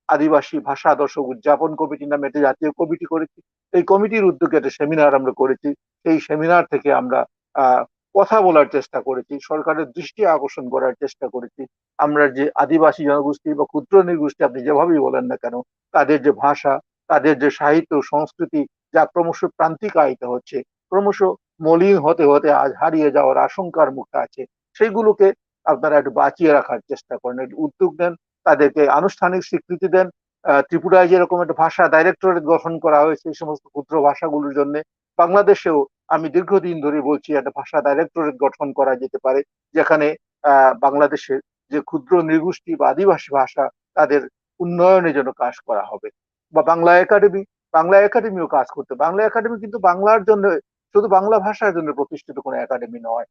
আদিবাসী ভাষা দশক উদযাপন কমিটি নামে একটি জাতীয় কমিটি করেছি। এই কমিটির উদ্যোগে একটা সেমিনার আমরা করেছি। এই সেমিনার থেকে আমরা কথা বলার চেষ্টা করেছি, সরকারের দৃষ্টি আকর্ষণ করার চেষ্টা করেছি, আমরা যে আদিবাসী জনগোষ্ঠী বা ক্ষুদ্র নৃগোষ্ঠী আপনি যেভাবেই বলেন না কেন, তাদের যে ভাষা, তাদের যে সাহিত্য সংস্কৃতি, যা ক্রমশ প্রান্তিকায়িত হচ্ছে, ক্রমশ মলিন হতে হতে আজ হারিয়ে যাওয়ার আশঙ্কার মুখে আছে, সেইগুলোকে আপনারা একটু বাঁচিয়ে রাখার চেষ্টা করেন, একটু উদ্যোগ নেন, তাদেরকে আনুষ্ঠানিক স্বীকৃতি দেন। ত্রিপুরায় যেরকম একটা ভাষা ডাইরেক্টরেট গঠন করা হয়েছে এই সমস্ত ক্ষুদ্র ভাষাগুলোর জন্য, বাংলাদেশেও আমি দীর্ঘদিন ধরে বলছি একটা ভাষা ডাইরেক্টরেট গঠন করা যেতে পারে, যেখানে বাংলাদেশের যে ক্ষুদ্র নৃগোষ্ঠী বা আদিবাসী ভাষা, তাদের উন্নয়নের জন্য কাজ করা হবে। বা বাংলা একাডেমিও কাজ করতে। বাংলা একাডেমি কিন্তু বাংলার জন্য, শুধু বাংলা ভাষার জন্য প্রতিষ্ঠিত কোনো একাডেমি নয়।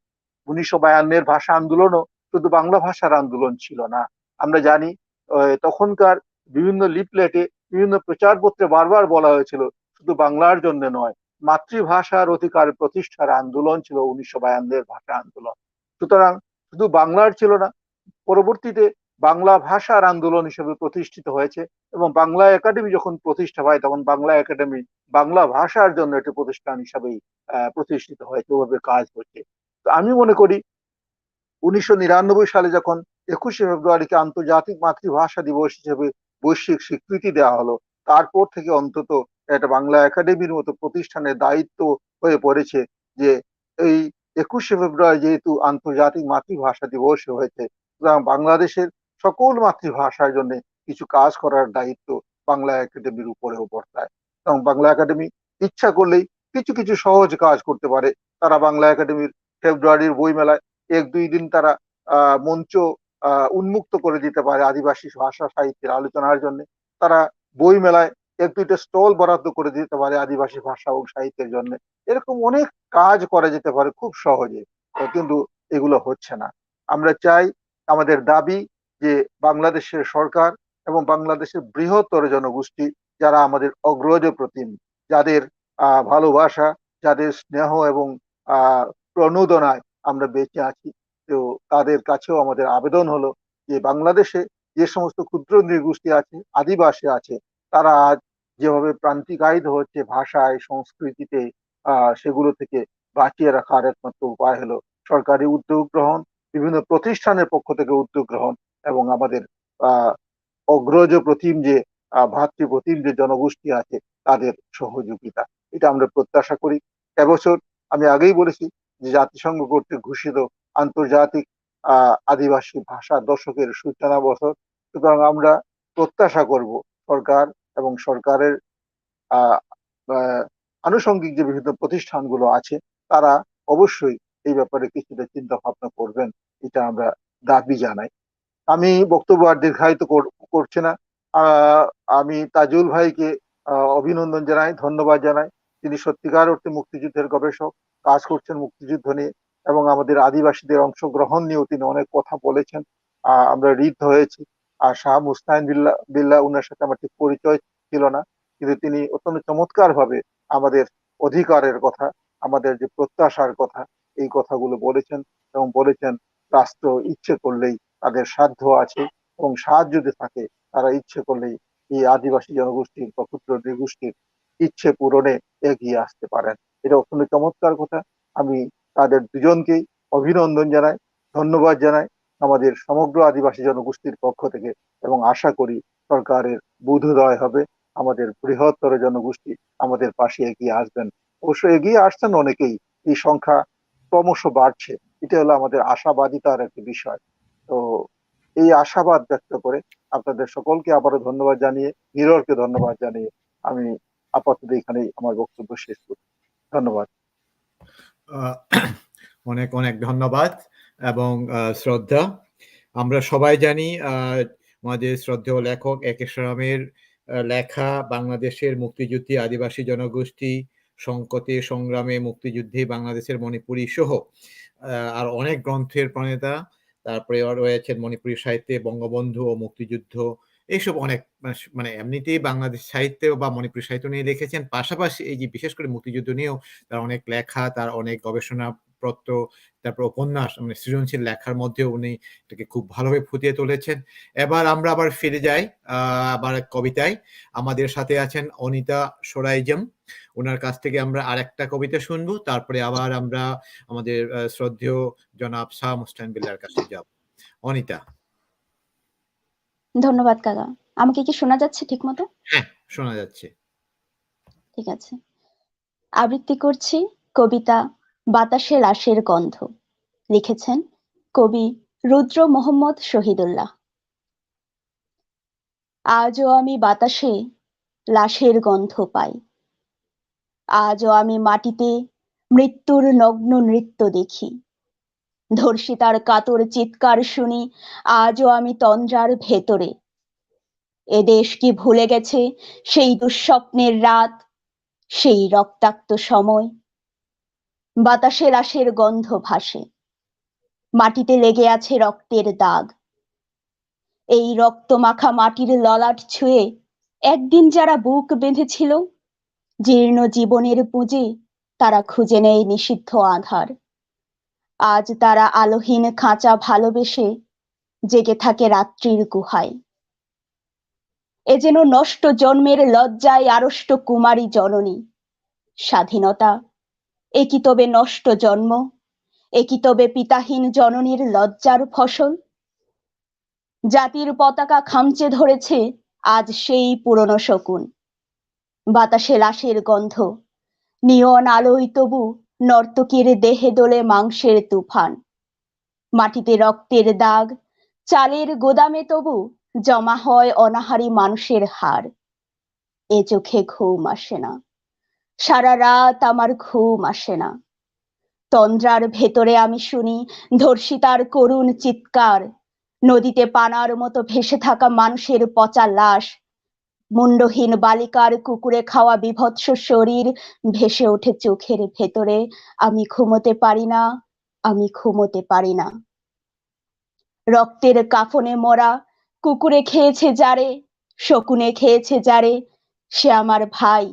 1952 ভাষা আন্দোলনও শুধু বাংলা ভাষার আন্দোলন ছিল না। আমরা জানি তখনকার বিভিন্ন লিফলেটে, বিভিন্ন প্রচারপত্রে বারবার বলা হয়েছিল শুধু বাংলার জন্য নয়, মাতৃভাষার অধিকার প্রতিষ্ঠার আন্দোলন ছিল 1952 ভাষা আন্দোলন। সুতরাং শুধু বাংলার ছিল না, পরবর্তীতে বাংলা ভাষার আন্দোলন হিসেবে প্রতিষ্ঠিত হয়েছে, এবং বাংলা একাডেমি যখন প্রতিষ্ঠা হয় তখন বাংলা একাডেমি বাংলা ভাষার জন্য একটি প্রতিষ্ঠান হিসাবেই প্রতিষ্ঠিত হয়েছে, ওভাবে কাজ হচ্ছে। তো আমি মনে করি 1999 সালে যখন 21শে ফেব্রুয়ারিকে আন্তর্জাতিক মাতৃভাষা দিবস হিসেবে বৈশ্বিক স্বীকৃতি দেওয়া হলো, তারপর থেকে অন্তত একটা বাংলা একাডেমির মতো প্রতিষ্ঠানের দায়িত্ব হয়ে পড়েছে যে এই 21শে ফেব্রুয়ারি যেহেতু আন্তর্জাতিক মাতৃভাষা দিবস হয়েছে, সুতরাং বাংলাদেশের সকল মাতৃভাষার জন্য কিছু কাজ করার দায়িত্ব বাংলা একাডেমির উপরেও বর্তায়। এবং বাংলা একাডেমি ইচ্ছা করলেই কিছু কিছু সহজ কাজ করতে পারে। তারা বাংলা একাডেমির ফেব্রুয়ারির বইমেলায় 1-2 দিন তারা মঞ্চ উন্মুক্ত করে দিতে পারে আদিবাসী ভাষা সাহিত্যের আলোচনার জন্য। তারা বই মেলায় 1-2টা স্টল বরাদ্দ করে দিতে পারে আদিবাসী ভাষা ও সাহিত্যের জন্য। এরকম অনেক কাজ করা যেতে পারে খুব সহজে, কিন্তু এগুলো হচ্ছে না। আমরা চাই, আমাদের দাবি যে বাংলাদেশের সরকার এবং বাংলাদেশের বৃহত্তর জনগোষ্ঠী যারা আমাদের অগ্রজ প্রতিম, যাদের ভালোবাসা, যাদের স্নেহ এবং প্রণোদনায় আমরা বেঁচে আছি। তো তাদের কাছেও আমাদের আবেদন হলো যে বাংলাদেশে যে সমস্ত ক্ষুদ্র নৃগোষ্ঠী আছে, আদিবাসী আছে, তারা আজ যেভাবে প্রান্তিকায়িত হচ্ছে ভাষায়, সংস্কৃতিতে, সেগুলো থেকে বাঁচিয়ে রাখার একমাত্র উপায় হলো সরকারি উদ্যোগ গ্রহণ, বিভিন্ন প্রতিষ্ঠানের পক্ষ থেকে উদ্যোগ গ্রহণ এবং আমাদের আহ অগ্রজ প্রতিম যে ভাতৃপ্রতিম যে জনগোষ্ঠী আছে তাদের সহযোগিতা। এটা আমরা প্রত্যাশা করি। এবছর আমি আগেই বলেছি যে জাতিসংঘ কর্তৃক ঘোষিত আন্তর্জাতিক আদিবাসী ভাষা দশকের সূচনা বছর। সুতরাং আমরা প্রত্যাশা করব সরকার এবং সরকারের আহ আহ, আনুষঙ্গিক যে বিভিন্ন প্রতিষ্ঠানগুলো আছে তারা অবশ্যই এই ব্যাপারে কিছুটা চিন্তা ভাবনা করবেন, এটা আমরা দাবি জানাই। আমি বক্তব্য আর দীর্ঘায়িত করছি না। আহ, আমি তাজুল ভাইকে অভিনন্দন জানাই, ধন্যবাদ জানাই। তিনি সত্যিকার অর্থে মুক্তিযুদ্ধের গবেষক, কাজ করছেন মুক্তিযুদ্ধ নিয়ে এবং আমাদের আদিবাসীদের অংশগ্রহণ নিয়েও তিনি অনেক কথা বলেছেন। আমরা ঋদ্ধ হয়েছি। আর শাহ মুস্তাহিন বিল্লাহ উনার সাথে আমার ঠিক পরিচয় ছিল না, কিন্তু তিনি অত্যন্ত চমৎকার ভাবে আমাদের অধিকারের কথা, আমাদের যে প্রত্যাশার কথা, এই কথাগুলো বলেছেন এবং বলেছেন রাষ্ট্র ইচ্ছে করলেই, তাদের সাধ্য আছে এবং সাহায্য যদি থাকে তারা ইচ্ছে করলেই এই আদিবাসী জনগোষ্ঠীর বা ক্ষুদ্র নৃগোষ্ঠীর ইচ্ছে পূরণে এগিয়ে আসতে পারেন। এটা অত্যন্ত চমৎকার কথা। আমি তাদের দুজনকেই অভিনন্দন জানাই, ধন্যবাদ জানাই আমাদের সমগ্র আদিবাসী জনগোষ্ঠীর পক্ষ থেকে এবং আশা করি সরকারের বোধোদয় হবে, আমাদের বৃহত্তর জনগোষ্ঠী আমাদের পাশে এগিয়ে আসবেন। অবশ্য এগিয়ে আসছেন অনেকেই, এই সংখ্যা ক্রমশ বাড়ছে। এটা হলো আমাদের আশাবাদিতার একটি বিষয়। তো এই আশাবাদ ব্যক্ত করে আপনাদের সকলকে আবারও ধন্যবাদ জানিয়ে, নীররকে ধন্যবাদ জানিয়ে আমি আপাতত এখানেই আমার বক্তব্য শেষ করি। ধন্যবাদ। আহ, অনেক অনেক ধন্যবাদ এবং শ্রদ্ধা। আমরা সবাই জানি আমাদের শ্রদ্ধেয় লেখক একেশ্বরামের লেখা বাংলাদেশের মুক্তিযুদ্ধে আদিবাসী জনগোষ্ঠী সংকটে সংগ্রামে মুক্তিযুদ্ধে বাংলাদেশের মণিপুরী সহ আর অনেক গ্রন্থের প্রণেতা। তারপরে রয়েছেন মণিপুরী সাহিত্যে বঙ্গবন্ধু ও মুক্তিযুদ্ধ, এইসব অনেক মানে এমনিতেই বাংলাদেশ সাহিত্যে বা মণিপুরী সাহিত্য নিয়ে লিখেছেন, পাশাপাশি এই যে বিশেষ করে মুক্তিযুদ্ধ নিয়েও তার অনেক লেখা, তার অনেক গবেষণাপত্র, তারপর উপন্যাস, মানে সৃজনশীল লেখার মধ্যেও উনি এটাকে খুব ভালোভাবে ফুটিয়ে তুলেছেন। এবার আমরা আবার ফিরে যাই আবার কবিতায়। আমাদের সাথে আছেন অনিতা সোরাইজম, ওনার কাছ থেকে আমরা আরেকটা কবিতা শুনবো, তারপরে আবার আমরা আমাদের শ্রদ্ধেয় জনাব শাহ মুস্তাহিন বিল্লাহর কাছে যাব। অনিতা। ধন্যবাদ কাকা। আমাকে কি শোনা যাচ্ছে ঠিক মতো? হ্যাঁ, শোনা যাচ্ছে। ঠিক আছে। আবৃত্তি করছি কবিতা বাতাসে লাশের গন্ধ। লিখেছেন কবি রুদ্র মোহাম্মদ শহীদুল্লাহ। আজও আমি বাতাসে লাশের গন্ধ পাই, আজও আমি মাটিতে মৃত্যুর নগ্ন নৃত্য দেখি, ধর্ষিতার কাতর চিৎকার শুনি, আজও আমি তন্দ্রার ভেতরে। এদেশ কি ভুলে গেছে সেই দুঃস্বপ্নের রাত, সেই রক্তাক্ত সময়? বাতাসে লাশের গন্ধ ভাসে, মাটিতে লেগে আছে রক্তের দাগ। এই রক্ত মাখা মাটির ললাট ছুঁয়ে একদিন যারা বুক বেঁধেছিল, জীর্ণ জীবনের পুঁজি তারা খুঁজে নেয় নিষিদ্ধ আধার। আজ তারা আলোহীন খাঁচা ভালোবেসে জেগে থাকে রাত্রির গুহায়। এ যেন নষ্ট জন্মের লজ্জায় আড়ষ্ট কুমারী জননী। স্বাধীনতা এ কি তবে নষ্ট জন্ম? এ কি তবে পিতাহীন জননীর লজ্জার ফসল? জাতির পতাকা খামচে ধরেছে আজ সেই পুরনো শকুন। বাতাসে লাশের গন্ধ, নিয়ন আলোয় তবু নর্তকীর দেহে দোলে মাংসের তুফান। মাটিতে রক্তের দাগ, চালের গোদামে তবু জমা হয় অনাহারী মানুষের হাড়। এ চোখে ঘুম আসে না, সারা রাত আমার ঘুম আসে না। তন্দ্রার ভেতরে আমি শুনি ধর্ষিতার করুণ চিৎকার, নদীতে পানার মতো ভেসে থাকা মানুষের পচা লাশ, মুন্ডহীন বালিকার কুকুরে খাওয়া বিভৎস শরীর ভেসে ওঠে চোখের ভেতরে। আমি ঘুমোতে পারি না, আমি ঘুমোতে পারি না। রক্তের কাফনে মরা কুকুরে খেয়েছে যারে, শকুনে খেয়েছে যারে, সে আমার ভাই,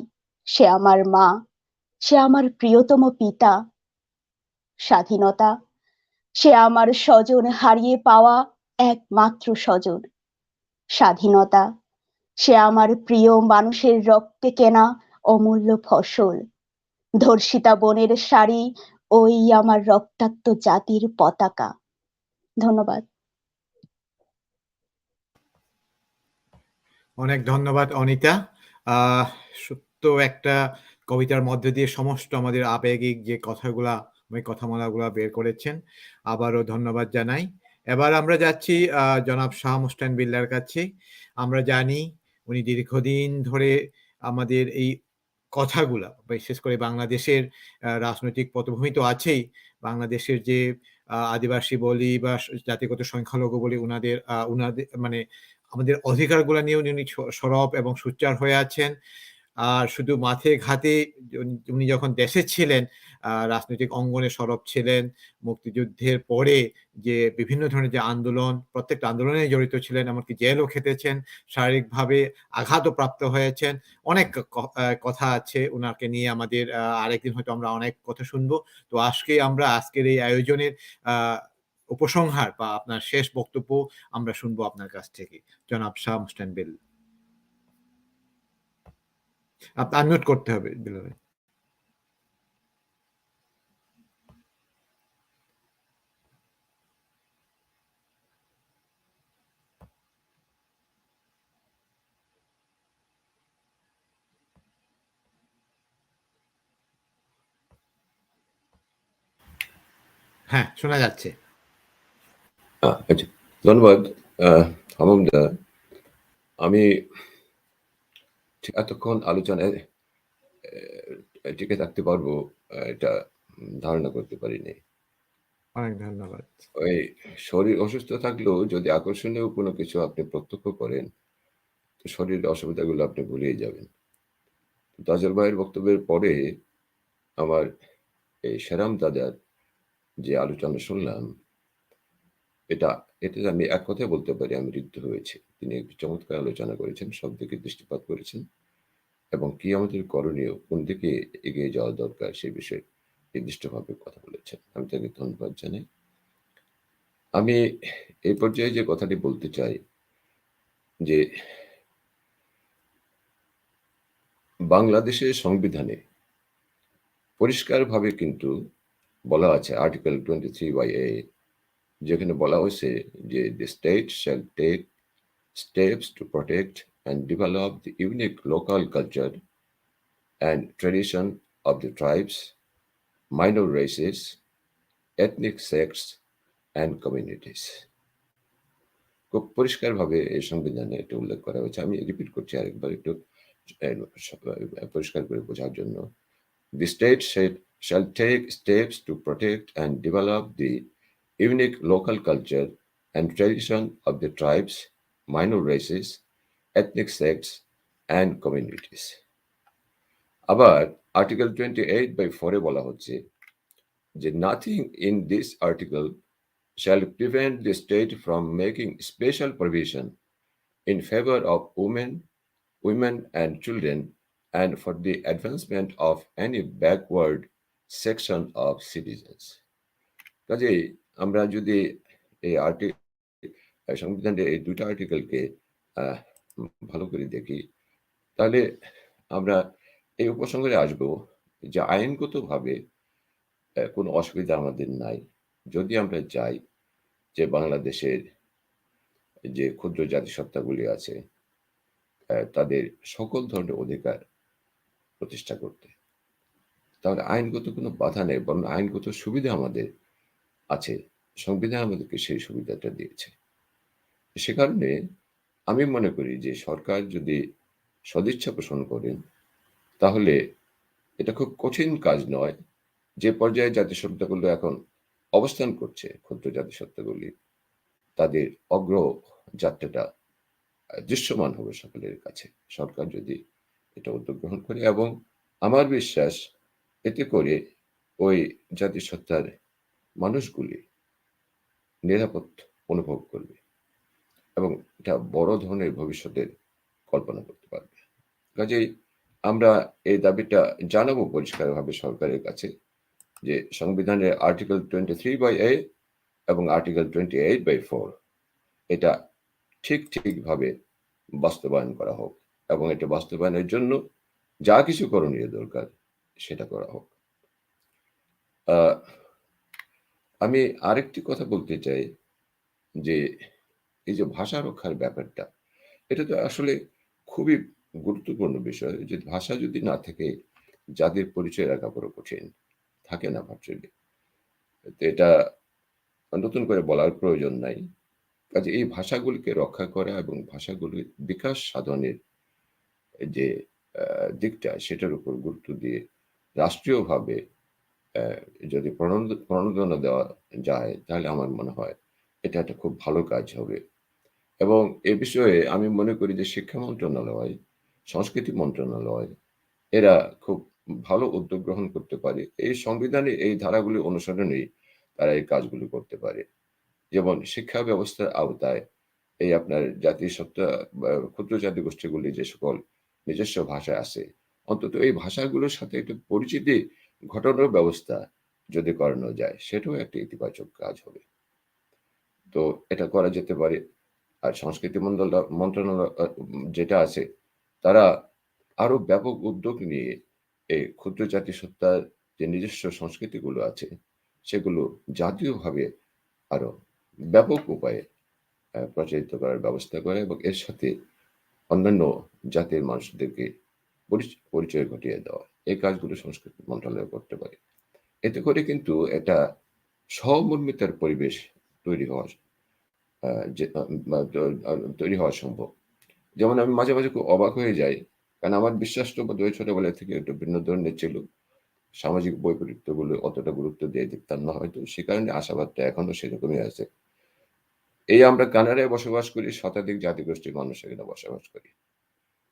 সে আমার মা, সে আমার প্রিয়তম পিতা। স্বাধীনতা সে আমার স্বজন হারিয়ে পাওয়া একমাত্র স্বজন। স্বাধীনতা সে আমার প্রিয় মানুষের রক্তে কেনা অমূল্য ফসল। ধর্ষিতা বনের শাড়ি, ওই আমার রক্তাক্ত জাতির পতাকা। ধন্যবাদ। অনেক ধন্যবাদ অনিতা। সত্য একটা কবিতার মধ্যে দিয়ে সমস্ত আমাদের আবেগিক যে কথাগুলা, কথামালাগুলা বের করেছেন। আবারও ধন্যবাদ জানাই। এবার আমরা যাচ্ছি জনাব শাহ মুস্তান বিল্লার কাছে। আমরা জানি উনি দীর্ঘদিন ধরে আমাদের এই কথাগুলা, বিশেষ করে বাংলাদেশের রাজনৈতিক পটভূমি তো আছেই, বাংলাদেশের যে আদিবাসী বলি বা জাতিগত সংখ্যালঘু বলি, উনাদের মানে আমাদের অধিকারগুলো নিয়ে উনি সরব এবং সোচ্চার হয়ে আছেন। আর শুধু মাঠে ঘাটে উনি যখন দেশে ছিলেন, রাজনৈতিক অঙ্গনে সরব ছিলেন। মুক্তিযুদ্ধের পরে যে বিভিন্ন ধরনের যে আন্দোলন, প্রত্যেকটা আন্দোলনে জড়িত ছিলেন, এমনকি জেলও খেটেছেন, শারীরিকভাবে আঘাতও প্রাপ্ত হয়েছেন। অনেক কথা আছে উনাকে নিয়ে আমাদের, আরেকদিন হয়তো আমরা অনেক কথা শুনবো। তো আজকের এই আয়োজনের উপসংহার বা আপনার শেষ বক্তব্য আমরা শুনবো আপনার কাছ থেকে, জনাব শাহ মুস্তান বিল্লা। আপনি আনমিউট করতে হবে বিল্লা ভাই। হ্যাঁ, শোনা যাচ্ছে। আচ্ছা, ধন্যবাদ হামুদা। আমি এতক্ষণ আলোচনায় টিকে থাকতে পারবো এটা ধারণা করতে পারিনি। অনেক ধন্যবাদ। ওই শরীর অসুস্থ থাকলেও যদি আকর্ষণীয় কোনো কিছু আপনি প্রত্যক্ষ করেন, তো শরীরের অসুবিধাগুলো আপনি ভুলিয়ে যাবেন। তাজল ভাইয়ের বক্তব্যের পরে আমার এই সেরাম দাদার যে আলোচনা শুনলাম, এতে আমি এক কথায় বলতে পারি আমি ঋদ্ধ হয়েছি। তিনি একটি চমৎকার আলোচনা করেছেন, সব দিকে দৃষ্টিপাত করেছেন এবং কি আমাদের করণীয়, কোন দিকে এগিয়ে যাওয়া দরকার সেই বিষয়ে নির্দিষ্টভাবে কথা বলেছেন। আমি তাকে ধন্যবাদ জানাই। আমি এই পর্যায়ে যে কথাটি বলতে চাই যে বাংলাদেশের সংবিধানে পরিষ্কারভাবে কিন্তু বলা আছে, আর্টিকেল 23(a), যেখানে বলা হয়েছে যে the state shall take steps to protect and develop the unique local culture and tradition of the tribes, minor races, ethnic sects and communities. খুব পরিষ্কারভাবে এই সংবিধানে এটা উল্লেখ করা হয়েছে। আমি রিপিট করছি আরেকবার একটু পরিষ্কার করে বোঝার জন্য। The state shall take steps to protect and develop the unique local culture and tradition of the tribes, minor races, ethnic sects, and communities. আবার আর্টিকেল 28(4) বলা হচ্ছে যে nothing in this article shall prevent the state from making special provision in favor of women and children and for the advancement of any backward section of citizens. কাজেই আমরা যদি এই সংবিধানের এই দুটো আর্টিকেলকে ভালো করে দেখি, তাহলে আমরা এই উপসংহারে আসবো যে আইনগতভাবে কোনো অসুবিধা আমাদের নাই, যদি আমরা চাই যে বাংলাদেশের যে ক্ষুদ্র জাতিসত্তাগুলি আছে তাদের সকল ধরনের অধিকার প্রতিষ্ঠা করতে। তাহলে আইনগত কোনো বাধা নেই, বরং আইনগত সুবিধা আমাদের আছে। সংবিধান আমাদেরকে সেই সুবিধাটা দিয়েছে। সে কারণে আমি মনে করি যে সরকার যদি সদিচ্ছা পোষণ করেন, তাহলে এটা খুব কঠিন কাজ নয়। যে পর্যায়ে জাতিসত্তাগুলো এখন অবস্থান করছে, ক্ষুদ্র জাতিসত্তাগুলি, তাদের অগ্রযাত্রাটা দৃশ্যমান হবে সকলের কাছে, সরকার যদি এটা উদ্যোগ গ্রহণ করে। এবং আমার বিশ্বাস এতে করে ওই জাতিসত্তার মানুষগুলি নিরাপদ অনুভব করবে এবং এটা বড় ধরনের ভবিষ্যতের কল্পনা করতে পারবে। কাজেই আমরা এই দাবিটা জানাবো পরিষ্কারভাবে সরকারের কাছে যে সংবিধানের আর্টিকেল 23/A এবং আর্টিকেল 28/4 এটা ঠিকভাবে বাস্তবায়ন করা হোক, এবং এটা বাস্তবায়নের জন্য যা কিছু করণীয় দরকার সেটা করা হোক। আমি আরেকটি কথা বলতে চাই যে এই যে ভাষা রক্ষার ব্যাপারটা, এটা তো আসলে খুবই গুরুত্বপূর্ণ বিষয়। যে ভাষা যদি না থাকে, জাতির পরিচয় রাখা বড় কঠিন, থাকে না ভার্চুয়ালি। এটা নতুন করে বলার প্রয়োজন নাই। কাজে এই ভাষাগুলিকে রক্ষা করা এবং ভাষাগুলির বিকাশ সাধনের যে দিকটা, সেটার উপর গুরুত্ব দিয়ে রাষ্ট্রীয়ভাবে যদি প্রণোদনা দেওয়া যায়, তাহলে আমার মনে হয় এটা একটা খুব ভালো কাজ হবে। এবং এ বিষয়ে আমি মনে করি যে শিক্ষা মন্ত্রণালয়, সংস্কৃতি মন্ত্রণালয় এরা খুব ভালো উদ্যোগ গ্রহণ করতে পারে। এই সংবিধানে এই ধারাগুলি অনুসরণেই তারা এই কাজগুলি করতে পারে। যেমন শিক্ষা ব্যবস্থার আওতায় এই আপনার জাতিসত্তা বা ক্ষুদ্র জাতিগোষ্ঠীগুলি যে সকল নিজস্ব ভাষা আছে, অন্তত এই ভাষাগুলোর সাথে একটু পরিচিতি ঘটানোর ব্যবস্থা যদি করানো যায়, সেটাও একটা ইতিবাচক কাজ হবে। তো এটা করা যেতে পারে। আর সংস্কৃতি মন্ত্রণালয় যেটা আছে, তারা আরো ব্যাপক উদ্যোগ নিয়ে এই ক্ষুদ্র জাতিসত্তার যে নিজস্ব সংস্কৃতিগুলো আছে, সেগুলো জাতীয়ভাবে আরো ব্যাপক উপায়ে প্রচারিত করার ব্যবস্থা করে, এবং এর সাথে অন্যান্য জাতির মানুষদেরকে পরিচয় ঘটিয়ে দেওয়া, এই কাজগুলো সংস্কৃতি মন্ত্রণালয় করতে পারে। এতে করে কিন্তু একটা সহমর্মিতার পরিবেশ তৈরি হওয়া সম্ভব। যেমন আমি মাঝে মাঝে খুব অবাক হয়ে যাই, কারণ আমার বিশ্বাসটা বোধহয় ছোটবেলা থেকে একটু ভিন্ন ধরনের ছিল। সামাজিক বৈপরীত্যগুলো অতটা গুরুত্ব দিয়ে দেখতাম না হয়তো, সে কারণে আশাবাদটা এখনো সেরকমই আছে। এই আমরা কানাডায় বসবাস করি, শতাধিক জাতিগোষ্ঠীর মানুষ এখানে বসবাস করি,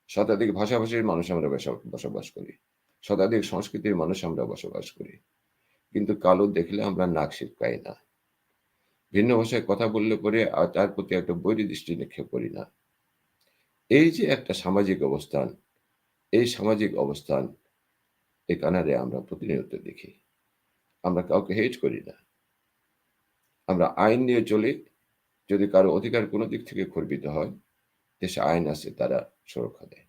শতাধিক ভাষাভাষীর মানুষ আমরা বসবাস করি, শতাধিক সংস্কৃতির মানুষ আমরা বসবাস করি, কিন্তু কালো দেখলে আমরা নাক সিটকাই না। ভিন্ন ভাষায় কথা বললে পরে তার প্রতি একটা বৈরী দৃষ্টি নিক্ষেপ করি না। এই যে একটা সামাজিক অবস্থান, এই সামাজিক অবস্থান এই কানাডায় আমরা প্রতিনিয়ত দেখি। আমরা কাউকে হেট করি না, আমরা আইন নিয়ে চলি। যদি কারো অধিকার কোনো দিক থেকে খর্বিত হয়, দেশে আইন আছে, তারা সুরক্ষা দেয়।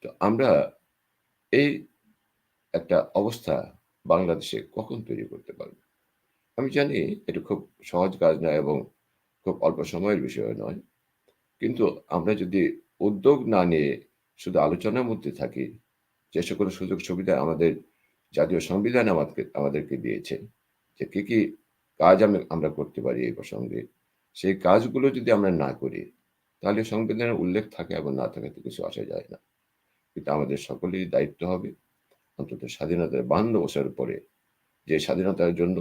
তো আমরা এই একটা অবস্থা বাংলাদেশে কখন তৈরি করতে পারবো? আমি জানি এটা খুব সহজ কাজ নয় এবং খুব অল্প সময়ের বিষয় নয়, কিন্তু আমরা যদি উদ্যোগ না নিয়ে শুধু আলোচনার মধ্যে থাকি, যে সকল সুযোগ সুবিধা আমাদের জাতীয় সংবিধান আমাদেরকে দিয়েছে, যে কি কাজ আমরা করতে পারি এই প্রসঙ্গে, সেই কাজগুলো যদি আমরা না করি, তাহলে সংবিধানের উল্লেখ থাকে এবং না থাকাতে কিছু আসা যায় না। কিন্তু আমাদের সকলেরই দায়িত্ব হবে, অন্তত স্বাধীনতার 52 বছর পরে যে স্বাধীনতার জন্য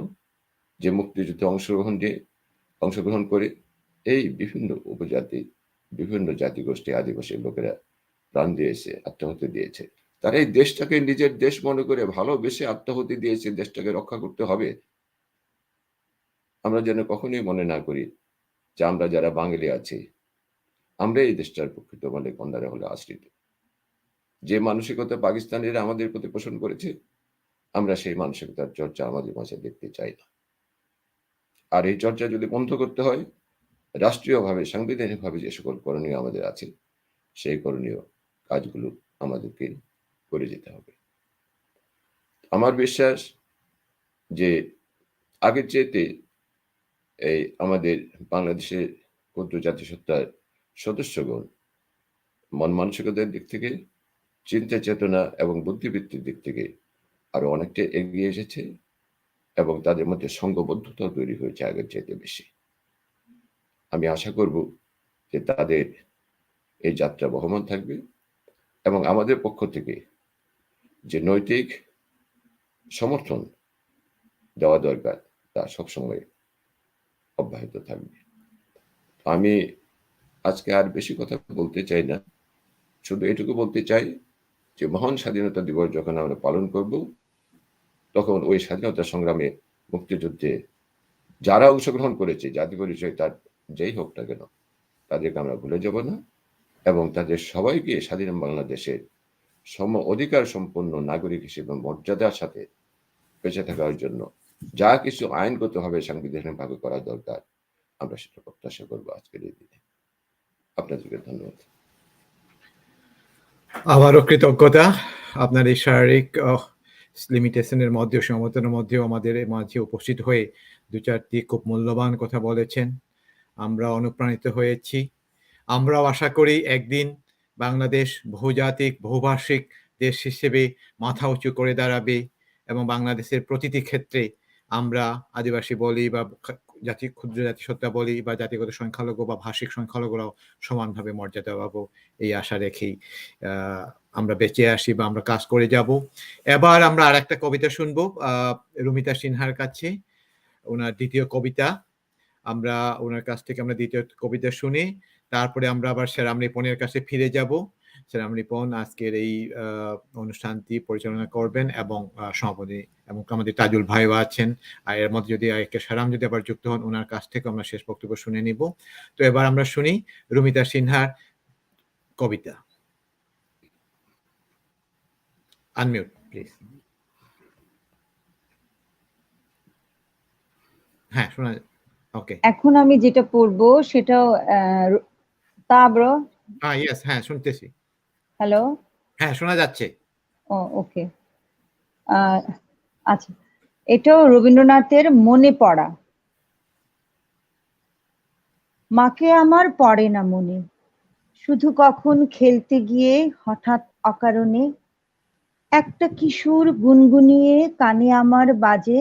যে মুক্তিযুদ্ধে অংশগ্রহণ করে এই বিভিন্ন উপজাতি, বিভিন্ন জাতিগোষ্ঠী, আদিবাসী লোকেরা প্রাণ দিয়েছে, আত্মাহুতি দিয়েছে, তারা এই দেশটাকে নিজের দেশ মনে করে ভালোবেসে আত্মাহুতি দিয়েছে। দেশটাকে রক্ষা করতে হবে। আমরা যেন কখনোই মনে না করি যে আমরা যারা বাঙালি আছি, আমরা এই দেশটার প্রকৃত মালিক, অন্যরা হলে আশ্রিত। যে মানসিকতা পাকিস্তানিরা আমাদের প্রতি পোষণ করেছে, আমরা সেই মানসিকতার চর্চা আমাদের মাঝে দেখতে চাই না। আর এই চর্চা যদি বন্ধ করতে হয়, রাষ্ট্রীয়ভাবে, সাংবিধানিকভাবে যে সকল করণীয় আমাদের আছে, সেই করণীয় কাজগুলো আমাদেরকে করে যেতে হবে। আমার বিশ্বাস যে আগের চেয়েতে এই আমাদের বাংলাদেশের ক্ষুদ্র জাতিসত্তার সদস্যগণ মন মানসিকতার দিক থেকে, চিন্তা চেতনা এবং বুদ্ধিবৃত্তির দিক থেকে আরো অনেকটা এগিয়ে এসেছে, এবং তাদের মধ্যে সংঘবদ্ধতা তৈরি হয়েছে আগের চাইতে বেশি। আমি আশা করব যে তাদের এই যাত্রা বহমান থাকবে, এবং আমাদের পক্ষ থেকে যে নৈতিক সমর্থন দেওয়া দরকার তা সবসময় অব্যাহত থাকবে। আমি আজকে আর বেশি কথা বলতে চাই না, শুধু এটুকু বলতে চাই যে মহান স্বাধীনতা দিবস যখন আমরা পালন করব, তখন ওই স্বাধীনতা সংগ্রামে, মুক্তিযুদ্ধে যারা অংশগ্রহণ করেছে, জাতি পরিচয় তার যেই হোক না কেন, তাদেরকে আমরা ভুলে যাব না, এবং তাদের সবাইকে স্বাধীন বাংলাদেশের সম অধিকার সম্পন্ন নাগরিক হিসেবে মর্যাদার সাথে বেঁচে থাকার জন্য যা কিছু আইনগতভাবে সাংবিধানিকভাবে করা দরকার আমরা সেটা প্রত্যাশা করবো আজকের এই দিনে। আপনাদেরকে ধন্যবাদ। আবারও কৃতজ্ঞতা আপনার এই শারীরিক লিমিটেশনের মধ্যেও সীমাবদ্ধতার মধ্যেও আমাদের মাঝে উপস্থিত হয়ে দু চারটি খুব মূল্যবান কথা বলেছেন। আমরা অনুপ্রাণিত হয়েছি। আমরাও আশা করি একদিন বাংলাদেশ বহুজাতিক বহুভাষিক দেশ হিসেবে মাথা উঁচু করে দাঁড়াবে এবং বাংলাদেশের প্রতিটি ক্ষেত্রে আমরা আদিবাসী বলি বা জাতি ক্ষুদ্র জাতিসত্তা বলি বা জাতিগত সংখ্যালঘু বা ভাষিক সংখ্যালঘুরাও সমানভাবে মর্যাদা পাবো এই আশা রেখেই আমরা বেঁচে আসি বা আমরা কাজ করে যাব। এবার আমরা আর একটা কবিতা শুনবো রুমিতা সিনহার কাছে, ওনার দ্বিতীয় কবিতা। আমরা ওনার কাছ থেকে আমরা দ্বিতীয় কবিতা শুনি, তারপরে আমরা আবার সেরাম রিপনের কাছে ফিরে যাব। সেরাম রিপন আজকের এই অনুষ্ঠানটি পরিচালনা করবেন এবং সভাপতি এবং আমাদের তাজুল ভাইও আছেন। আর এর মধ্যে যদি সেরাম যদি আবার যুক্ত হন ওনার কাছ থেকে আমরা শেষ বক্তব্য শুনে নিব। তো এবার আমরা শুনি রুমিতা সিনহার কবিতা। Unmute please. হ্যাঁ শোনা। ওকে, এখন আমি যেটা পড়বো সেটাও তাবরো। ইয়েস, হ্যাঁ শুনতেছি। হ্যালো, হ্যাঁ শোনা যাচ্ছে। ওকে, আচ্ছা, এটাও রবীন্দ্রনাথের মনে পড়া। মাকে আমার পড়ে না মনে, শুধু কখন খেলতে গিয়ে হঠাৎ অকারণে একটা কিশোর গুনগুনিয়ে কানে আমার বাজে,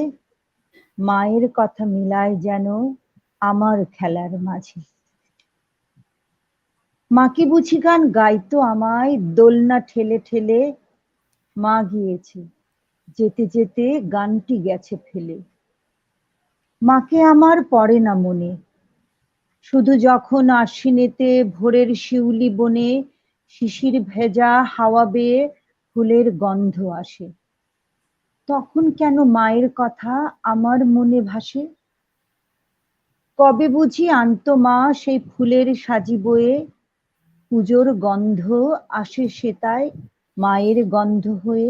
মায়ের কথা মিলায় যেন আমার খেলার মাঝে। মাকে বুঝি গান গাইতো আমায় দোলনা ঠেলে ঠেলে, মা গিয়েছে যেতে যেতে গানটি গেছে ফেলে। মাকে আমার পড়ে না মনে, শুধু যখন আশ্বিনেতে ভোরের শিউলি বনে শিশির ভেজা হাওয়া বেয়ে ফুলের গন্ধ আসে, তখন কেন মায়ের কথা আমার মনে ভাসে। কবে বুঝি আনতো মা সেই ফুলের সাজি বয়ে, পুজোর গন্ধ আসে সেতায় মায়ের গন্ধ হয়ে।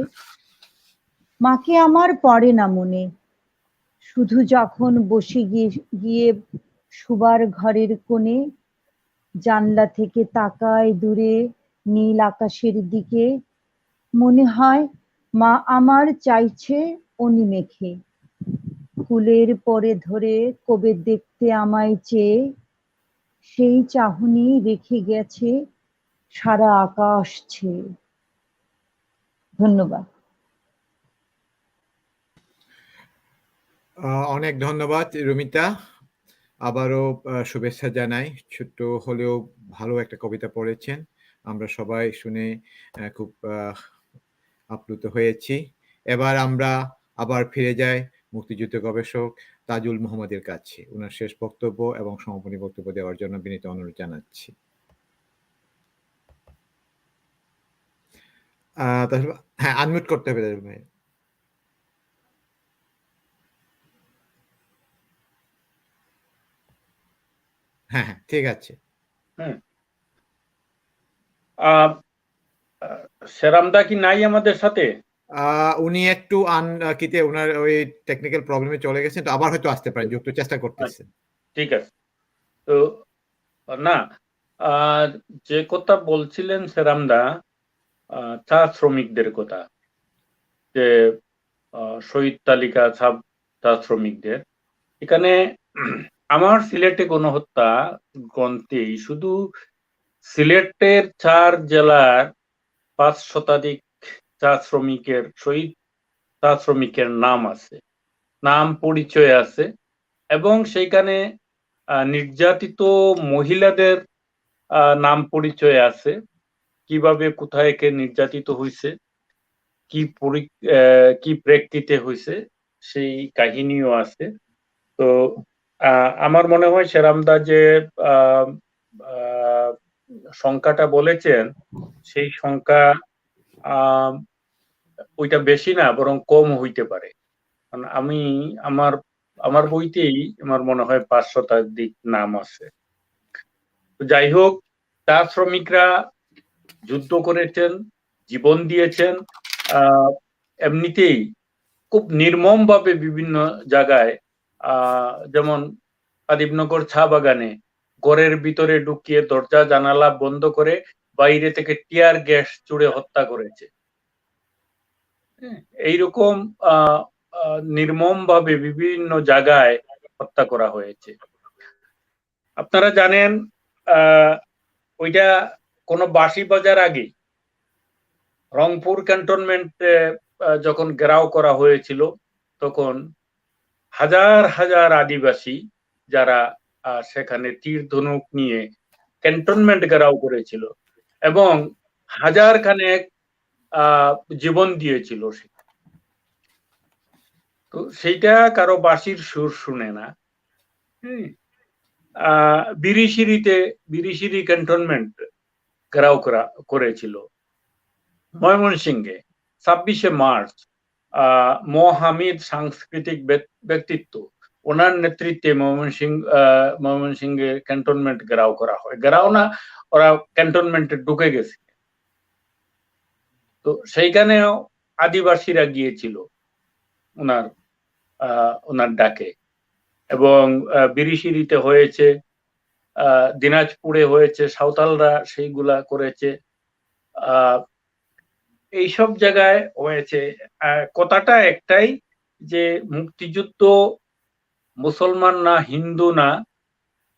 মাকে আমার পড়ে না মনে, শুধু যখন বসে গিয়ে শুবার ঘরের কোণে, জানলা থেকে তাকায় দূরে নীল আকাশের দিকে, মনে হয় মা আমার চাইছে অনি মেখে, ফুলের পরে ধরে কবে দেখতে আমায় চেয়ে, সেই চাহনি রেখে গেছে সারা আকাশ ছেয়ে। ধন্যবাদ। অনেক ধন্যবাদ রুমিতা, আবারও শুভেচ্ছা জানাই। ছোট্ট হলেও ভালো একটা কবিতা পড়েছেন, আমরা সবাই শুনে খুব আপ্লুত হয়েছি। এবার আমরা আবার ফিরে যাই মুক্তিযুদ্ধ গবেষক তাজুল মোহাম্মদের কাছে, ওনার শেষ বক্তব্য এবং সমাপনী বক্তব্য দেওয়ার জন্য বিনীত অনুরোধ জানাচ্ছি। হ্যাঁ আনমিউট করতে হবে তাজুল ভাই। হ্যাঁ হ্যাঁ ঠিক আছে। সেরামদা কি নাই আমাদের সাথে? উনি একটু কিতে ওনার ওই টেকনিক্যাল প্রবলেমে চলে গেছেন, তো আবার হয়তো আসতে পারেন, যুক্ত চেষ্টা করতেছেন। ঠিক আছে। তো না, যে কথা বলছিলেন সেরামদা চা শ্রমিকদের কথা, যে শহীদ তালিকা চা শ্রমিকদের, এখানে আমার সিলেটে গণহত্যা গ্রন্থেই শুধু সিলেটের 4 জেলার 5 শতাধিক চা শ্রমিকের শহীদ চা শ্রমিকের নাম আছে, নাম পরিচয় আছে, এবং সেইখানে নির্যাতিত মহিলাদের নাম পরিচয় আছে, কিভাবে কোথায় কে নির্যাতিত হয়েছে, কি প্রেক্ষিতে হয়েছে সেই কাহিনীও আছে। তো আমার মনে হয় সেরামদা যে সংখ্যাটা বলেছেন সেই সংখ্যা ওইটা বেশি না, বরং কম হইতে পারে। আমি আমার বইতেই আমার মনে হয় 5 শতাধিক নাম আছে। যাই হোক, চা শ্রমিকরা যুদ্ধ করেছেন, জীবন দিয়েছেন। এমনিতেই খুব নির্মমভাবে বিভিন্ন জায়গায়, যেমন আদিবনগর চা বাগানে ঘরের ভিতরে ঢুকিয়ে দরজা জানালা বন্ধ করে বাইরে থেকে টিয়ার গ্যাস ছুড়ে হত্যা করেছে। এইরকম নির্মমভাবে বিভিন্ন জায়গায় হত্যা করা হয়েছে। আপনারা জানেন ওইটা কোনো বাঁশি বাজার আগে রংপুর ক্যান্টনমেন্টে যখন ঘেরাও করা হয়েছিল, তখন হাজার হাজার আদিবাসী যারা সেখানে তীর ধনুক নিয়ে ক্যান্টনমেন্ট ঘেরাও করেছিল এবং হাজার খানেক জীবন দিয়েছিল। তো সেইটা কারো বাঁশির সুর শুনে না। বিরিশিরি ক্যান্টনমেন্ট ঘেরাও করেছিল। ময়মনসিংহে 26শে মার্চ হামিদ সাংস্কৃতিক ব্যক্তিত্ব, ওনার নেতৃত্বে ময়মনসিংহে ক্যান্টনমেন্ট ঘেরাও করা হয়। ঘেরাও না, ওরা ক্যান্টনমেন্টে ঢুকে গেছে। তো সেইখানেও আদিবাসীরা গিয়েছিল ওনার ডাকে, এবং বিরিশিরিতে হয়েছে, দিনাজপুরে হয়েছে, সাঁওতালরা সেইগুলা করেছে, এইসব জায়গায় হয়েছে। কথাটা একটাই যে মুক্তিযুদ্ধ মুসলমান না হিন্দু না,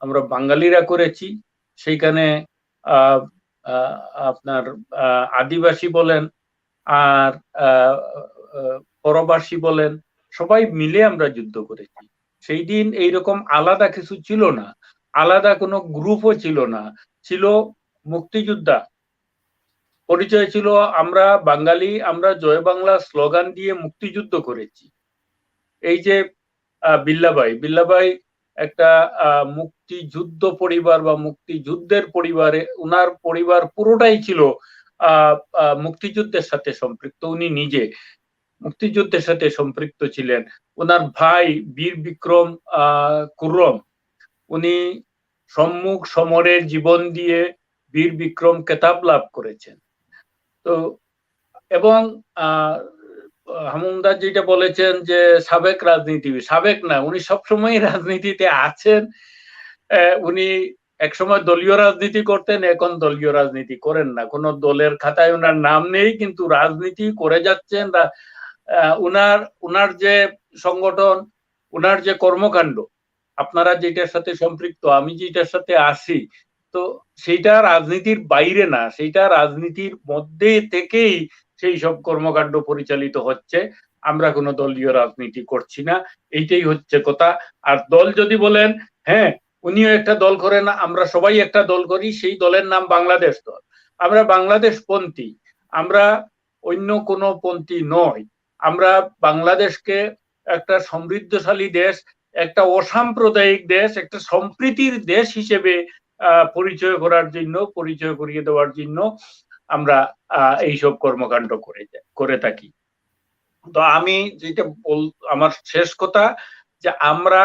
আমরা বাঙালিরা করেছি। সেইখানে আপনার আদিবাসী বলেন আর পরবাসী বলেন, সবাই মিলে আমরা যুদ্ধ করেছি। সেই দিন এইরকম আলাদা কিছু ছিল না, আলাদা কোনো গ্রুপও ছিল না, ছিল মুক্তিযোদ্ধা। পরিচয় ছিল আমরা বাঙালি, আমরা জয় বাংলা স্লোগান দিয়ে মুক্তিযুদ্ধ করেছি। এই যে বিল্লাবাই একটা মুক্তিযুদ্ধ পরিবার বা মুক্তিযুদ্ধের পরিবারে, উনার পরিবার পুরোটাই ছিল মুক্তিযুদ্ধের সাথে সম্পৃক্ত। উনি নিজে মুক্তিযুদ্ধের সাথে সম্পৃক্ত ছিলেন। ওনার ভাই বীর বিক্রম কুর্রম, উনি সম্মুখ সমরের জীবন দিয়ে বীর বিক্রম খেতাব লাভ করেছেন। তো এবং হামুমদার যেটা বলেছেন যে সাবেক রাজনীতিবিদ, সাবেক না, উনি সবসময় রাজনীতিতে আছেন। উনি একসময় দলীয় রাজনীতি করতেন, এখন দলীয় রাজনীতি করেন না, কোন দলের খাতায় ওনার নাম নেই, কিন্তু রাজনীতি করে যাচ্ছেন। উনার যে সংগঠন, উনার যে কর্মকাণ্ড, আপনারা যেটার সাথে সম্পৃক্ত, আমি যেটার সাথে আছি, তো সেইটা রাজনীতির বাইরে না, সেইটা রাজনীতির মধ্যে থেকেই সেই সব কর্মকাণ্ড পরিচালিত হচ্ছে। আমরা কোনো দলীয় রাজনীতি করছি না, এইটাই হচ্ছে কথা। আর দল যদি বলেন, হ্যাঁ উনিও একটা দল করেন, আমরা সবাই একটা দল করি, সেই দলের নাম বাংলাদেশ দল। আমরা বাংলাদেশ পন্থী, আমরা অন্য কোনো পন্থী নয়। আমরা বাংলাদেশকে একটা সমৃদ্ধশালী দেশ, একটা অসাম্প্রদায়িক দেশ, একটা সম্প্রীতির দেশ হিসেবে পরিচয় করিয়ে দেওয়ার জন্য আমরা এইসব কর্মকাণ্ড করে থাকি। তো আমি যেটা আমার শেষ কথা, যে আমরা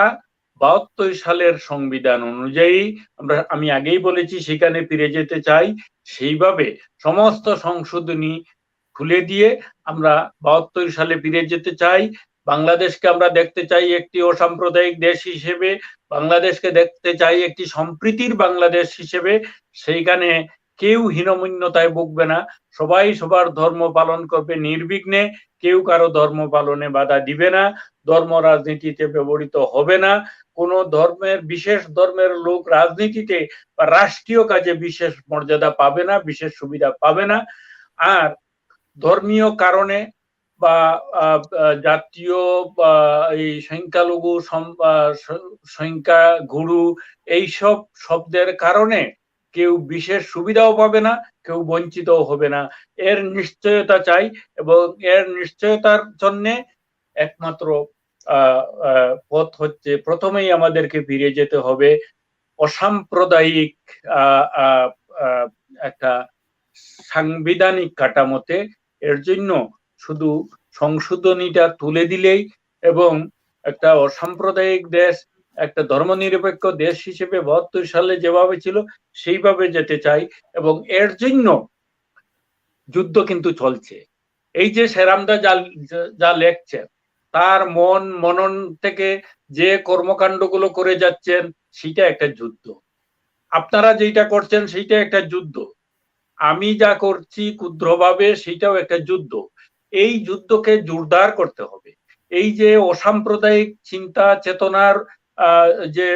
72 সালের সংবিধান অনুযায়ী আমি আগেই বলেছি সেখানে ফিরে যেতে চাই। সেইভাবে সমস্ত সংশোধনী খুলে দিয়ে আমরা 72 সালে ফিরে যেতে চাই। বাংলাদেশকে আমরা দেখতে চাই একটি অসাম্প্রদায়িক দেশ হিসেবে, বাংলাদেশকে দেখতে চাই একটি সম্প্রীতির বাংলাদেশ হিসেবে। সেইখানে কেউ হীনমন্যতায় ভুগবে না, সবাই সবার ধর্ম পালন করবে নির্বিঘ্নে, কেউ কারো ধর্ম পালনে বাধা দিবে না, ধর্ম রাজনীতিতে ব্যবহৃত হবে না, কোন বিশেষ ধর্মের লোক রাজনীতিতে বা রাষ্ট্রীয় কাজে বিশেষ মর্যাদা পাবে না, বিশেষ সুবিধা পাবে না। আর ধর্মীয় কারণে বা জাতীয় এই সংখ্যালঘু সংখ্যাগুরু এইসব শব্দের কারণে কেউ বিশেষ সুবিধাও পাবে না, কেউ বঞ্চিতও হবে না। এর নিশ্চয়তা চাই, এবং এর নিশ্চয়তার জন্য একমাত্র পথ হচ্ছে, প্রথমেই আমাদেরকে ফিরে যেতে হবে অসাম্প্রদায়িক একটা সাংবিধানিক কাঠামোতে। এর জন্য শুধু সংশোধনীটা তুলে দিলেই এবং একটা অসাম্প্রদায়িক দেশ, একটা ধর্মনিরপেক্ষ দেশ হিসেবে 72 সালে যেভাবে ছিল সেইভাবে যেতে চাই। এবং এর জন্য যুদ্ধ কিন্তু চলছে। এই যে সেরামদা যা লেখছেন, তার মনন থেকে যে কর্মকাণ্ডগুলো করে যাচ্ছেন সেটা একটা যুদ্ধ। আপনারা যেটা করছেন সেইটা একটা যুদ্ধ। আমি যা করছি ক্ষুদ্রভাবে সেটাও একটা যুদ্ধ। এই যুদ্ধকে জোরদার করতে হবে। এই যে অসাম্প্রদায়িক চিন্তা চেতনার যে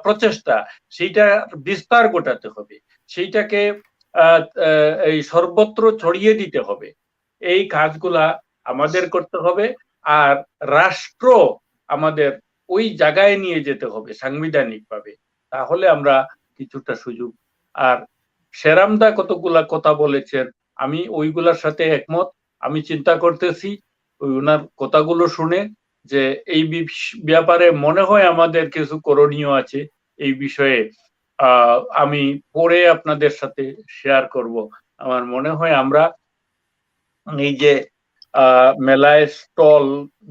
প্রচেষ্টা, সেইটা বিস্তার ঘটাতে হবে, সেইটাকে এই সর্বত্র ছড়িয়ে দিতে হবে। এই কাজগুলা আমাদের করতে হবে। আর রাষ্ট্র আমাদের ওই জায়গায় নিয়ে যেতে হবে সাংবিধানিকভাবে, তাহলে আমরা কিছুটা সুযোগ। আর সেরামদা কতগুলা কথা বলেছেন, আমি ওইগুলার সাথে একমত। আমি চিন্তা করতেছি ওই ওনার কথাগুলো শুনে যে এই ব্যাপারে মনে হয় আমাদের কিছু করণীয় আছে। এই বিষয়ে আমি পরে আপনাদের সাথে শেয়ার করব। আমার মনে হয় আমরা এই যে মেলায় স্টল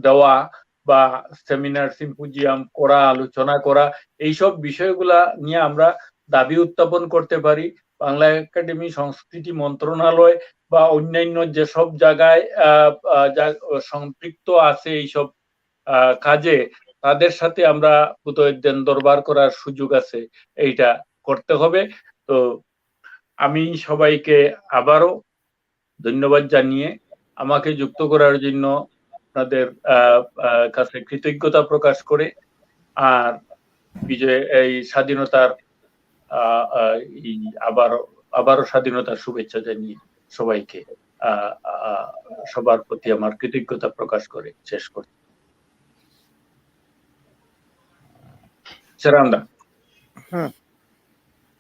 দেওয়া বা সেমিনার সিম্পোজিয়াম করা, আলোচনা করা, এইসব বিষয়গুলা নিয়ে আমরা দাবি উত্থাপন করতে পারি। বাংলা একাডেমি, সংস্কৃতি মন্ত্রণালয় বা অন্যান্য যেসব জায়গায় সম্পৃক্ত আছে এইসব কাজে, তাদের সাথে আমরা বোধহয় দেন দরবার করার সুযোগ আছে, এইটা করতে হবে। তো আমি সবাইকে আবারও ধন্যবাদ জানিয়ে আমাকে যুক্ত করার জন্য আপনাদের কাছে কৃতজ্ঞতা প্রকাশ করে, আর এই স্বাধীনতার আবারও স্বাধীনতার শুভেচ্ছা জানিয়ে সবাইকে সবার প্রতি আমার কৃতজ্ঞতা প্রকাশ করে শেষ করছি। সেরামদা।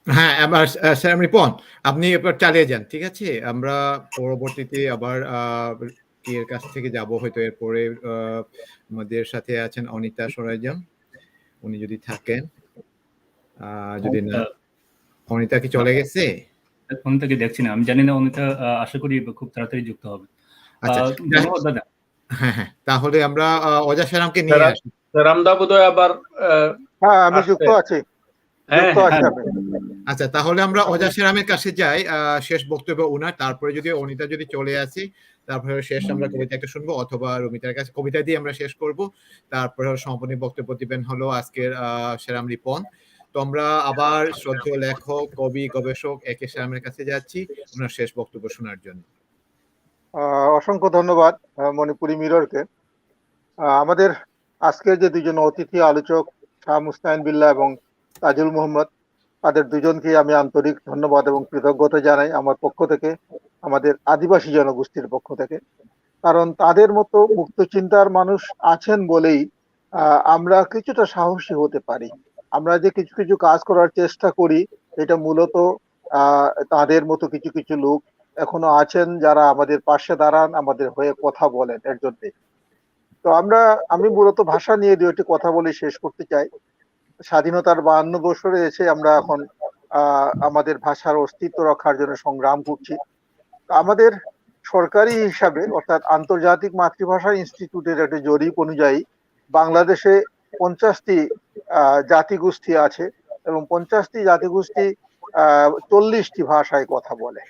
হ্যাঁ, এবার স্যার রিপন, আপনি এবার চালিয়ে যান, ঠিক আছে? আমরা পরবর্তীতে আবার এর কাছ থেকে যাব হয়তো। এরপরে আমাদের সাথে আছেন অনিতা সরাইজান, উনি যদি থাকেন, যদি না। অনিতা কি চলে গেছে? অনিতাকে দেখছি না, আমি জানি না। অনিতা আশা করি খুব তাড়াতাড়ি যুক্ত হবে। আচ্ছা, ধন্যবাদ দাদা। হ্যাঁ, তাহলে আমরা অজা সেরামকে নিয়ে আসি। সেরামদা বোধহয় আবার হ্যাঁ, আমি যুক্ত আছি। আচ্ছা, তাহলে আমরা অজা সেরামের কাছে যাই, শেষ বক্তব্য ওনার। তারপরে যদি অনিতা যদি চলে আসি, তারপরে শেষ আমরা কবিতা একটা শুনবো, অথবা রমিতার কাছে কবিতা দিয়ে আমরা শেষ করব। তারপরে সমাপনী বক্তব্য দিবেন হলো আজকের সেরাম রিপন। তো আমরা আবার শ্রদ্ধেয় লেখক, কবি, গবেষক একে সেরামের কাছে যাচ্ছি ওনার শেষ বক্তব্য শোনার জন্য। অসংখ্য ধন্যবাদ মণিপুরী মিররকে। আমাদের আজকের যে দুজন অতিথি আলোচক, শাহ মুস্তাইন বিল্লাহ এবং তাজুল মোহাম্মদ, তাদের দুজনকে আমি আন্তরিক ধন্যবাদ এবং কৃতজ্ঞতা জানাই আমার পক্ষ থেকে, আমাদের আদিবাসী জনগোষ্ঠীর পক্ষ থেকে। কারণ তাদের মতো মুক্ত চিন্তার মানুষ আছেন বলেই আমরা কিছুটা সাহসী হতে পারি। আমরা যে কিছু কিছু কাজ করার চেষ্টা করি, এটা মূলত তাদের মতো কিছু কিছু লোক এখনো আছেন যারা আমাদের পাশে দাঁড়ান, আমাদের হয়ে কথা বলেন এর জন্য। তো আমি মূলত ভাষা নিয়ে দুইটি কথা বলে শেষ করতে চাই। স্বাধীনতার 52 বছরে এসে আমরা এখন আমাদের ভাষার অস্তিত্ব রক্ষার জন্য সংগ্রাম করছি। আমাদের সরকারি হিসাবে, অর্থাৎ আন্তর্জাতিক মাতৃভাষা ইনস্টিটিউটের একটা জরিপ অনুযায়ী বাংলাদেশে 50টি জাতিগোষ্ঠী আছে এবং 50টি জাতিগোষ্ঠী 40টি ভাষায় কথা বলে।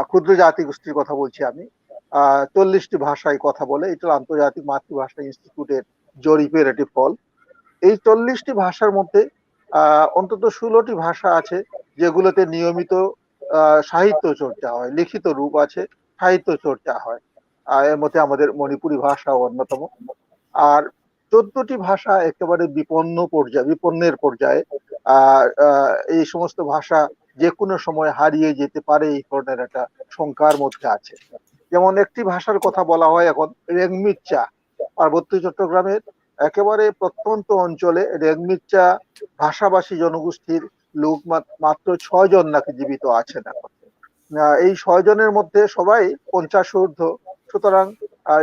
ক্ষুদ্র জাতিগোষ্ঠীর কথা বলছি আমি। 40টি ভাষায় কথা বলে। এটা আন্তর্জাতিক মাতৃভাষা ইনস্টিটিউটের জরিপের একটি ফল। এই 40টি ভাষার মধ্যে অন্তত 16টি ভাষা আছে যেগুলোতে নিয়মিত সাহিত্য চর্চা হয়, লিখিত রূপ আছে, সাহিত্য চর্চা হয়। এর মধ্যে আমাদের মণিপুরী ভাষা অন্যতম। আর 14টি ভাষা একেবারে বিপন্নের পর্যায়ে। এই সমস্ত ভাষা যে কোনো সময় হারিয়ে যেতে পারে, এই ধরনের একটা শঙ্কার মধ্যে আছে। যেমন একটি ভাষার কথা বলা হয় এখন, রেংমিচ্চা। পার্বত্য চট্টগ্রামের একেবারে প্রত্যন্ত অঞ্চলে রেংমিচ্চা ভাষাভাষী জনগোষ্ঠীর লোক মাত্র 6 জন নাকি জীবিত আছেন এখন। এই 6 জনের মধ্যে সবাই 50 ঊর্ধ্ব। সুতরাং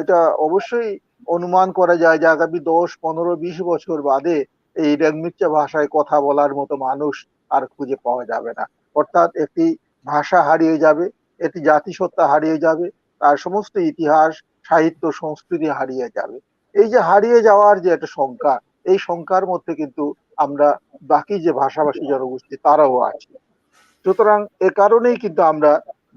এটা অবশ্যই অনুমান করা যায় যে আগামী 10, 15, 20 বছর বাদে এই রেংমিচ্চা ভাষায় কথা বলার মতো মানুষ আর খুঁজে পাওয়া যাবে না। অর্থাৎ একটি ভাষা হারিয়ে যাবে, একটি জাতিসত্তা হারিয়ে যাবে, তার সমস্ত ইতিহাস, সাহিত্য, সংস্কৃতি হারিয়ে যাবে। এই যে হারিয়ে যাওয়ার যে একটা শঙ্কা, এই শঙ্কার মধ্যে কিন্তু আমরা বাকি যে ভাষাভাষী জনগোষ্ঠী তারাও আছি। সুতরাং এ কারণেই কিন্তু আমরা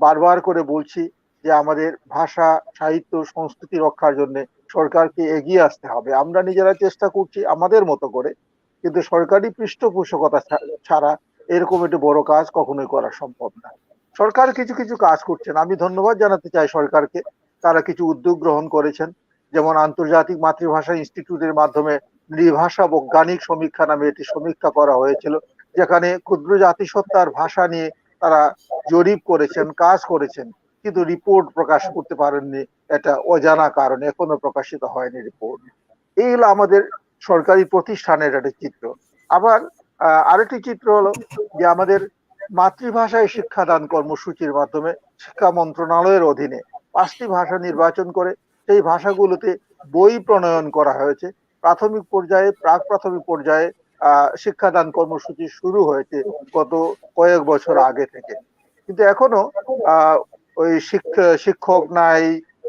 বারবার করে বলছি যে আমাদের ভাষা, সাহিত্য, সংস্কৃতি রক্ষার জন্য সরকারকে এগিয়ে আসতে হবে। আমরা নিজেরা চেষ্টা করছি আমাদের মতো করে, কিন্তু সরকারি পৃষ্ঠপোষকতা ছাড়া এরকম একটি বড় কাজ কখনোই করা সম্ভব না। সরকার কিছু কিছু কাজ করছেন, আমি ধন্যবাদ জানাতে চাই সরকারকে। তারা কিছু উদ্যোগ গ্রহণ করেছেন, যেমন আন্তর্জাতিক মাতৃভাষা ইনস্টিটিউটের মাধ্যমে নৃভাষা বৈজ্ঞানিক সমীক্ষা নামে একটি সমীক্ষা করা হয়েছিল, যেখানে ক্ষুদ্র জাতিসত্তার ভাষা নিয়ে তারা জরিপ করেছেন, কাজ করেছেন, কিন্তু রিপোর্ট প্রকাশ করতে পারেননি। এটা অজানা কারণে এখনো প্রকাশিত হয়নি রিপোর্ট। এই হলো আমাদের সরকারি প্রতিষ্ঠানের একটা চিত্র। আবার আরেকটি চিত্র হলো যে আমাদের মাতৃভাষায় শিক্ষাদান কর্মসূচির মাধ্যমে শিক্ষা মন্ত্রণালয়ের অধীনে 5টি ভাষা নির্বাচন করে সেই ভাষাগুলোতে বই প্রণয়ন করা হয়েছে। প্রাথমিক পর্যায়ে, প্রাক প্রাথমিক পর্যায়ে শিক্ষাদান কর্মসূচি শুরু হয়েছে গত কয়েক বছর আগে থেকে, কিন্তু এখনো ওই শিক্ষক নাই,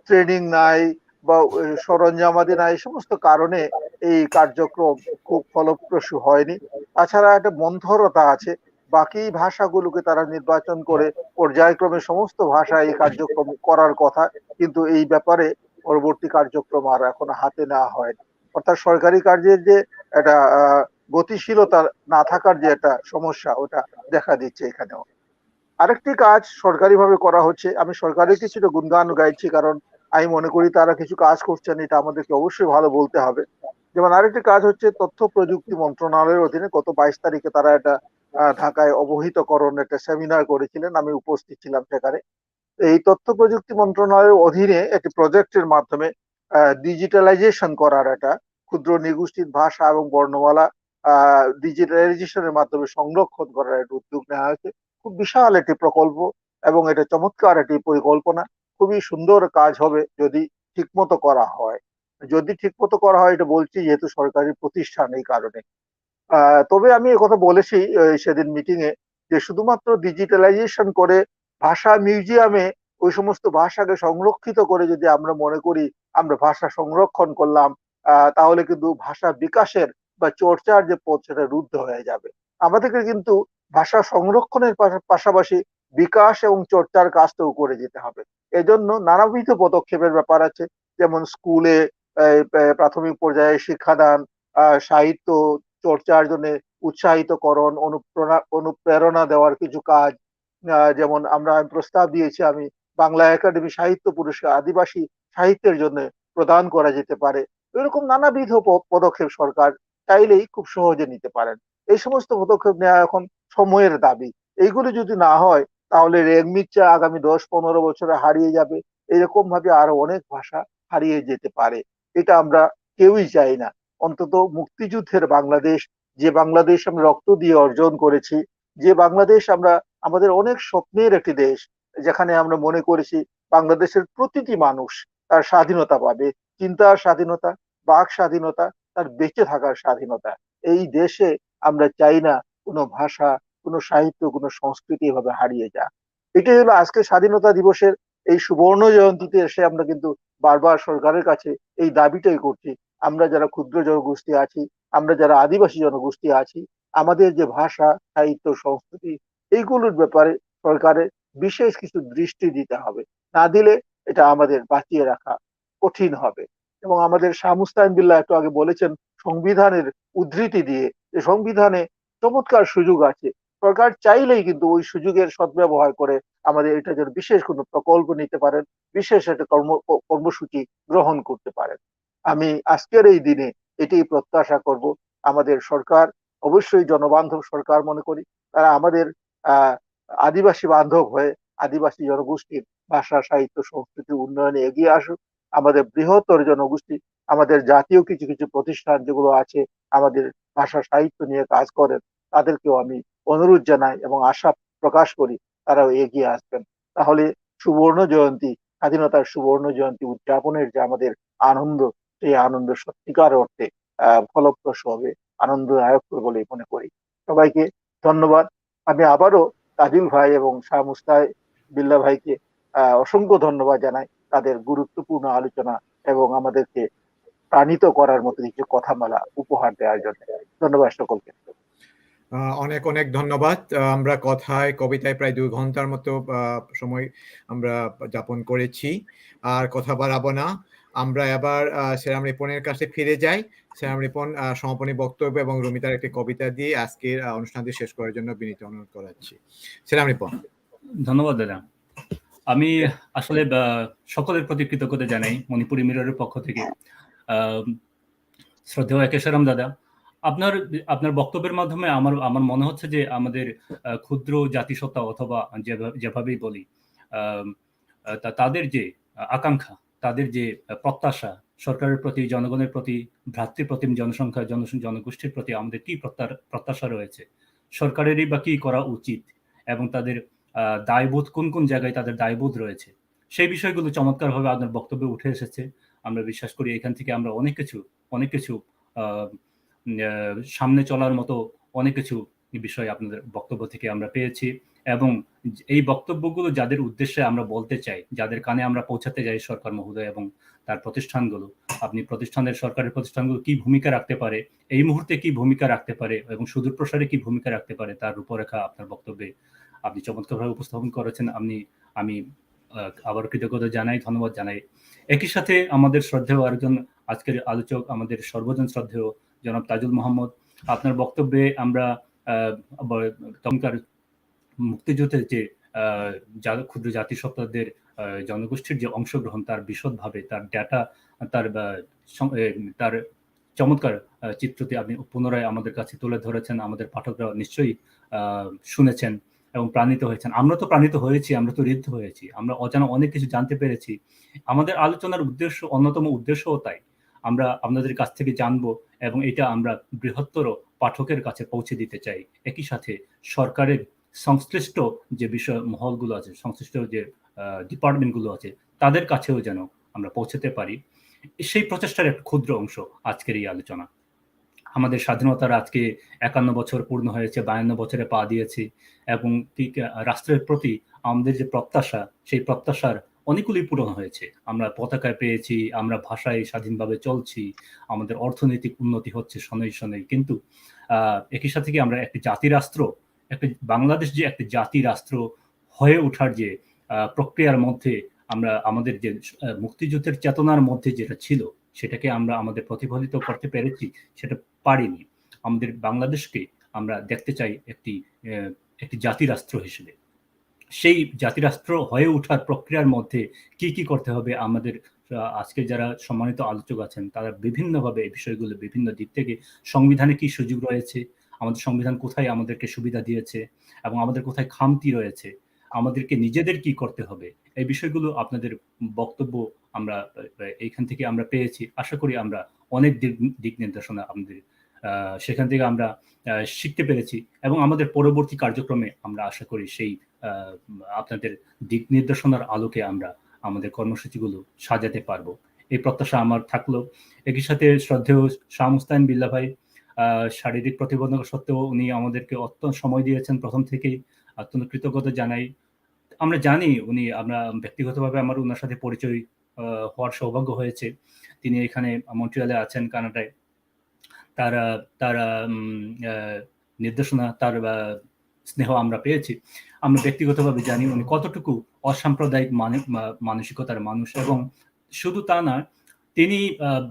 ট্রেনিং নাই, বা সরঞ্জামাদি নাই, সমস্ত কারণে এই কার্যক্রম খুব ফলপ্রসূ হয়নি। তাছাড়া একটা মন্থরতা আছে, বাকি ভাষাগুলোকে তারা নির্বাচন করে পর্যায়ক্রমে সমস্ত ভাষা এই কার্যক্রম করার কথা, কিন্তু এই ব্যাপারে পরবর্তী কার্যক্রম আর এখনো হাতে নেওয়া হয়নি। অর্থাৎ সরকারি কার্যের যে একটা গতিশীলতা না থাকার যে একটা সমস্যা, ওটা দেখা দিচ্ছে এখানেও। আরেকটি কাজ সরকারিভাবে করা হচ্ছে, আমি সরকারের কিছুটা গুণগান গাইছি, কারণ আমি মনে করি তারা কিছু কাজ করছেন, এটা আমাদেরকে অবশ্যই ভালো বলতে হবে। যেমন আরেকটি কাজ হচ্ছে তথ্য প্রযুক্তি মন্ত্রণালয়ের অধীনে গত 22 তারিখে তারা একটা ঢাকায় অবহিতকরণ একটা সেমিনার করেছিলেন, আমি উপস্থিত ছিলাম সেখানে। এই তথ্য প্রযুক্তি মন্ত্রণালয়ের অধীনে একটি প্রজেক্টের মাধ্যমে ডিজিটালাইজেশন করার, একটা ক্ষুদ্র নিগোষ্ঠীর ভাষা এবং বর্ণমালা ডিজিটালাইজেশনের মাধ্যমে সংরক্ষণ করার একটা উদ্যোগ নেওয়া হয়েছে। খুব বিশাল একটি প্রকল্প এবং এটা চমৎকার একটি পরিকল্পনা। খুবই সুন্দর কাজ হবে যদি ঠিকমতো করা হয়। যদি ঠিকমতো করা হয় এটা বলছি যেহেতু সরকারি প্রতিষ্ঠান, এই কারণে। তবে আমি একথা বলেছি সেদিন মিটিং এ, যে শুধুমাত্র ডিজিটালাইজেশন করে ভাষা মিউজিয়ামে ওই সমস্ত ভাষাকে সংরক্ষিত করে যদি আমরা মনে করি আমরা ভাষা সংরক্ষণ করলাম, তাহলে কিন্তু ভাষা বিকাশের বা চর্চার যে পথ সেটা রুদ্ধ হয়ে যাবে। আমাদেরকে কিন্তু ভাষা সংরক্ষণের পাশাপাশি বিকাশ এবং চর্চার কাজটাও করে যেতে হবে। এজন্য নানাবিধ পদক্ষেপের ব্যাপার আছে, যেমন স্কুলে প্রাথমিক পর্যায়ে শিক্ষাদান, সাহিত্য চর্চার জন্য উৎসাহিতকরণ, অনুপ্রেরণা দেওয়ার কিছু কাজ, যেমন আমি প্রস্তাব দিয়েছি, আমি বাংলা একাডেমি সাহিত্য পুরস্কার আদিবাসী সাহিত্যের জন্য প্রদান করা যেতে পারে। এরকম নানাবিধ পদক্ষেপ সরকার চাইলেই খুব সহজে নিতে পারেন। এই সমস্ত পদক্ষেপ নেওয়া এখন সময়ের দাবি। এইগুলো যদি না হয় তাহলে রেগমিচ্চা আগামী 10-15 বছরে হারিয়ে যাবে। এরকম ভাবে আরো অনেক ভাষা হারিয়ে যেতে পারে। এটা আমরা কেউই চাই না। অন্তত মুক্তিযুদ্ধের বাংলাদেশ, যে বাংলাদেশ আমরা রক্ত দিয়ে অর্জন করেছি, যে বাংলাদেশ আমরা, আমাদের অনেক স্বপ্নের একটি দেশ, যেখানে আমরা মনে করেছি বাংলাদেশের প্রতিটি মানুষ তার স্বাধীনতা পাবে, চিন্তার স্বাধীনতা, বাক স্বাধীনতা, তার বেঁচে থাকার স্বাধীনতা। এই দেশে আমরা চাই না কোনো ভাষা, কোনো সাহিত্য, কোনো সংস্কৃতি এভাবে হারিয়ে যাক। এটাই হলো আজকে স্বাধীনতা দিবসের এই সুবর্ণ জয়ন্তীতে এসে আমরা কিন্তু বারবার সরকারের কাছে এই দাবিটাই করছি। আমরা যারা ক্ষুদ্র জনগোষ্ঠী আছি, আমরা যারা আদিবাসী জনগোষ্ঠী আছি, আমাদের যে ভাষা, সাহিত্য, সংস্কৃতি, এইগুলোর ব্যাপারে সরকারের বিশেষ কিছু দৃষ্টি দিতে হবে। না দিলে এটা আমাদের বাঁচিয়ে রাখা কঠিন হবে। এবং আমাদের শাহ মুস্তাহিন বিল্লাহ একটু আগে বলেছেন সংবিধানের উদ্ধৃতি দিয়ে, যে সংবিধানে চমৎকার সুযোগ আছে, সরকার চাইলেই কিন্তু ওই সুযোগের সদ্ব্যবহার করে আমাদের এটা যেন বিশেষ কোনো প্রকল্প নিতে পারেন, বিশেষ একটা কর্মসূচি গ্রহণ করতে পারেন। আমি আজকের এই দিনে এটাই প্রত্যাশা করব, আমাদের সরকার অবশ্যই জনবান্ধব সরকার মনে করি, তারা আমাদের আদিবাসী বান্ধব হয়ে আদিবাসী জনগোষ্ঠীর ভাষা, সাহিত্য, সংস্কৃতি উন্নয়নে এগিয়ে আসুক। আমাদের বৃহত্তর জনগোষ্ঠী, আমাদের জাতীয় কিছু কিছু প্রতিষ্ঠান যেগুলো আছে আমাদের ভাষা সাহিত্য নিয়ে কাজ করেন, তাদেরকেও আমি অনুরোধ জানাই এবং আশা প্রকাশ করি তারাও এগিয়ে আসবেন। তাহলে সুবর্ণ জয়ন্তী, স্বাধীনতার সুবর্ণ জয়ন্তী উদযাপনের যে আমাদের আনন্দ, সেই আনন্দ সত্যিকার অর্থে ফলপ্রসূ হবে, আনন্দদায়ক বলে মনে করি। সবাইকে ধন্যবাদ। আমি আবারও তাজুল ভাই এবং শাহ মুস্তাহিন বিল্লাহ ভাইকে অসংখ্য ধন্যবাদ জানাই তাদের গুরুত্বপূর্ণ আলোচনা এবং আমাদেরকে প্রাণিত করার মতো কিছু কথামালা উপহার দেওয়ার জন্য। ধন্যবাদ সকলকে। অনেক অনেক ধন্যবাদ। আমরা কথায় কবিতায় প্রায় 2 ঘন্টার মতো সময় আমরা যাপন করেছি। আর কথা বাড়াবো না। আমরা এবার সেরাম রিপনের কাছে ফিরে যাই। সেরাম রিপন সমাপনী বক্তব্য এবং রুমিতার একটি কবিতা দিয়ে আজকের অনুষ্ঠানটি শেষ করার জন্য বিনীত অনুরোধ করাচ্ছি। সেরাম রিপন। ধন্যবাদ দাদা। আমি আসলে সকলের প্রতি কৃতজ্ঞতা জানাই মণিপুরি মিররের পক্ষ থেকে। শ্রদ্ধেয় একেশ্বরম দাদা, আপনার বক্তব্যের মাধ্যমে আমার মনে হচ্ছে যে আমাদের ক্ষুদ্র জাতিসত্তা অথবা যেভাবেই বলি তাদের যে আকাঙ্ক্ষা, তাদের যে প্রত্যাশা, সরকারের প্রতি, জনগণের প্রতি, ভ্রাতৃপ্রতিম জনসংখ্যা জনগোষ্ঠীর প্রতি আমাদের কি প্রত্যাশা রয়েছে, সরকারেরই বা কি করা উচিত এবং তাদের দায়বোধ কোন কোন জায়গায় তাদের দায়বোধ রয়েছে, সেই বিষয়গুলো চমৎকারভাবে আপনার বক্তব্যে উঠে এসেছে। আমরা বিশ্বাস করি এখান থেকে আমরা অনেক কিছু সামনে চলার মতো অনেক কিছু বিষয় আপনাদের বক্তব্য থেকে আমরা পেয়েছি এবং এই বক্তব্যগুলো যাদের উদ্দেশ্যে আমরা বলতে চাই, যাদের কানে আমরা পৌঁছাতে চাই সরকার মহোদয় এবং তার প্রতিষ্ঠানগুলো, সরকারের প্রতিষ্ঠানগুলো কি ভূমিকা রাখতে পারে, এই মুহূর্তে কি ভূমিকা রাখতে পারে এবং সুদূর প্রসারে কি ভূমিকা রাখতে পারে, তার রূপরেখা আপনার বক্তব্যে আপনি চমৎকারভাবে উপস্থাপন করেছেন। আমি আবার কৃতজ্ঞতা জানাই, ধন্যবাদ জানাই। একই সাথে আমাদের শ্রদ্ধেয় আরেকজন আজকের আলোচক, আমাদের সর্বজন শ্রদ্ধেয় জনাব তাজুল মোহাম্মদ, আপনার বক্তব্যে আমরা তখনকার মুক্তিযুদ্ধের যে ক্ষুদ্র জাতিসত্তাদের জনগোষ্ঠীর যে অংশগ্রহণ, তার বিশদভাবে তার ডেটা, তার চমৎকার চিত্রটি আপনি পুনরায় আমাদের কাছে তুলে ধরেছেন। আমাদের পাঠকরা নিশ্চয়ই শুনেছেন এবং প্রাণিত হয়েছেন। আমরা তো প্রাণিত হয়েছি, আমরা তো ঋদ্ধ হয়েছি, আমরা অজানা অনেক কিছু জানতে পেরেছি। আমাদের আলোচনার অন্যতম উদ্দেশ্যও তাই, আমরা আপনাদের কাছ থেকে জানবো এবং এটা আমরা বৃহত্তর পাঠকের কাছে পৌঁছে দিতে চাই। একই সাথে সরকারের সংশ্লিষ্ট যে বিষয় মহলগুলো আছে, সংশ্লিষ্ট যে ডিপার্টমেন্টগুলো আছে, তাদের কাছেও যেন আমরা পৌঁছাতে পারি, সেই প্রচেষ্টার একটা ক্ষুদ্র অংশ আজকের এই আলোচনা। আমাদের স্বাধীনতার আজকে 51 বছর পূর্ণ হয়েছে, 52 বছরে পা দিয়েছি এবং ঠিক রাষ্ট্রের প্রতি আমাদের যে প্রত্যাশা, সেই প্রত্যাশার অনেকগুলি পূরণ হয়েছে। আমরা পতাকায় পেয়েছি, আমরা ভাষায় স্বাধীনভাবে চলছি, আমাদের অর্থনৈতিক উন্নতি হচ্ছে শনৈ শনৈ, কিন্তু একই সাথে কি আমরা একটি জাতিরাষ্ট্র, বাংলাদেশ যে একটি জাতিরাষ্ট্র হয়ে ওঠার যে প্রক্রিয়ার মধ্যে আমরা আমাদের যে মুক্তিযুদ্ধের চেতনার মধ্যে যেটা ছিল, সেটাকে আমরা আমাদের প্রতিফলিত করতে পেরেছি, সেটা পারিনি। আমাদের বাংলাদেশকে আমরা দেখতে চাই একটি জাতিরাষ্ট্র হিসেবে। সেই জাতিরাষ্ট্র হয়ে ওঠার প্রক্রিয়ার মধ্যে কি কি করতে হবে, আমাদের আজকে যারা সম্মানিত আলোচক আছেন তারা বিভিন্নভাবে এই বিষয়গুলো বিভিন্ন দিক থেকে, সংবিধানে কি সুযোগ রয়েছে, আমাদের সংবিধান কোথায় আমাদেরকে সুবিধা দিয়েছে এবং আমাদের কোথায় খামতি রয়েছে, আমাদেরকে নিজেদের কি করতে হবে, এই বিষয়গুলো আপনাদের বক্তব্য আমরা এইখান থেকে আমরা পেয়েছি। আশা করি আমরা অনেক দিক নির্দেশনা আমাদের সেখান থেকে আমরা শিখতে পেরেছি এবং আমাদের পরবর্তী কার্যক্রমে আমরা আশা করি সেই আপনাদের দিক নির্দেশনার আলোকে আমরা আমাদের কর্মসূচিগুলো সাজাতে পারবো, এই প্রত্যাশা আমার থাকলো। একই সাথে শ্রদ্ধেয় শাহ মুস্তাইন বিল্লাহ ভাই, শারীরিক প্রতিবন্ধকতা সত্ত্বেও উনি আমাদেরকে অত্যন্ত সময় দিয়েছেন, প্রথম থেকেই অত্যন্ত কৃতজ্ঞতা জানাই। আমরা জানি আমরা ব্যক্তিগতভাবে আমার ওনার সাথে পরিচয় হওয়ার সৌভাগ্য হয়েছে। তিনি এখানে মন্ট্রিয়ালে আছেন, কানাডায়। তার নির্দেশনা, তার স্নেহ আমরা পেয়েছি। আমরা ব্যক্তিগতভাবে জানি উনি কতটুকু অসাম্প্রদায়িক মানসিকতার মানুষ, এবং শুধু তা না, তিনি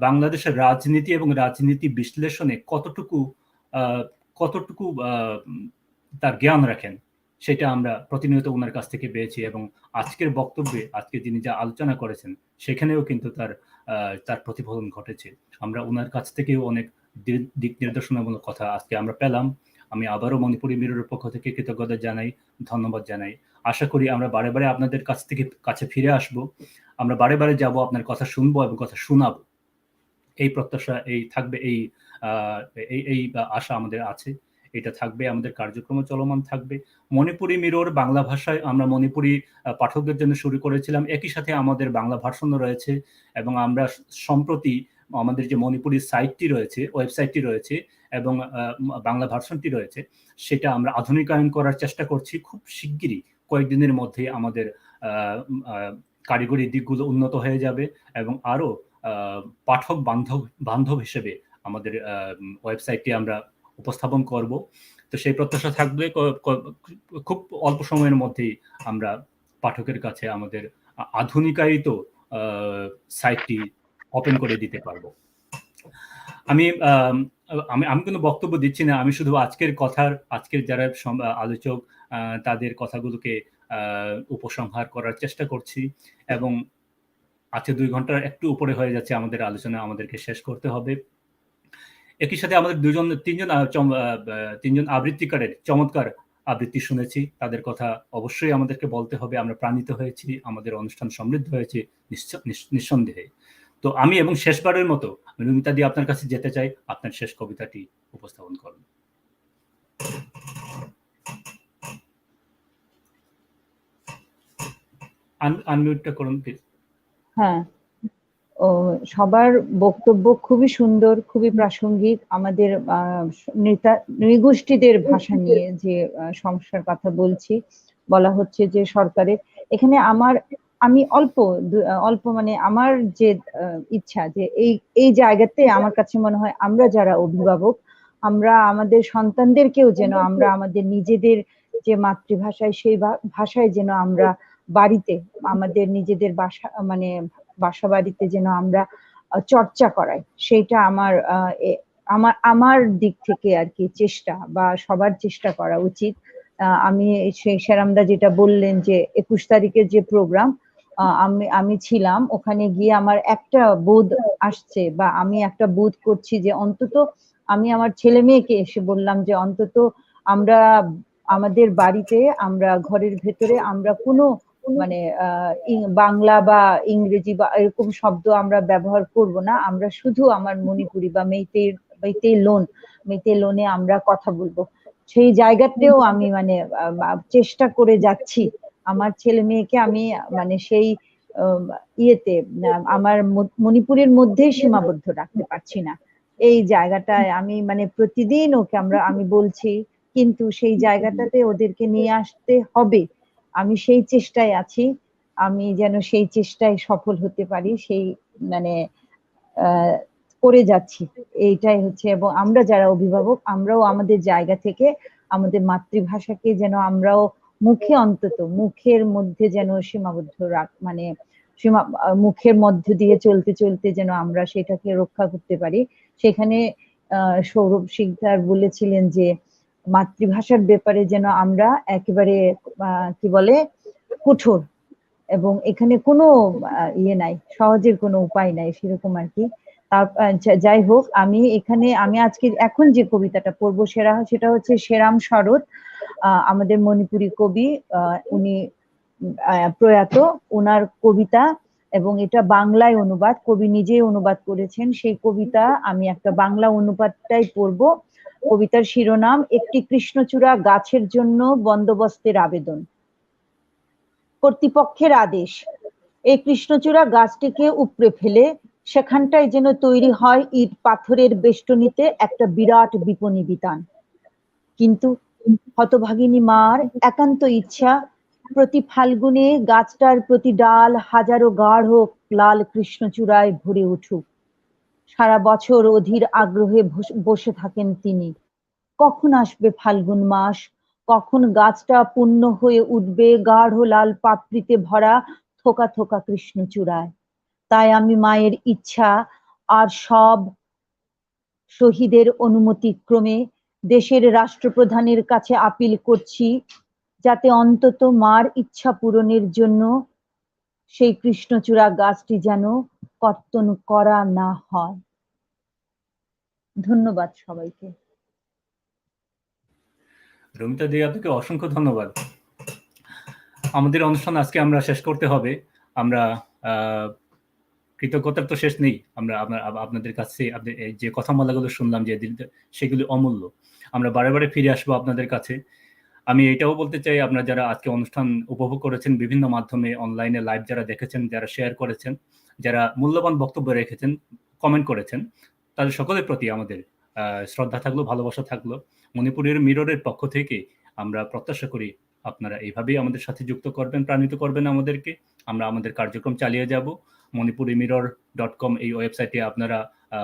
বাংলাদেশের রাজনীতি এবং রাজনীতি বিশ্লেষণে কতটুকু তার জ্ঞান রাখেন, সেটা আমরা প্রতিনিয়ত ওনার কাছ থেকে পেয়েছি। এবং আজকের বক্তব্যে, আজকে তিনি যা আলোচনা করেছেন, সেখানেও কিন্তু তার প্রতিফলন ঘটেছে। আমরা ওনার কাছ থেকেও অনেক দিক নির্দেশনামূলক কথা আজকে আমরা পেলাম। আমি আবারও মণিপুরি মিররের পক্ষ থেকে কৃতজ্ঞতা জানাই, ধন্যবাদ জানাই। আশা করি আমরা বারে বারে আপনাদের কাছে ফিরে আসব, আমরা বারে বারে যাব, আপনার কথা শুনবো এবং কথা শোনাবো, এই প্রত্যাশা থাকবে, এই আশা আমাদের আছে, এটা থাকবে, আমাদের কার্যক্রম চলমান থাকবে। মণিপুরি মিরর বাংলা ভাষায় আমরা মণিপুরি পাঠকদের জন্য শুরু করেছিলাম, একই সাথে আমাদের বাংলা ভার্সন রয়েছে এবং আমরা সম্প্রতি আমাদের যে মণিপুরি সাইটটি রয়েছে, ওয়েবসাইটটি রয়েছে এবং বাংলা ভার্সনটি রয়েছে, সেটা আমরা আধুনিকায়ন করার চেষ্টা করছি। খুব শিগগিরই, কয়েকদিনের মধ্যে আমাদের কারিগরি দিকগুলো উন্নত হয়ে যাবে এবং আরো পাঠক বান্ধব হিসেবে আমাদের ওয়েবসাইটটি আমরা উপস্থাপন করব। তো সেই প্রত্যাশা থাকবে খুব অল্প সময়ের মধ্যেই আমরা পাঠকের কাছে আমাদের আধুনিকায়িত সাইটটি ওপেন করে দিতে পারবো। আমি আমি কোনো বক্তব্য দিচ্ছি না, আমি শুধু আজকের যারা আলোচক তাদের কথাগুলোকে উপসংহার করার চেষ্টা করছি, এবং আজকে 2 ঘন্টার একটু উপরে হয়ে যাচ্ছে আমাদের আলোচনা, আমাদেরকে শেষ করতে হবে। একই সাথে আমাদের তিনজন আবৃত্তিকারের চমৎকার আবৃত্তি শুনেছি, তাদের কথা অবশ্যই আমাদেরকে বলতে হবে। আমরা প্রাণিত হয়েছি, আমাদের অনুষ্ঠান সমৃদ্ধ হয়েছে নিঃসন্দেহে। তো আমি এবং শেষবারের মতো রুমিতা দি আপনার কাছে যেতে চাই, আপনার শেষ কবিতাটি উপস্থাপন করুন। আনমিউটটা করুন প্লিজ। হ্যাঁ, সবার বক্তব্য খুবই সুন্দর, খুবই প্রাসঙ্গিক। আমাদের নৃগোষ্ঠীদের ভাষা নিয়ে যে সমস্যার কথা বলা হচ্ছে যে সরকারের এখানে আমি অল্প মানে আমার যে ইচ্ছা যে এই জায়গাতে আমার কাছে মনে হয় আমরা যারা অভিভাবক, আমরা আমাদের সন্তানদেরকেও যেন আমরা আমাদের নিজেদের যে মাতৃভাষায় সেই ভাষায় যেন আমরা বাড়িতে আমাদের নিজেদের বাসা বাড়িতে যেন আমরা চর্চা করাই, সেইটা আমার দিক থেকে আর কি চেষ্টা, বা সবার চেষ্টা করা উচিত। আমি সেই সেরামদা যেটা বললেন যে 21 তারিখের যে প্রোগ্রাম, আমি ছিলাম ওখানে গিয়ে আমার একটা বোধ আসছে, বা আমি একটা বোধ করছি যে অন্তত আমি আমার ছেলে মেয়েকে এসে বললাম যে অন্তত আমরা আমাদের বাড়িতে আমরা ঘরের ভেতরে আমরা কোনো মানে বাংলা বা ইংরেজি বা এরকম শব্দ আমরা ব্যবহার করব না, আমরা শুধু আমার মণিপুরি বা মেইতেই লোনে আমরা কথা বলবো। সেই জায়গাতেও আমি চেষ্টা করে যাচ্ছি। আমার ছেলে মেয়েকে আমি সেই ইয়েতে আমার মণিপুরের মধ্যেই সীমাবদ্ধ রাখতে পারছি না। এই জায়গাটায় আমি প্রতিদিন ওকে আমি বলছি, কিন্তু সেই জায়গাটাতে ওদেরকে নিয়ে আসতে হবে। আমি সেই চেষ্টায় আছি, আমি যেন সেই চেষ্টায় সফল হতে পারি, সেই করে যাচ্ছি। এইটাই হচ্ছে, এবং আমরা যারা অভিভাবক আমরাও আমাদের জায়গা থেকে আমাদের মাতৃভাষাকে যেন আমরাও মুখের মধ্যে যেন সীমাবদ্ধ মুখের মধ্য দিয়ে চলতে চলতে যেন আমরা সেটাকে রক্ষা করতে পারি। সেখানে সৌরভ শিকদার বলেছিলেন যে মাতৃভাষার ব্যাপারে যেন আমরা একেবারে কি বলে কঠোর, এবং এখানে কোনো ইয়ে নাই, সহজের কোনো উপায় নাই সেরকম আর কি। যাই হোক, আমি এখন যে কবিতাটা পড়বো সেটা হচ্ছে সেরাম শরৎ, আমাদের মণিপুরী কবি, উনি প্রয়াত, ওনার কবিতা, এবং এটা বাংলায় অনুবাদ, কবি নিজেই অনুবাদ করেছেন সেই কবিতা। আমি একটা বাংলা অনুবাদটাই পড়বো। কবিতার শিরোনাম একটি কৃষ্ণচূড়া গাছের জন্য বন্দোবস্তের আবেদন। কর্তৃপক্ষের আদেশ, এই কৃষ্ণচূড়া গাছটিকে উপড়ে ফেলে সেখানটায় যেন তৈরি হয় ইট পাথরের বেষ্টনীতে একটা বিরাট বিপণী বিতান। কিন্তু হতভাগিনী মার একান্ত ইচ্ছা প্রতি ফাল্গুনে গাছটার প্রতি ডাল হাজারো গাঢ় লাল কৃষ্ণচূড়ায় ভরে উঠুক। সারা বছর অধীর আগ্রহে বসে থাকেন তিনি, কখন আসবে ফাল্গুন মাস, কখন গাছটা পূর্ণ হয়ে উঠবে গাঢ় লাল পাপড়িতে ভরা থোকা থোকা কৃষ্ণচূড়ায়। তাই আমি মায়ের ইচ্ছা আর সব শহীদের অনুমতি ক্রমে দেশের রাষ্ট্রপ্রধানের কাছে আপিল করছি, যাতে অন্তত মার ইচ্ছা পূরণের জন্য সেই কৃষ্ণচূড়া গাছটি যেন কর্তন করা না হয়। ধন্যবাদ সবাইকে। রুমিতা দি, আপনাকে অসংখ্য ধন্যবাদ। আমাদের অনুষ্ঠান আজকে আমরা শেষ করতে হবে। আমরা কৃতজ্ঞতার তো শেষ নেই। আমরা আপনাদের কাছে যে কথামালাগুলো শুনলাম যে সেগুলি অমূল্য। আমরা বারে বারে ফিরে আসবো আপনাদের কাছে। আমি এটাও বলতে চাই, আপনারা যারা আজকে অনুষ্ঠান উপভোগ করেছেন বিভিন্ন মাধ্যমে, অনলাইনে লাইভ যারা দেখেছেন, যারা শেয়ার করেছেন, যারা মূল্যবান বক্তব্য রেখেছেন, কমেন্ট করেছেন, তাদের সকলের প্রতি আমাদের শ্রদ্ধা থাকলো, ভালোবাসা থাকলো। মণিপুরের মিররের পক্ষ থেকে আমরা প্রত্যাশা করি আপনারা এইভাবেই আমাদের সাথে যুক্ত করবেন, প্রাণিত করবেন আমাদেরকে। আমরা আমাদের কার্যক্রম চালিয়ে যাব। monipurimmirror.com এই ওয়েবসাইটে আপনারা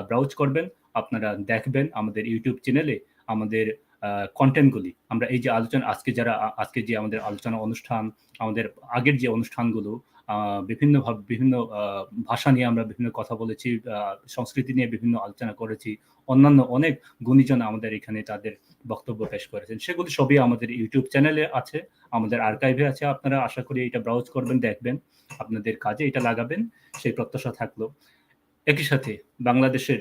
ব্রাউজ করবেন, আপনারা দেখবেন। আমাদের ইউটিউব চ্যানেলে আমাদের কন্টেন্টগুলি, আমরা এই যে আলোচনা আজকে যে আমাদের আলোচনা অনুষ্ঠান, আমাদের আগের যে অনুষ্ঠানগুলো বিভিন্ন ভাষা নিয়ে আমরা বিভিন্ন কথা বলেছি, সংস্কৃতি নিয়ে বিভিন্ন আলোচনা করেছি, অন্যান্য অনেক গুণীজন আমাদের এখানে তাদের বক্তব্য পেশ করেছেন, সেগুলি সবই আমাদের ইউটিউব চ্যানেলে আছে, আমাদের আর্কাইভে আছে। আপনারা আশা করি এটা ব্রাউজ করবেন, দেখবেন, আপনাদের কাজে এটা লাগাবেন, সেই প্রত্যাশা থাকলো। একই সাথে বাংলাদেশের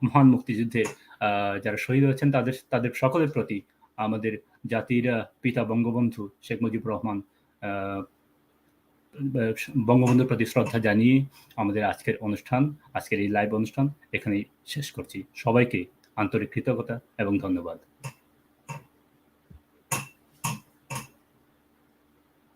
মহান মুক্তিযুদ্ধে যারা শহীদ হয়েছেন তাদের সকলের প্রতি আমাদের জাতির পিতা বঙ্গবন্ধু শেখ মুজিবুর রহমান বঙ্গবন্ধুর প্রতি শ্রদ্ধা জানিয়ে আমাদের আজকের এই লাইভ অনুষ্ঠান এখানেই শেষ করছি। সবাইকে আন্তরিক কৃতজ্ঞতা এবং ধন্যবাদ।